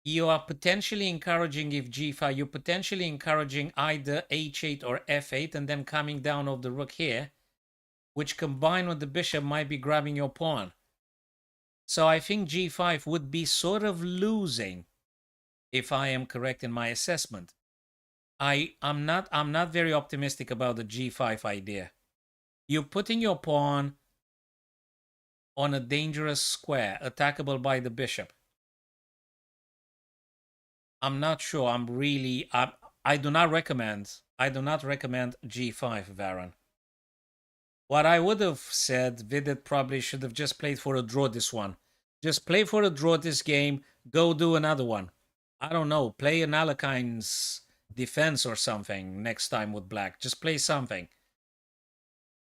Speaker 1: You are potentially encouraging, if g5, you're potentially encouraging either h8 or f8 and then coming down of the rook here, which combined with the bishop might be grabbing your pawn. So I think g5 would be sort of losing if I am correct in my assessment. I'm not very optimistic about the g5 idea. You're putting your pawn on a dangerous square, attackable by the bishop. I'm not sure. I do not recommend g5, Varon. What I would have said, Vidit probably should have just played for a draw this one. Just play for a draw this game, go do another one. I don't know, play an Alekine's defense or something next time with black. Just play something.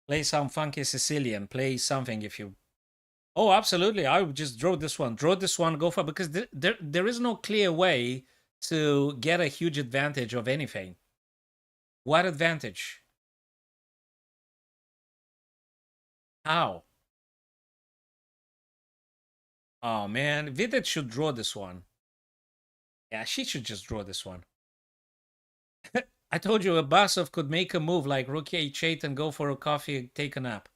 Speaker 1: Play some funky Sicilian, play something if you... Oh, absolutely, I would just draw this one, go for it, because there is no clear way to get a huge advantage of anything. What advantage? How? Oh man, Vidit should draw this one. Yeah, she should just draw this one. I told you Abbasov could make a move like rook h8 and go for a coffee and take a nap.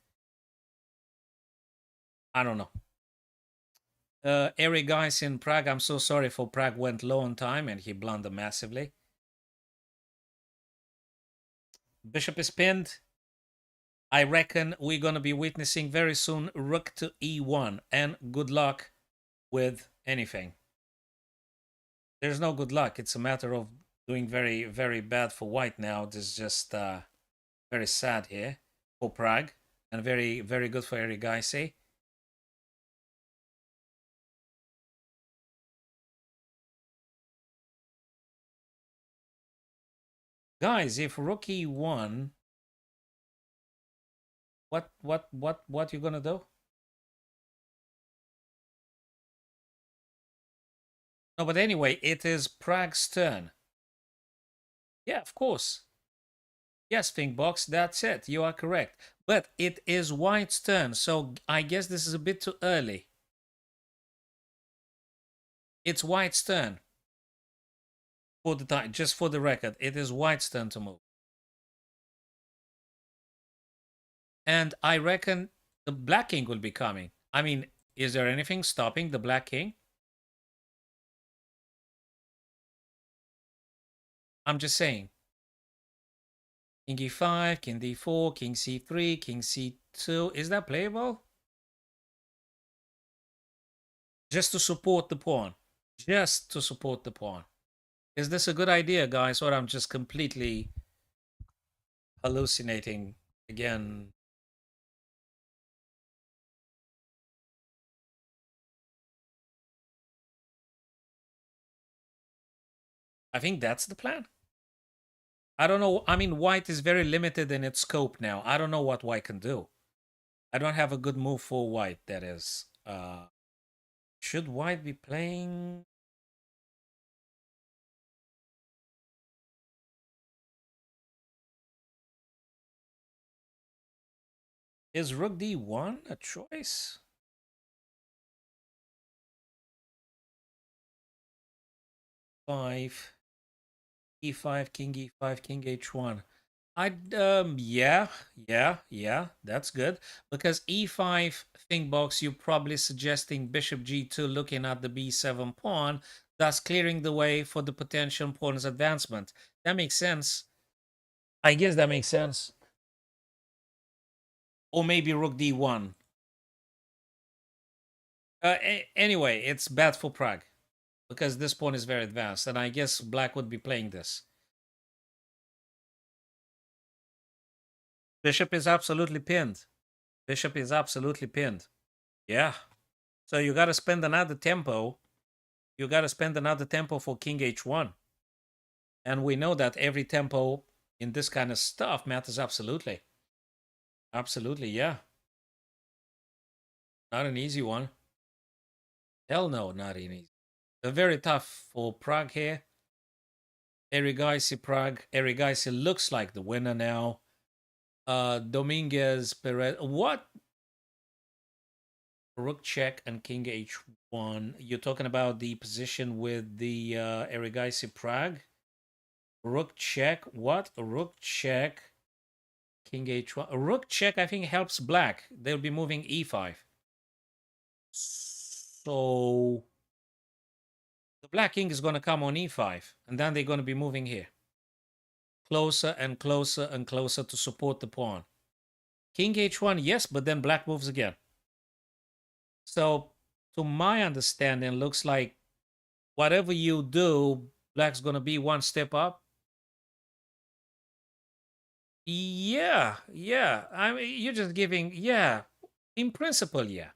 Speaker 1: I don't know. Eric guys in Prague, I'm so sorry for Prague went low on time and he blundered massively. Bishop is pinned. I reckon we're going to be witnessing very soon rook to e1, and good luck with anything. There's no good luck. It's a matter of doing very, very bad for white now. This is just very sad here for Prague, and very, very good for Eric Gaisi. Guys, if rook e1, what you gonna do? No, but anyway, it is Prague's turn. Yeah, of course. Yes, Thinkbox, that's it. You are correct. But it is white's turn, so I guess this is a bit too early. It's white's turn. For the time, just for the record, it is white's turn to move. And I reckon the black king will be coming. I mean, is there anything stopping the black king? I'm just saying. King e5, king d4, king c3, king c2. Is that playable? Just to support the pawn. Just to support the pawn. Is this a good idea, guys, or I'm just completely hallucinating again? I think that's the plan. I don't know. I mean, white is very limited in its scope now. I don't know what white can do. I don't have a good move for white, that is. Should white be playing? Is rook d1 a choice? Five, e5, king e5, king h1. Yeah, that's good. Because e5 Thinkbox, you're probably suggesting bishop g2 looking at the b7 pawn, thus clearing the way for the potential pawn's advancement. That makes sense. I guess that makes sense. Or maybe rook d1. Anyway, it's bad for Prague. Because this pawn is very advanced, and I guess black would be playing this. Bishop is absolutely pinned. Bishop is absolutely pinned. Yeah. So you got to spend another tempo. You got to spend another tempo for king h1. And we know that every tempo in this kind of stuff matters absolutely. Absolutely, yeah. Not an easy one. Hell no, not an easy. Very tough for Prague here. Erigaisi Prague. Erigaisi looks like the winner now. Dominguez Perez. What? Rook check and king h1. You're talking about the position with the Erigaisi Prague? Rook check. What? Rook check. King h1. Rook check, I think, helps black. They'll be moving e5. So the black king is going to come on e5. And then they're going to be moving here. Closer and closer and closer to support the pawn. King h1, yes, but then black moves again. So to my understanding, looks like whatever you do, black's going to be one step up. Yeah, yeah. I mean, you're just giving, yeah. In principle, yeah.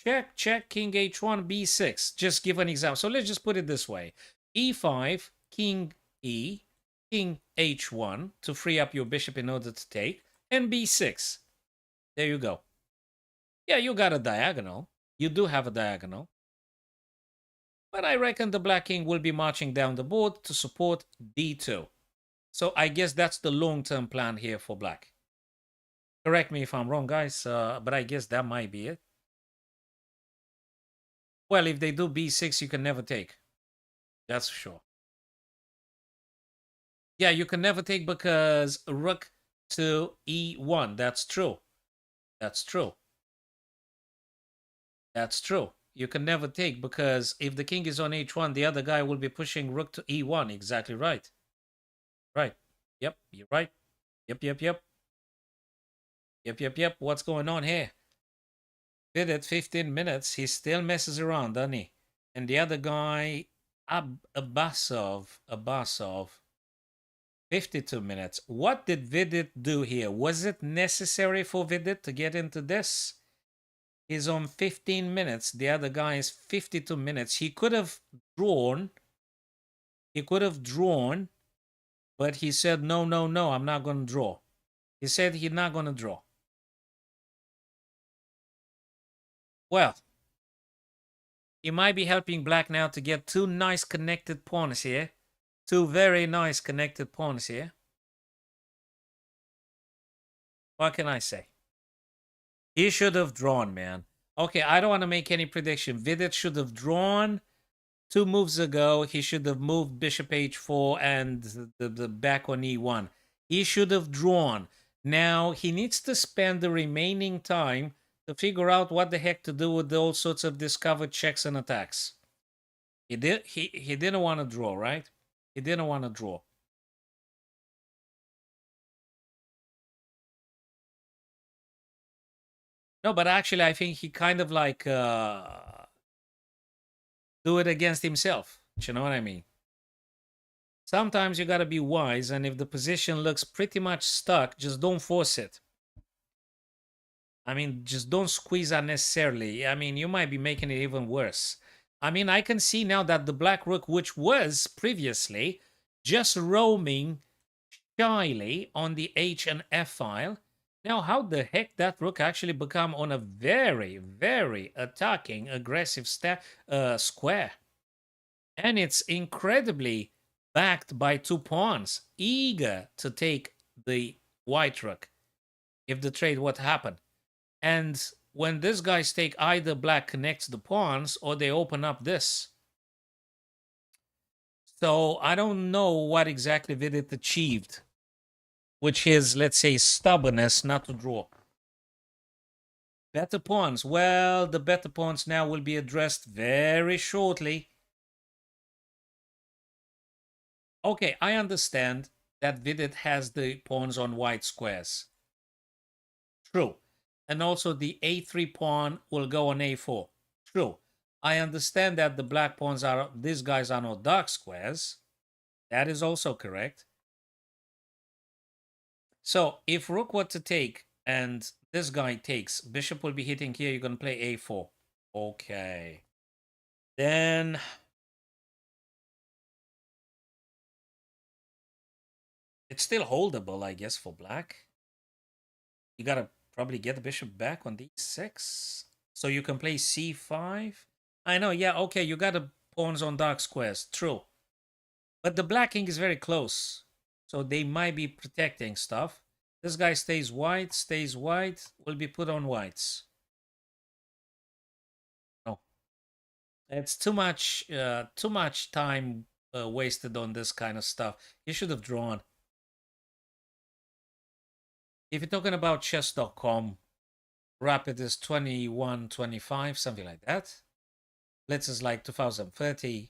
Speaker 1: Check, check, king h1, b6. Just give an example. So let's just put it this way. e5, king e, king h1 to free up your bishop in order to take, and b6. There you go. Yeah, you got a diagonal. You do have a diagonal. But I reckon the black king will be marching down the board to support d2. So I guess that's the long-term plan here for black. Correct me if I'm wrong, guys, but I guess that might be it. Well, if they do b6, you can never take. That's for sure. Yeah, you can never take because rook to e1. That's true. That's true. That's true. You can never take because if the king is on h1, the other guy will be pushing rook to e1. Exactly right. Right. Yep, you're right. Yep, yep, yep. Yep, yep, yep. What's going on here? Did it 15 minutes. He still messes around, doesn't he? And the other guy, Abbasov, 52 minutes. What did Vidit do here? Was it necessary for Vidit to get into this? He's on 15 minutes. The other guy is 52 minutes. He could have drawn. He could have drawn, but he said, no, no, no, I'm not going to draw. He said he's not going to draw. Well, he might be helping black now to get two nice connected pawns here. Two very nice connected pawns here. What can I say? He should have drawn, man. Okay, I don't want to make any prediction. Vidit should have drawn 2 moves ago. He should have moved bishop h4 and the back on e1. He should have drawn. Now, he needs to spend the remaining time to figure out what the heck to do with all sorts of discovered checks and attacks. He didn't want to draw, right? He didn't want to draw. No, but actually, I think he kind of like do it against himself. You know what I mean? Sometimes you gotta be wise, and if the position looks pretty much stuck, just don't force it. I mean, just don't squeeze unnecessarily. I mean, you might be making it even worse. I mean, I can see now that the black rook, which was previously just roaming shyly on the H and F file, now how the heck that rook actually become on a very, very attacking, aggressive square? And it's incredibly backed by 2 pawns, eager to take the white rook if the trade would happen. And when these guys take, either black connects the pawns or they open up this. So I don't know what exactly Vidit achieved, which is, let's say, stubbornness not to draw. Better pawns. Well, the better pawns now will be addressed very shortly. Okay, I understand that Vidit has the pawns on white squares. True. And also the a3 pawn will go on a4. True. I understand that the black pawns are, these guys are not dark squares. That is also correct. So if rook were to take And this guy takes. Bishop will be hitting here. You're going to play a4. Okay. Then it's still holdable, I guess, for black. You got to probably get the bishop back on d6. So you can play c5. I know, yeah, okay, you got the pawns on dark squares. True. But the black king is very close. So they might be protecting stuff. This guy stays white, will be put on whites. No. It's too much time wasted on this kind of stuff. You should have drawn. If you're talking about chess.com, rapid is 21, 25, something like that. Blitz is like 2030.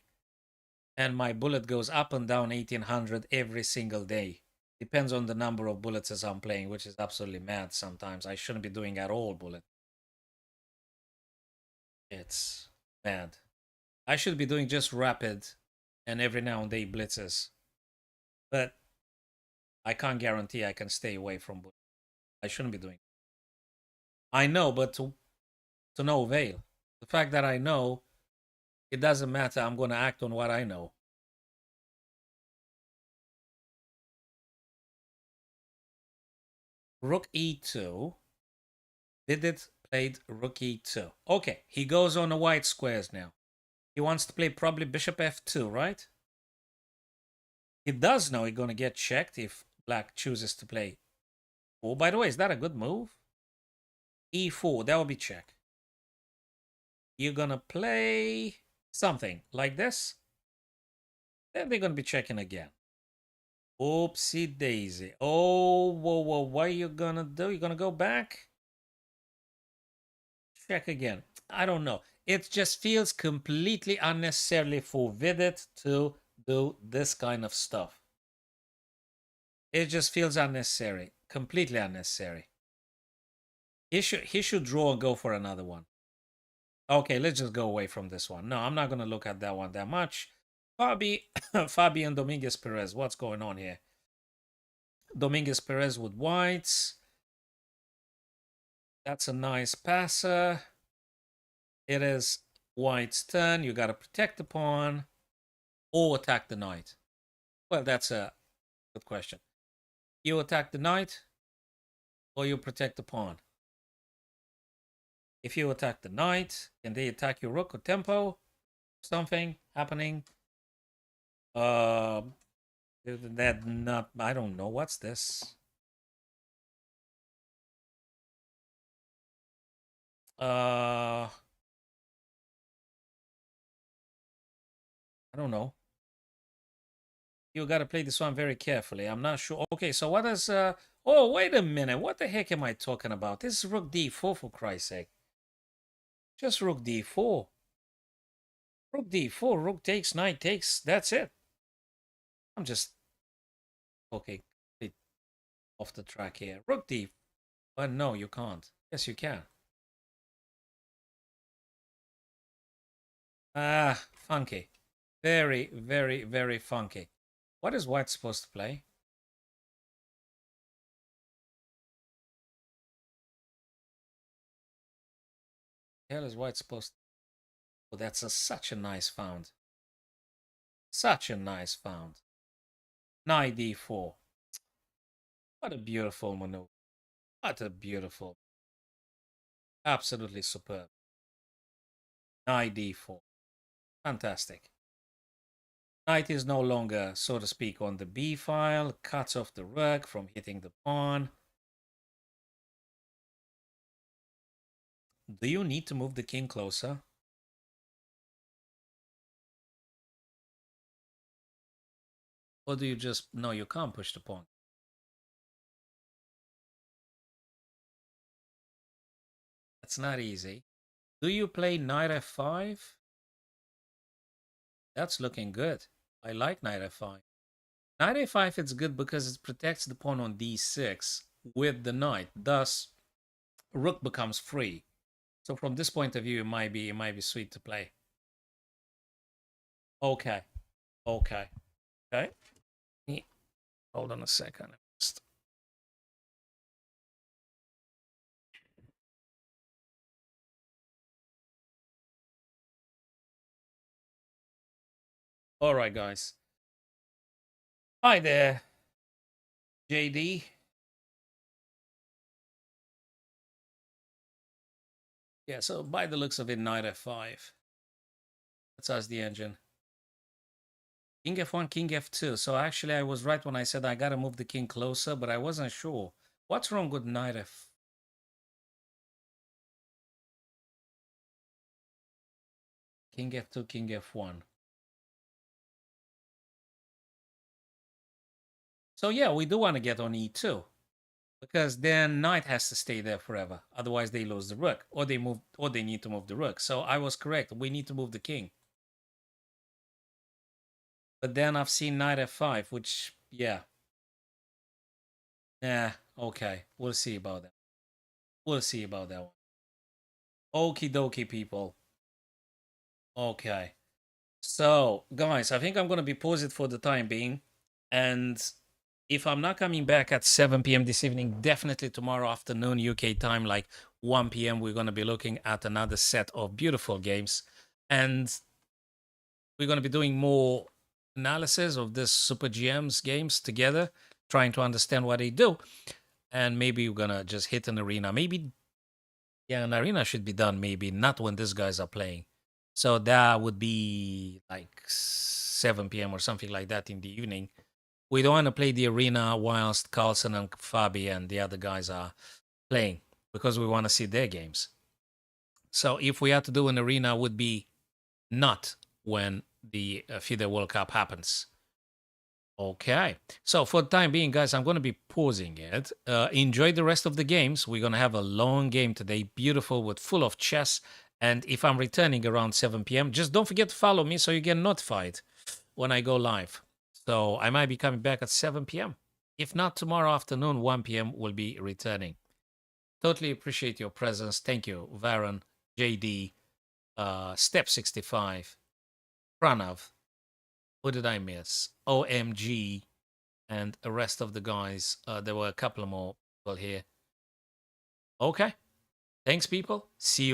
Speaker 1: And my bullet goes up and down 1800 every single day. Depends on the number of bullets as I'm playing, which is absolutely mad sometimes. I shouldn't be doing at all bullet. It's mad. I should be doing just rapid and every now and then blitzes. But I can't guarantee I can stay away from bullets. I shouldn't be doing it. I know, but to no avail. The fact that I know, it doesn't matter. I'm going to act on what I know. Rook e2. Vidit played rook e2. Okay, he goes on the white squares now. He wants to play probably bishop f2, right? He does know he's going to get checked if black chooses to play. Oh, by the way, is that a good move? e4, that will be check. You're going to play something like this. Then they're going to be checking again. Oopsie daisy. Oh, whoa, whoa, what are you going to do? You're going to go back? Check again. I don't know. It just feels completely unnecessarily for Vidit to do this kind of stuff. It just feels unnecessary. Completely unnecessary. He should draw and go for another one. Okay, let's just go away from this one. No, I'm not going to look at that one that much. Fabi and Dominguez Perez. What's going on here? Dominguez Perez with whites. That's a nice passer. It is white's turn. You got to protect the pawn or attack the knight. Well, that's a good question. You attack the knight or you protect the pawn. If you attack the knight, can they attack your rook or tempo? Something happening. That not. I don't know. What's this? I don't know. You got to play this one very carefully. I'm not sure. Okay, so what is? Oh, wait a minute. What the heck am I talking about? This is rook d4 for Christ's sake. Just rook d4. Rook d4. Rook takes. Knight takes. That's it. I'm just okay. Off the track here. Rook d. But no, you can't. Yes, you can. Ah, funky. Very, very, very funky. What is white supposed to play? The hell is white supposed to... Oh, that's such a nice found. Such a nice found. Knight d4. What a beautiful maneuver. What a beautiful. Absolutely superb. Knight d4. Fantastic. Knight is no longer, so to speak, on the b file. Cuts off the rook from hitting the pawn. Do you need to move the king closer? Or do you just... No, you can't push the pawn. That's not easy. Do you play knight f5? That's looking good. I like knight f5. Knight a5, it's good because it protects the pawn on d6 with the knight. Thus, rook becomes free. So from this point of view, it might be sweet to play. Okay. Okay. Okay. Hold on a second. All right, guys. Hi there, JD. Yeah, so by the looks of it, knight f5. That's us, the engine. King f1, king f2. So actually, I was right when I said I gotta move the king closer, but I wasn't sure. What's wrong with knight f? King f2, king f1. So yeah, we do want to get on e2 because then knight has to stay there forever. Otherwise, they lose the rook, or they move, or they need to move the rook. So I was correct. We need to move the king. But then I've seen knight f5, which yeah, okay. We'll see about that. We'll see about that one. Okie dokie, people. Okay. So, guys, I think I'm going to be paused for the time being. And if I'm not coming back at 7 p.m. this evening, definitely tomorrow afternoon, UK time, like 1 p.m., we're going to be looking at another set of beautiful games. And we're going to be doing more analysis of this Super GMs games together, trying to understand what they do. And maybe we're going to just hit an arena. Maybe, yeah, an arena should be done, maybe not when these guys are playing. So that would be like 7 p.m. or something like that in the evening. We don't want to play the arena whilst Carlson and Fabi and the other guys are playing because we want to see their games. So if we had to do an arena, would be not when the FIDE World Cup happens. Okay, so for the time being, guys, I'm going to be pausing it. Enjoy the rest of the games. We're going to have a long game today, beautiful, with full of chess. And if I'm returning around 7 p.m., just don't forget to follow me so you get notified when I go live. So I might be coming back at 7 p.m. If not, tomorrow afternoon, 1 p.m., will be returning. Totally appreciate your presence. Thank you, Varon, JD, Step 65, Pranav. Who did I miss? OMG, and the rest of the guys. There were a couple more people here. Okay. Thanks, people. See you.